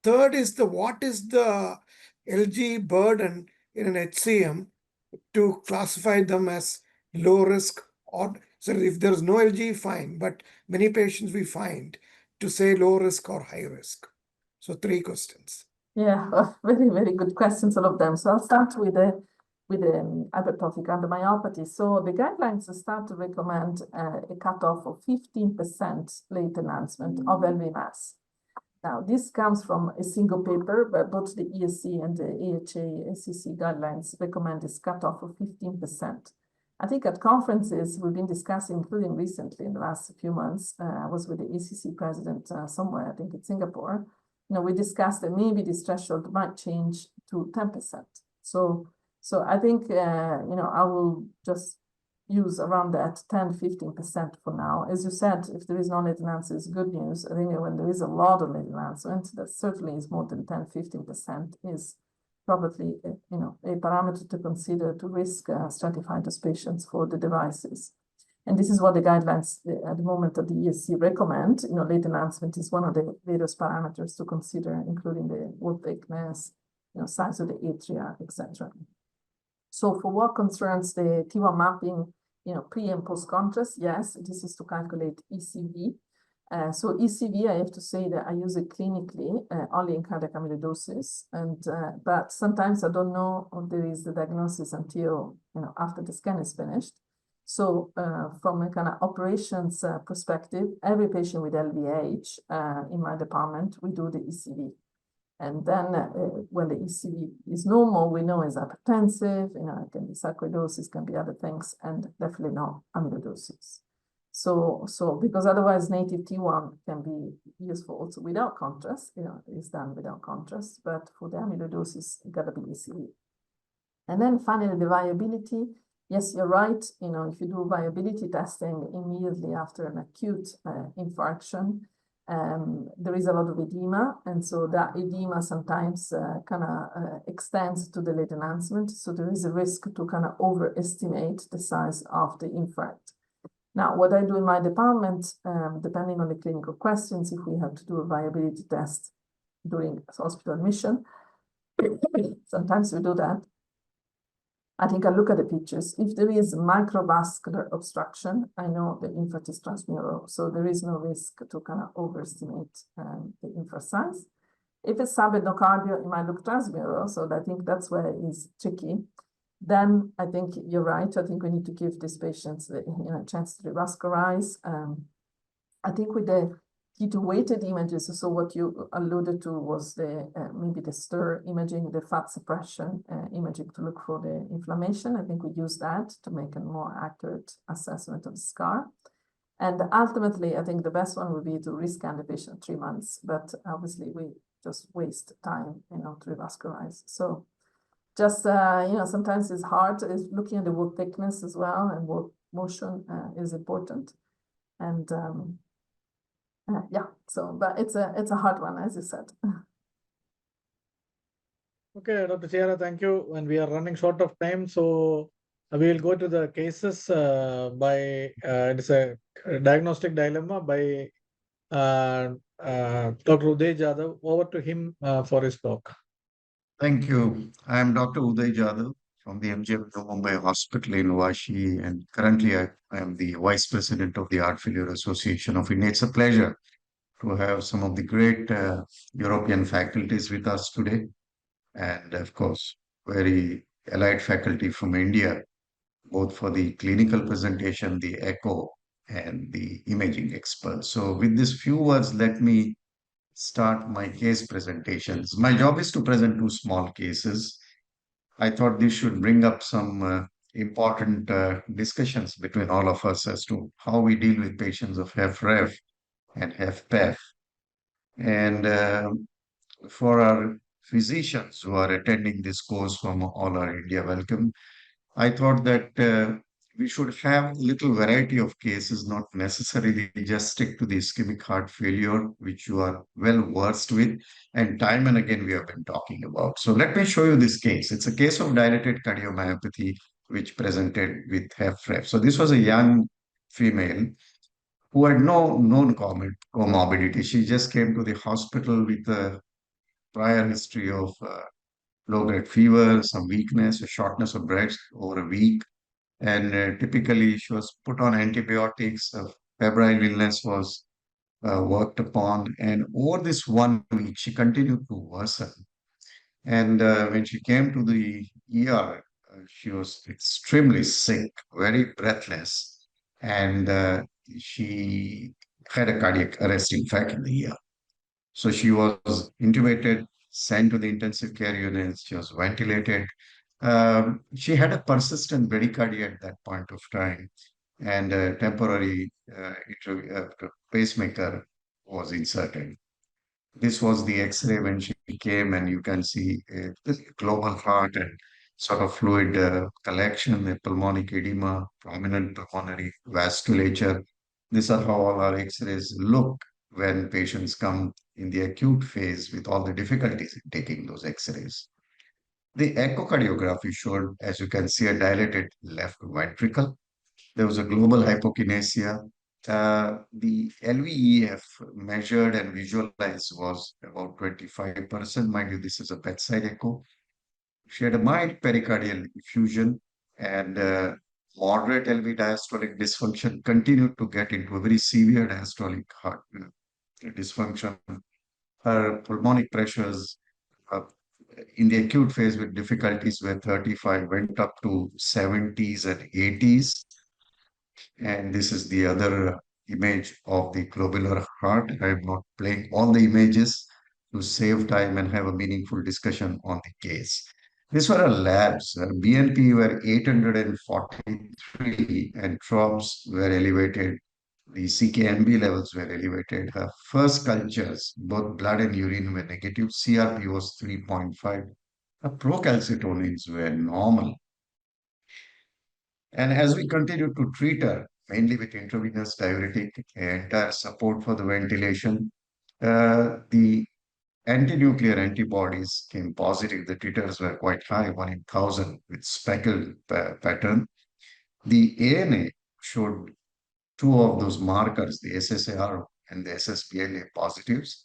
third is what is the LG burden in an HCM to classify them as low risk, or so if there's no LG, fine, but many patients we find to say low risk or high risk. So 3 questions. Yeah, very, very good questions, all of them. So I'll start with the hypertrophic cardiomyopathy. So the guidelines start to recommend a cutoff of 15% late enhancement of LV mass. Now, this comes from a single paper, but both the ESC and the AHA ACC guidelines recommend this cutoff of 15%. I think at conferences we've been discussing, including recently in the last few months, I was with the ACC president somewhere, I think in Singapore. We discussed that maybe this threshold might change to 10%. So I think, I will just use around that 10-15% for now. As you said, if there is no late enhancement, it's good news. I think when there is a lot of late enhancement, that certainly is more than 10-15%, is probably a parameter to consider to risk stratifying those patients for the devices. And this is what the guidelines at the moment of the ESC recommend. Late enhancement is one of the various parameters to consider, including the wall thickness, size of the atria, etc. So for what concerns the T1 mapping, pre and post contrast, yes, this is to calculate ECV. So ECV, I have to say that I use it clinically only in cardiac amyloidosis, but sometimes I don't know if there is the diagnosis until after the scan is finished. So from a kind of operations perspective, every patient with LVH in my department, we do the ECV. And then when the ECV is normal, we know it's hypertensive, it can be sarcoidosis, can be other things, and definitely not amyloidosis. So because otherwise native T1 can be useful also without contrast, it's done without contrast, but for the amyloidosis, it gotta be ECV. And then finally, the viability. Yes, you're right. If you do viability testing immediately after an acute infarction, there is a lot of edema, and so that edema sometimes kind of extends to the late enhancement. So there is a risk to kind of overestimate the size of the infarct. Now, what I do in my department, depending on the clinical questions, if we have to do a viability test during hospital admission, sometimes we do that. I think I look at the pictures. If there is microvascular obstruction, I know the infarct is transmural, so there is no risk to kind of overestimate the infarct size. If it's subendocardial, it might look transmural, so I think that's where it is tricky. Then I think you're right. I think we need to give these patients a chance to revascularize. I think with the T2 weighted images, so what you alluded to was the maybe the STIR imaging, the fat suppression imaging to look for the inflammation. I think we use that to make a more accurate assessment of the scar. And ultimately, I think the best one would be to rescan the patient 3 months, but obviously we just waste time, to revascularize. So just, sometimes it's hard. It's looking at the wall thickness as well, and wall motion is important. And but it's a hard one, as you said. Okay, Dr. Chiara, thank you. And we are running short of time, so we will go to the cases it is a diagnostic dilemma by Dr. Uday Jadhav. Over to him for his talk. Thank you. I am Dr. Uday Jadhav from the MGM Mumbai Hospital in Vashi, and currently I am the Vice President of the Heart Failure Association of India. It's a pleasure to have some of the great European faculties with us today, and of course, very allied faculty from India, both for the clinical presentation, the echo, and the imaging experts. So with these few words, let me start my case presentations. My job is to present two small cases. I thought this should bring up some important discussions between all of us as to how we deal with patients of HFrEF and HFpEF. And for our physicians who are attending this course from all our India, welcome. I thought that we should have a little variety of cases, not necessarily just stick to the ischemic heart failure, which you are well versed with, and time and again we have been talking about. So let me show you this case. It's a case of dilated cardiomyopathy, which presented with HFrEF. So this was a young female who had no known comorbidity. She just came to the hospital with a prior history of low-grade fever, some weakness, a shortness of breath over a week. And typically she was put on antibiotics, febrile illness was worked upon. And over this 1 week, she continued to worsen. And when she came to the ER, she was extremely sick, very breathless. And she had a cardiac arrest, in fact, in the ER. So she was intubated, sent to the intensive care unit. She was ventilated. She had a persistent bradycardia at that point of time, and a temporary pacemaker was inserted. This was the X-ray when she came, and you can see the global heart and sort of fluid collection, a pulmonic edema, prominent pulmonary vasculature. These are how all our X-rays look when patients come in the acute phase with all the difficulties in taking those X-rays. The echocardiography showed, as you can see, a dilated left ventricle. There was a global hypokinesia. The LVEF measured and visualized was about 25%. Mind you, this is a bedside echo. She had a mild pericardial effusion and moderate LV diastolic dysfunction, continued to get into a very severe diastolic heart dysfunction. Her pulmonic pressures in the acute phase with difficulties were 35, went up to 70s and 80s. And this is the other image of the globular heart. I'm not playing all the images to save time and have a meaningful discussion on the case. These were our labs. BNP were 843 and TROPS were elevated. The CKMB levels were elevated. Her first cultures, both blood and urine, were negative. CRP was 3.5. Her procalcitonins were normal. And as we continued to treat her, mainly with intravenous diuretic and support for the ventilation, the anti-nuclear antibodies came positive. The titers were quite high, 1 in 1,000 with speckled pattern. The ANA showed two of those markers, the SSAR and the SSPLA positives.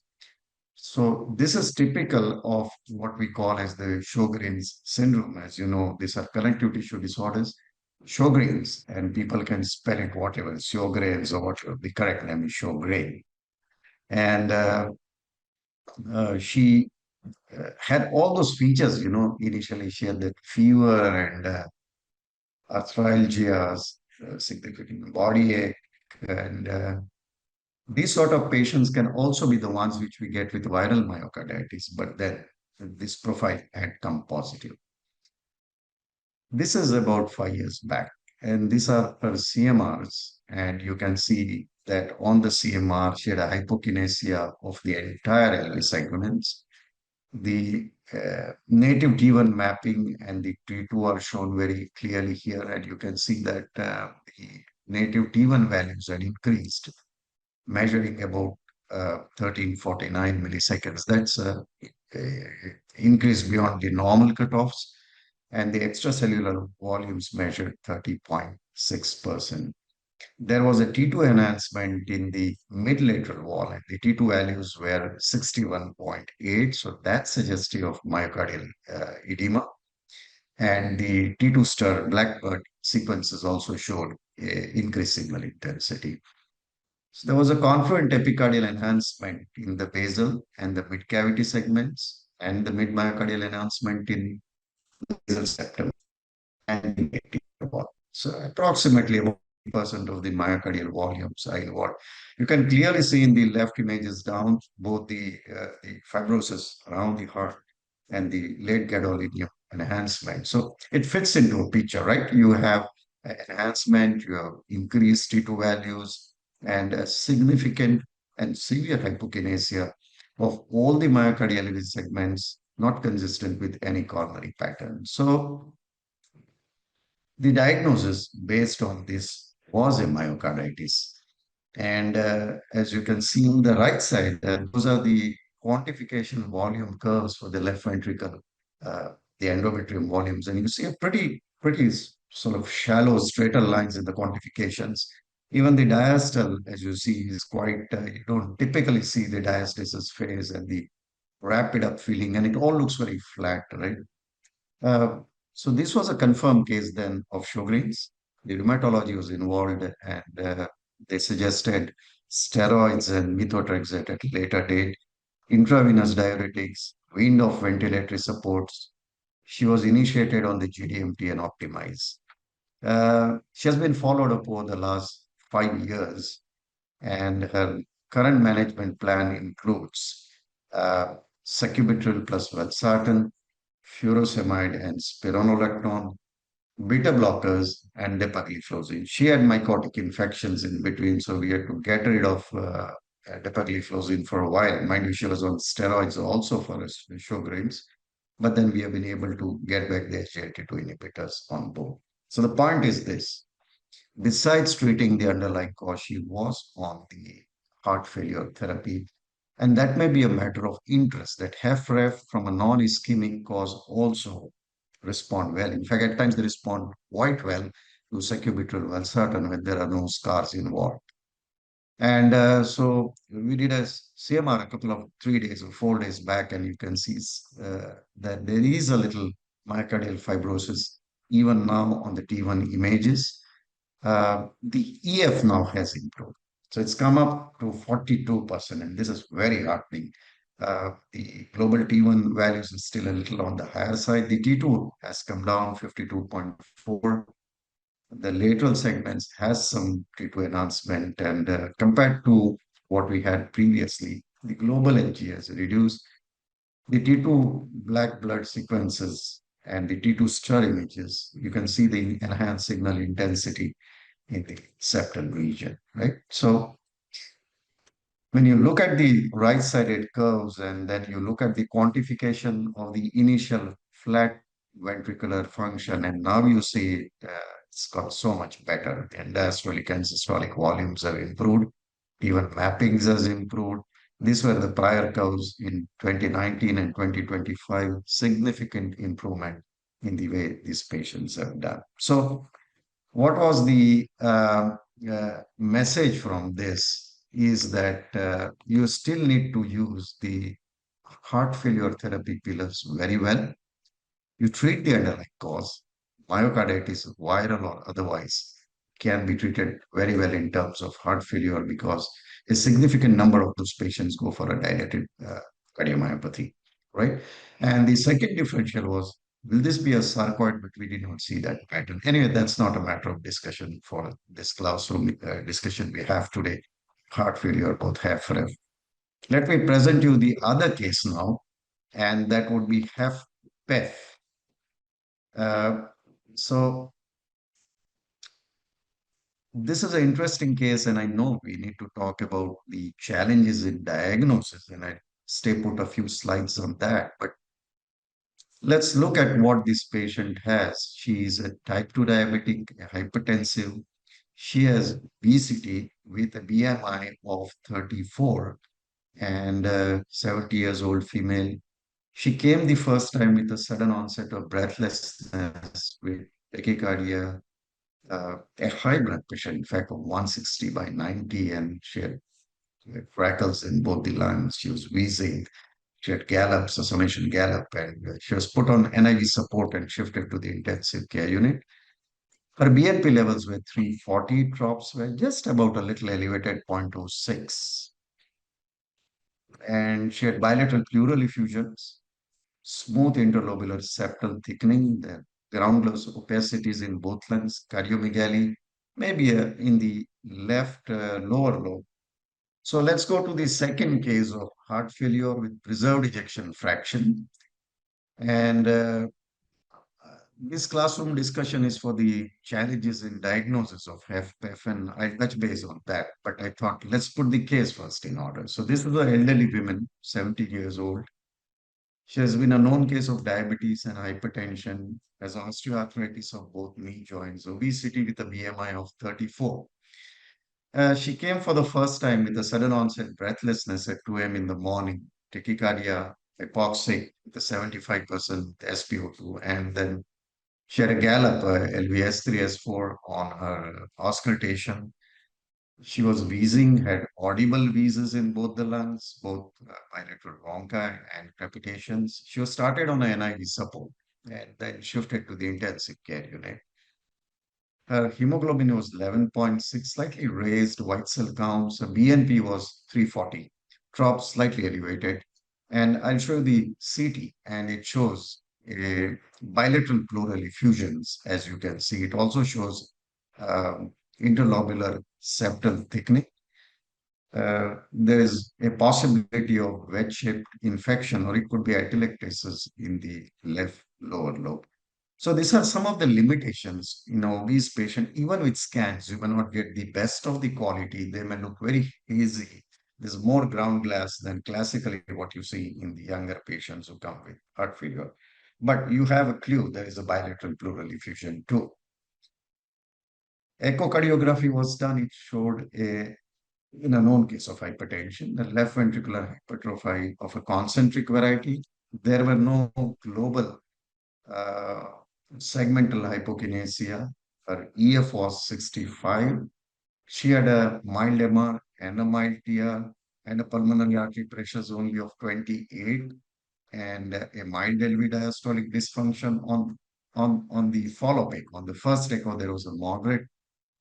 So this is typical of what we call as the Sjogren's syndrome. As you know, these are connective tissue disorders. Sjogren's, and people can spell it whatever, Sjogren's or whatever. The correct name is Sjogren. And she had all those features, initially she had that fever and arthralgia, significant body ache, and these sort of patients can also be the ones which we get with viral myocarditis, but then this profile had come positive. This is about 5 years back, and these are her CMRs, and you can see that on the CMR, she had a hypokinesia of the entire LV segments. The native T1 mapping and the T2 are shown very clearly here, and you can see that the native T1 values had increased, measuring about 1349 milliseconds. That's an increase beyond the normal cutoffs, and the extracellular volumes measured 30.6%. There was a T2 enhancement in the mid-lateral wall, and the T2 values were 61.8. So that's suggestive of myocardial edema. And the T2 star blackbird sequences also showed increased signal intensity. So there was a confluent epicardial enhancement in the basal and the mid-cavity segments, and the mid-myocardial enhancement in the basal septum. and the arterial wall. So approximately about 50% of the myocardial volumes are involved. You can clearly see in the left images down both the fibrosis around the heart and the late gadolinium enhancement. So it fits into a picture, right? You have enhancement, you have increased T2 values, and a significant and severe hypokinesia of all the myocardial segments not consistent with any coronary pattern. So the diagnosis based on this was a myocarditis. And as you can see on the right side, those are the quantification volume curves for the left ventricle, the endometrium volumes. And you see a pretty sort of shallow straighter lines in the quantifications. Even the diastole, as you see, is quite, you don't typically see the diastasis phase and the rapid upfilling, and it all looks very flat, right? Uh, so this was a confirmed case then of Sjogren's. The rheumatology was involved, and they suggested steroids and methotrexate at a later date, intravenous diuretics, weaned off ventilatory supports. She was initiated on the GDMT and Optimize. She has been followed up over the last 5 years, and her current management plan includes sacubitril plus valsartan, furosemide and spironolactone, beta blockers, and dapagliflozin. She had mycotic infections in between, so we had to get rid of dapagliflozin for a while. Mind you, she was on steroids also for Sjogren's, but then we have been able to get back the SGLT2 inhibitors on board. So the point is this: besides treating the underlying cause, she was on the heart failure therapy. And that may be a matter of interest that HFrEF from a non-ischemic cause also respond well. In fact, at times they respond quite well to sacubitril valsartan when there are no scars involved. And so we did a CMR a couple of 3 days or 4 days back, and you can see that there is a little myocardial fibrosis even now on the T1 images. The EF now has improved. So it's come up to 42%, and this is very heartening. The global T1 values is still a little on the higher side. The T2 has come down 52.4. The lateral segments has some T2 enhancement, and compared to what we had previously, the global LG has reduced. The T2 black blood sequences and the T2 stir images, you can see the enhanced signal intensity in the septal region, right? So when you look at the right-sided curves and then you look at the quantification of the initial flat ventricular function, and now you see it's got so much better. And diastolic and systolic volumes have improved. Even mappings has improved. These were the prior curves in 2019 and 2025, significant improvement in the way these patients have done. So what was the message from this is that you still need to use the heart failure therapy pillars very well. You treat the underlying cause, myocarditis, viral or otherwise, can be treated very well in terms of heart failure because a significant number of those patients go for a dilated cardiomyopathy, right? And the second differential was, will this be a sarcoid? But we did not see that pattern. Anyway, that's not a matter of discussion for this classroom discussion we have today. Heart failure, both HFrEF. Let me present you the other case now, and that would be HFpEF. So this is an interesting case, and I know we need to talk about the challenges in diagnosis, and I stay put a few slides on that. But let's look at what this patient has. She is a type 2 diabetic, hypertensive. She has obesity with a BMI of 34 and 70 years old female. She came the first time with a sudden onset of breathlessness with tachycardia, a high blood pressure, in fact, of 160/90, and she had freckles in both the lungs. She was wheezing. She had gallops, a summation gallop, and she was put on NIV support and shifted to the intensive care unit. Her BNP levels were 340, drops were just about a little elevated, 0.06. And she had bilateral pleural effusions, smooth interlobular septal thickening, the groundless opacities in both lungs, cardiomegaly, maybe in the left lower lobe. So let's go to the second case of heart failure with preserved ejection fraction. And this classroom discussion is for the challenges in diagnosis of HFpEF, and I'll touch base on that. But I thought let's put the case first in order. So this is an elderly woman, 70 years old. She has been a known case of diabetes and hypertension, has osteoarthritis of both knee joints, obesity with a BMI of 34. She came for the first time with a sudden onset breathlessness at 2 a.m. in the morning, tachycardia, hypoxic with a 75% SpO2, and then she had a gallop, LV-S3, S4 on her auscultation. She was wheezing, had audible wheezes in both the lungs, both bilateral bronchi and crepitations. She was started on a NIV support and then shifted to the intensive care unit. Her hemoglobin was 11.6, slightly raised, white cell counts. Her BNP was 340, dropped slightly elevated. And I'll show you the CT, and it shows a bilateral pleural effusions, as you can see. It also shows interlobular septal thickening. There is a possibility of wedge-shaped infection, or it could be atelectasis in the left lower lobe. So these are some of the limitations in an obese patient. Even with scans, you may not get the best of the quality. They may look very hazy. There's more ground glass than classically what you see in the younger patients who come with heart failure. But you have a clue there is a bilateral pleural effusion too. Echocardiography was done. It showed in a known case of hypertension, the left ventricular hypertrophy of a concentric variety. There were no global segmental hypokinesia. Her EF was 65. She had a mild MR and a mild TR and a pulmonary artery pressures only of 28 and a mild LV diastolic dysfunction on the follow-up echo. On the first echo, there was a moderate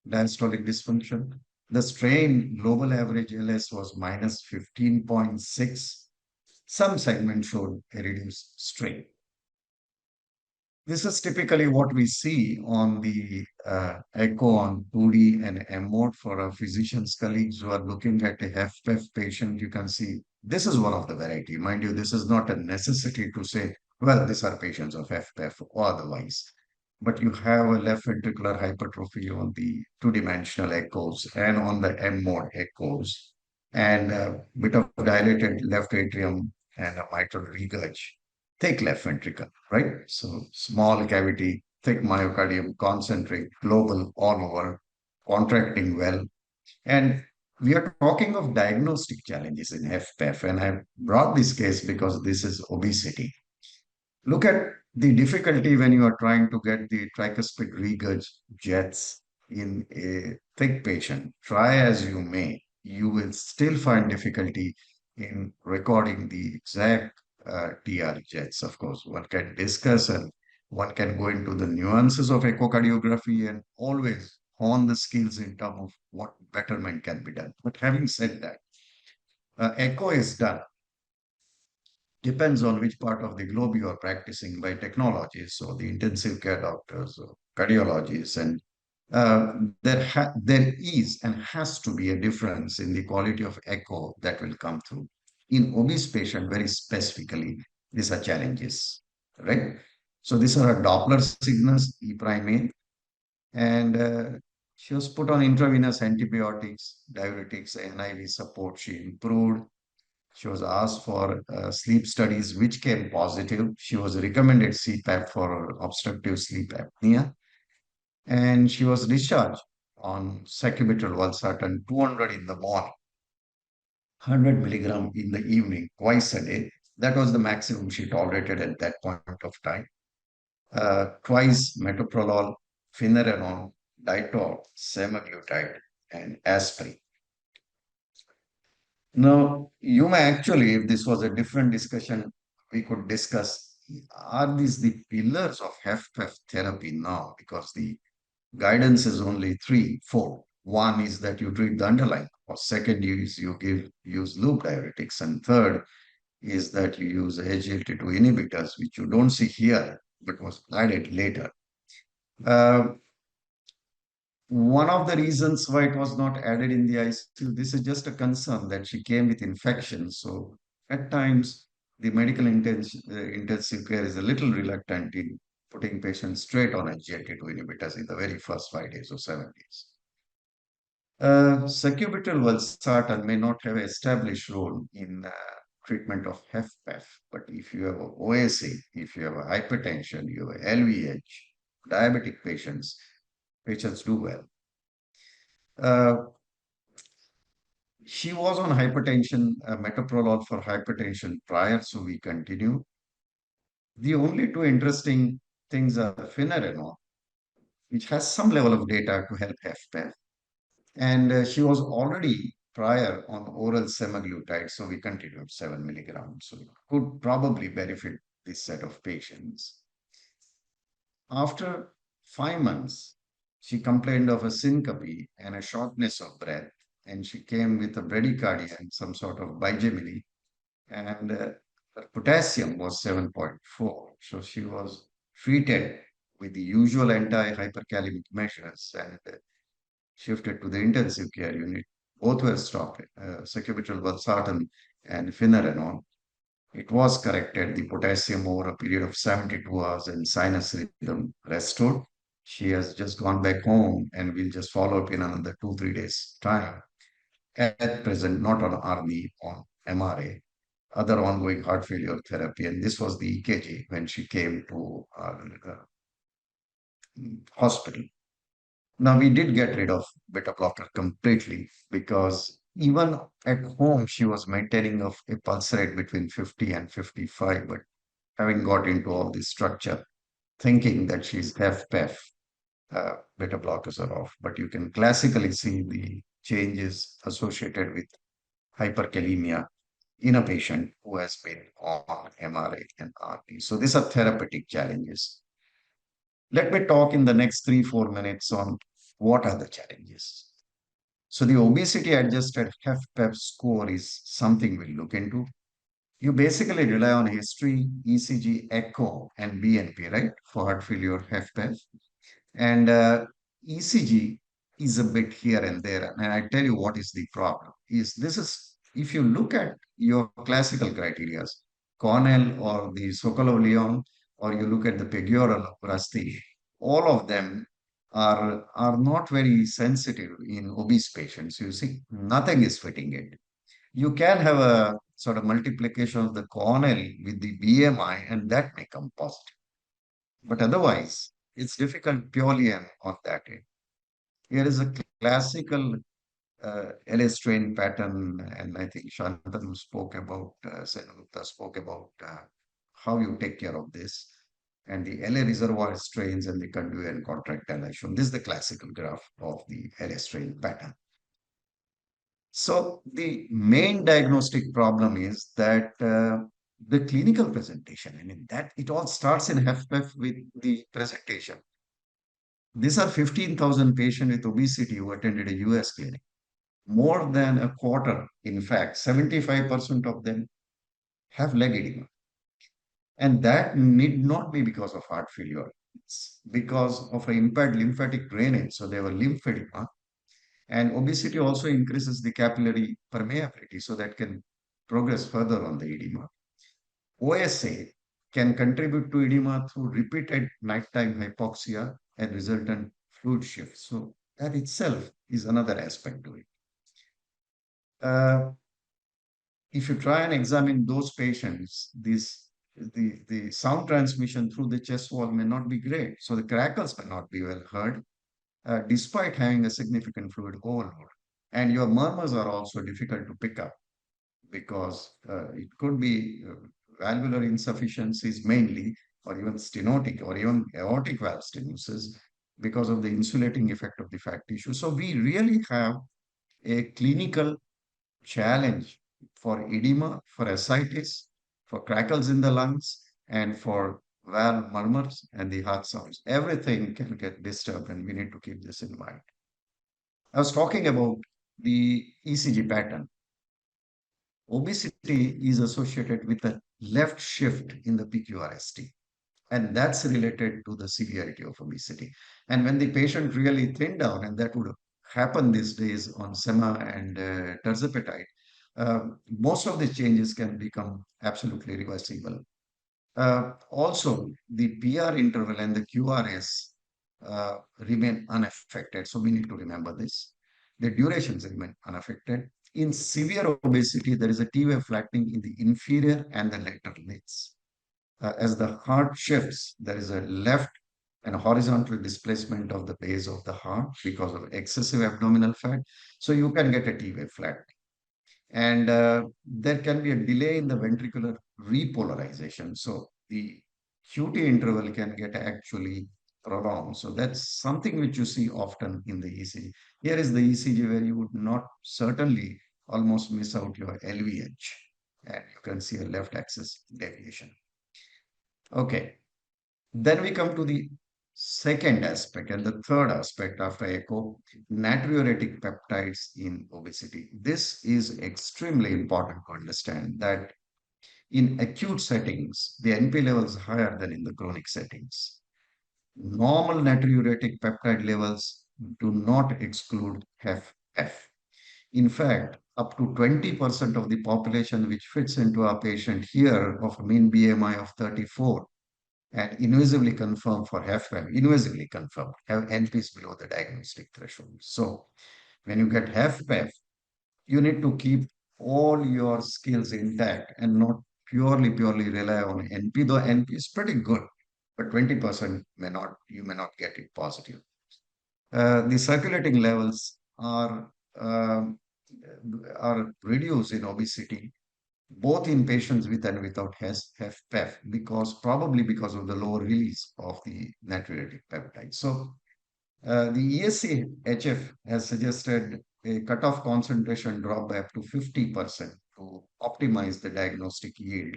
diastolic dysfunction. The strain global average LS was minus 15.6. Some segments showed a reduced strain. This is typically what we see on the echo on 2D and M mode for our physicians colleagues who are looking at a HFpEF patient. You can see this is one of the variety. Mind you, this is not a necessity to say, well, these are patients of HFpEF or otherwise. But you have a left ventricular hypertrophy on the two-dimensional echoes and on the M mode echoes, and a bit of dilated left atrium and a mitral regurg. Thick left ventricle, right? So small cavity, thick myocardium, concentric, global, all over, contracting well. And we are talking of diagnostic challenges in HFpEF, and I brought this case because this is obesity. Look at the difficulty when you are trying to get the tricuspid regurg jets in a thick patient. Try as you may, you will still find difficulty in recording the exact TR jets. Of course, one can discuss and one can go into the nuances of echocardiography and always hone the skills in terms of what betterment can be done. But having said that, echo is done. Depends on which part of the globe you are practicing by technologies, so the intensive care doctors or cardiologists, and there is and has to be a difference in the quality of echo that will come through. In obese patient, very specifically, these are challenges, right? So these are her Doppler signals, E prime A, and she was put on intravenous antibiotics, diuretics, NIV support. She improved. She was asked for sleep studies, which came positive. She was recommended CPAP for obstructive sleep apnea. And she was discharged on sacubitril valsartan 200 in the morning, 100 milligram in the evening, twice a day. That was the maximum she tolerated at that point of time. Twice metoprolol, finerenone, ditol, semaglutide, and aspirin. Now, you may actually, if this was a different discussion, we could discuss, are these the pillars of HFpEF therapy now? Because the guidance is only 3, 4. One is that you treat the underlying cause. Second is you use loop diuretics. And third is that you use SGLT2 inhibitors, which you don't see here, but was added later. One of the reasons why it was not added in the ICU, this is just a concern that she came with infection. So at times, the medical intensive care is a little reluctant in putting patients straight on SGLT2 inhibitors in the very first 5 days or 7 days. Sacubitril valsartan may not have an established role in treatment of HFpEF, but if you have OSA, if you have a hypertension, you have LVH, diabetic patients do well. She was on hypertension, metoprolol for hypertension prior, so we continue. The only two interesting things are finerenone, which has some level of data to help HFpEF. And she was already prior on oral semaglutide, so we continued 7 milligrams. So it could probably benefit this set of patients. After 5 months, she complained of a syncope and a shortness of breath, and she came with a bradycardia and some sort of bigeminy, and her potassium was 7.4. So she was treated with the usual anti-hyperkalemic measures and shifted to the intensive care unit. Both were stopped, sacubitril valsartan and finerenone. It was corrected, the potassium over a period of 72 hours, and sinus rhythm restored. She has just gone back home and we'll just follow up in another 2-3 days time. At present, not on RB, on MRA, other ongoing heart failure therapy. And this was the EKG when she came to our hospital. Now, we did get rid of beta blocker completely because even at home, she was maintaining a pulse rate between 50 and 55, but having got into all this structure, thinking that she's HFpEF, beta blockers are off. But you can classically see the changes associated with hyperkalemia in a patient who has been on MRA and RT. So these are therapeutic challenges. Let me talk in the next 3-4 minutes on what are the challenges. So the obesity adjusted HFpEF score is something we'll look into. You basically rely on history, ECG, echo, and BNP, right, for heart failure HFpEF. And ECG is a bit here and there. And I tell you what is the problem. If you look at your classical criteria, Cornell or the Sokolov-Lyon, or you look at the Peggiora Rasti, all of them are not very sensitive in obese patients. You see, nothing is fitting it. You can have a sort of multiplication of the Cornell with the BMI, and that may come positive. But otherwise, it's difficult purely on that end. Here is a classical LS strain pattern, and I think Shantanu spoke about, Senugupta spoke about how you take care of this, and the LA reservoir strains and the conduit and contractile I shown. This is the classical graph of the LS strain pattern. So the main diagnostic problem is that the clinical presentation, and in that it all starts in HFpEF with the presentation. These are 15,000 patients with obesity who attended a US clinic. More than a quarter, in fact, 75% of them have leg edema. And that need not be because of heart failure. It's because of an impaired lymphatic drainage. So they were lymph edema. And obesity also increases the capillary permeability, so that can progress further on the edema. OSA can contribute to edema through repeated nighttime hypoxia and resultant fluid shift. So that itself is another aspect to it. If you try and examine those patients, the sound transmission through the chest wall may not be great. So the crackles may not be well heard, despite having a significant fluid overload. And your murmurs are also difficult to pick up because it could be valvular insufficiencies mainly, or even stenotic or even aortic valve stenosis because of the insulating effect of the fat tissue. So we really have a clinical challenge for edema, for ascites, for crackles in the lungs, and for valve murmurs and the heart sounds. Everything can get disturbed, and we need to keep this in mind. I was talking about the ECG pattern. Obesity is associated with a left shift in the PQRST. And that's related to the severity of obesity. And when the patient really thin down, and that would happen these days on sema and tirzepatide, most of the changes can become absolutely reversible. Also, the PR interval and the QRS remain unaffected. So we need to remember this. The durations remain unaffected. In severe obesity, there is a T-wave flattening in the inferior and the lateral legs. As the heart shifts, there is a left and horizontal displacement of the base of the heart because of excessive abdominal fat. So you can get a T-wave flattening. And there can be a delay in the ventricular repolarization. So the QT interval can get actually prolonged. So that's something which you see often in the ECG. Here is the ECG where you would not certainly almost miss out your LVH. And you can see a left axis deviation. Okay. Then we come to the second aspect and the third aspect after echo, natriuretic peptides in obesity. This is extremely important to understand that in acute settings, the NP levels are higher than in the chronic settings. Normal natriuretic peptide levels do not exclude HFpEF. In fact, up to 20% of the population which fits into our patient here of a mean BMI of 34 and invisibly confirmed for HFpEF, invisibly confirmed, have NPs below the diagnostic threshold. So when you get HFpEF, you need to keep all your skills intact and not purely rely on NP, though NP is pretty good, but 20% you may not get it positive. The circulating levels are reduced in obesity, both in patients with and without HFpEF, probably because of the lower release of the natriuretic peptide. So the ESC-HF has suggested a cutoff concentration drop by up to 50% to optimize the diagnostic yield.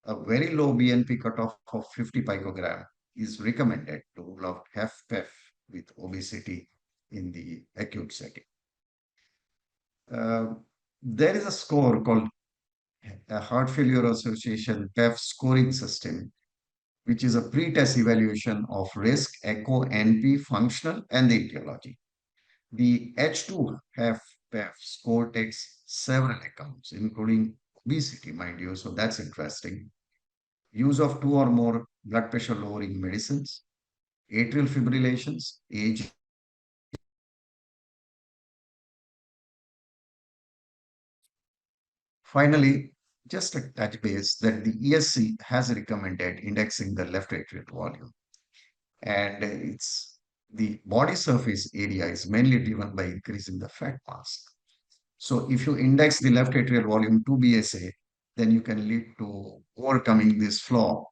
A very low BNP cutoff of 50 picogram is recommended to rule out HFpEF with obesity in the acute setting. There is a score called a Heart Failure Association PEF scoring system, which is a pre-test evaluation of risk, echo, NP, functional, and the etiology. The H2 HFpEF score takes several accounts, including obesity, mind you, so that's interesting. Use of 2 or more blood pressure lowering medicines, atrial fibrillations, age. Finally, just a touch base that the ESC has recommended indexing the left atrial volume. And it's the body surface area is mainly driven by increasing the fat mass. So if you index the left atrial volume to BSA, then you can lead to overcoming this flaw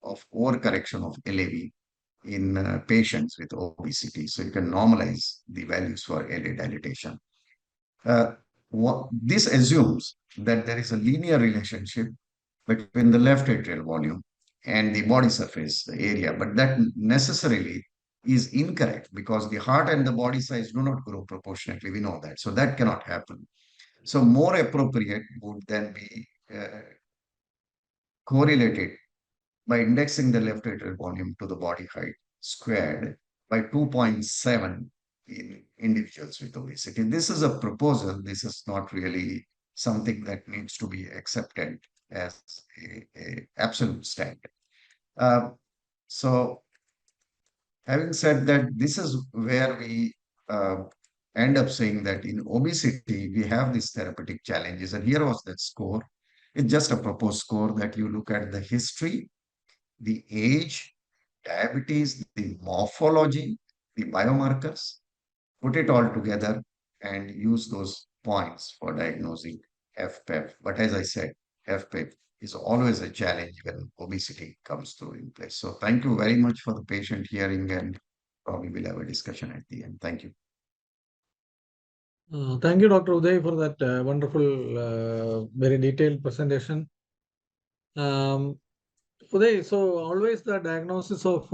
of overcorrection of LAV in patients with obesity. So you can normalize the values for LA dilatation. This assumes that there is a linear relationship between the left atrial volume and the body surface area, but that necessarily is incorrect because the heart and the body size do not grow proportionately. We know that. So that cannot happen. So more appropriate would then be correlated by indexing the left atrial volume to the body height squared by 2.7 in individuals with obesity. This is a proposal. This is not really something that needs to be accepted as a absolute standard. So having said that, this is where we end up saying that in obesity, we have these therapeutic challenges. And here was that score. It's just a proposed score that you look at the history, the age, diabetes, the morphology, the biomarkers, put it all together and use those points for diagnosing HFpEF. But as I said, HFpEF is always a challenge when obesity comes through in place. So thank you very much for the patient hearing, and probably we'll have a discussion at the end. Thank you. Thank you, Dr. Uday, for that wonderful, very detailed presentation. Uday, so always the diagnosis of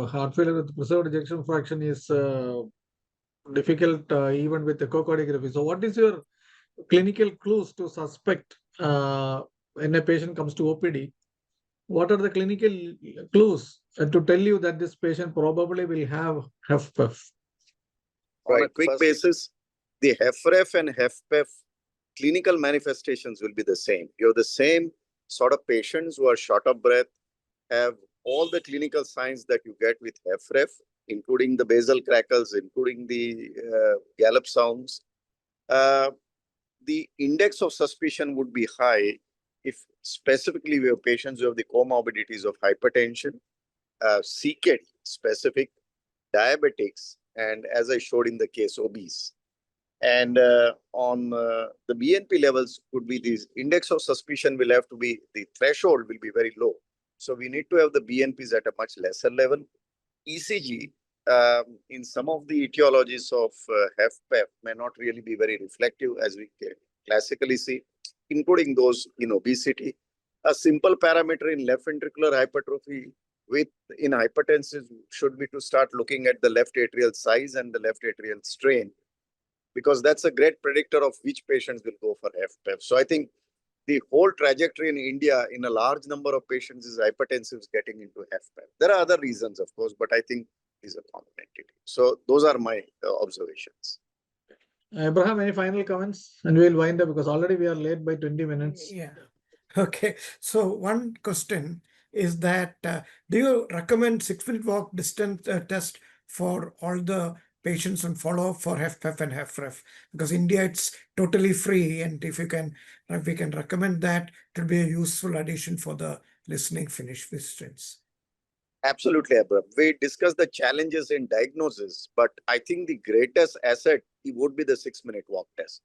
heart failure with preserved ejection fraction is difficult even with echocardiography. So what is your clinical clues to suspect when a patient comes to OPD what are the clinical clues to tell you that this patient probably will have HFpEF? On a quick basis, the HFrEF and HFpEF clinical manifestations will be the same. You have the same sort of patients who are short of breath, have all the clinical signs that you get with HFrEF, including the basal crackles, including the gallop sounds. The index of suspicion would be high if specifically we have patients who have the comorbidities of hypertension, CKD specific, diabetics, and as I showed in the case, obese. And on the BNP levels could be these index of suspicion will have to be, the threshold will be very low. So we need to have the BNPs at a much lesser level. ECG, in some of the etiologies of HFpEF may not really be very reflective as we classically see, including those in obesity. A simple parameter in left ventricular hypertrophy in hypertension should be to start looking at the left atrial size and the left atrial strain, because that's a great predictor of which patients will go for HFpEF. So I think the whole trajectory in India in a large number of patients is hypertensives getting into HFpEF. There are other reasons, of course, but I think is a common entity. So those are my observations. Abraham, any final comments? And we'll wind up because already we are late by 20 minutes. Yeah. Okay. So one question is that do you recommend 6-minute walk distance test for all the patients and follow-up for HFpEF and HFrEF? Because India, it's totally free. And if we can recommend that, it will be a useful addition for the listening Finnish physicians. Absolutely, Abraham. We discussed the challenges in diagnosis, but I think the greatest asset would be the 6-minute walk test,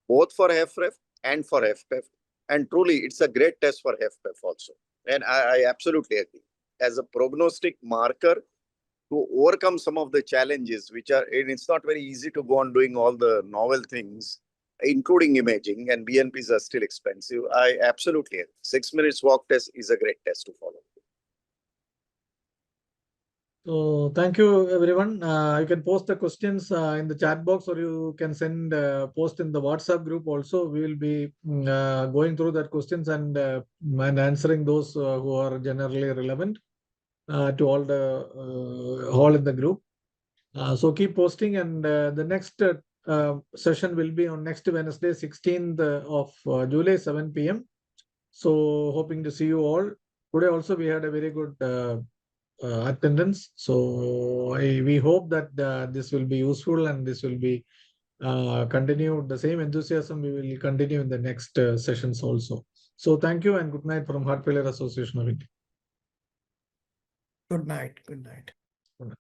both for HFrEF and for HFpEF. And truly, it's a great test for HFpEF also. And I absolutely agree. As a prognostic marker to overcome some of the challenges, which are, and it's not very easy to go on doing all the novel things, including imaging, and BNPs are still expensive. I absolutely agree. 6 minutes walk test is a great test to follow. So thank you, everyone. You can post the questions in the chat box, or you can send post in the WhatsApp group also. We will be going through that questions and answering those who are generally relevant to all in the group. So keep posting, and the next session will be on next Wednesday, 16th of July, 7 p.m. So hoping to see you all. Today also we had a very good attendance. So we hope that this will be useful and this will be continued. The same enthusiasm we will continue in the next sessions also. So thank you and good night from Heart Failure Association of India. Good night. Good night. Good night.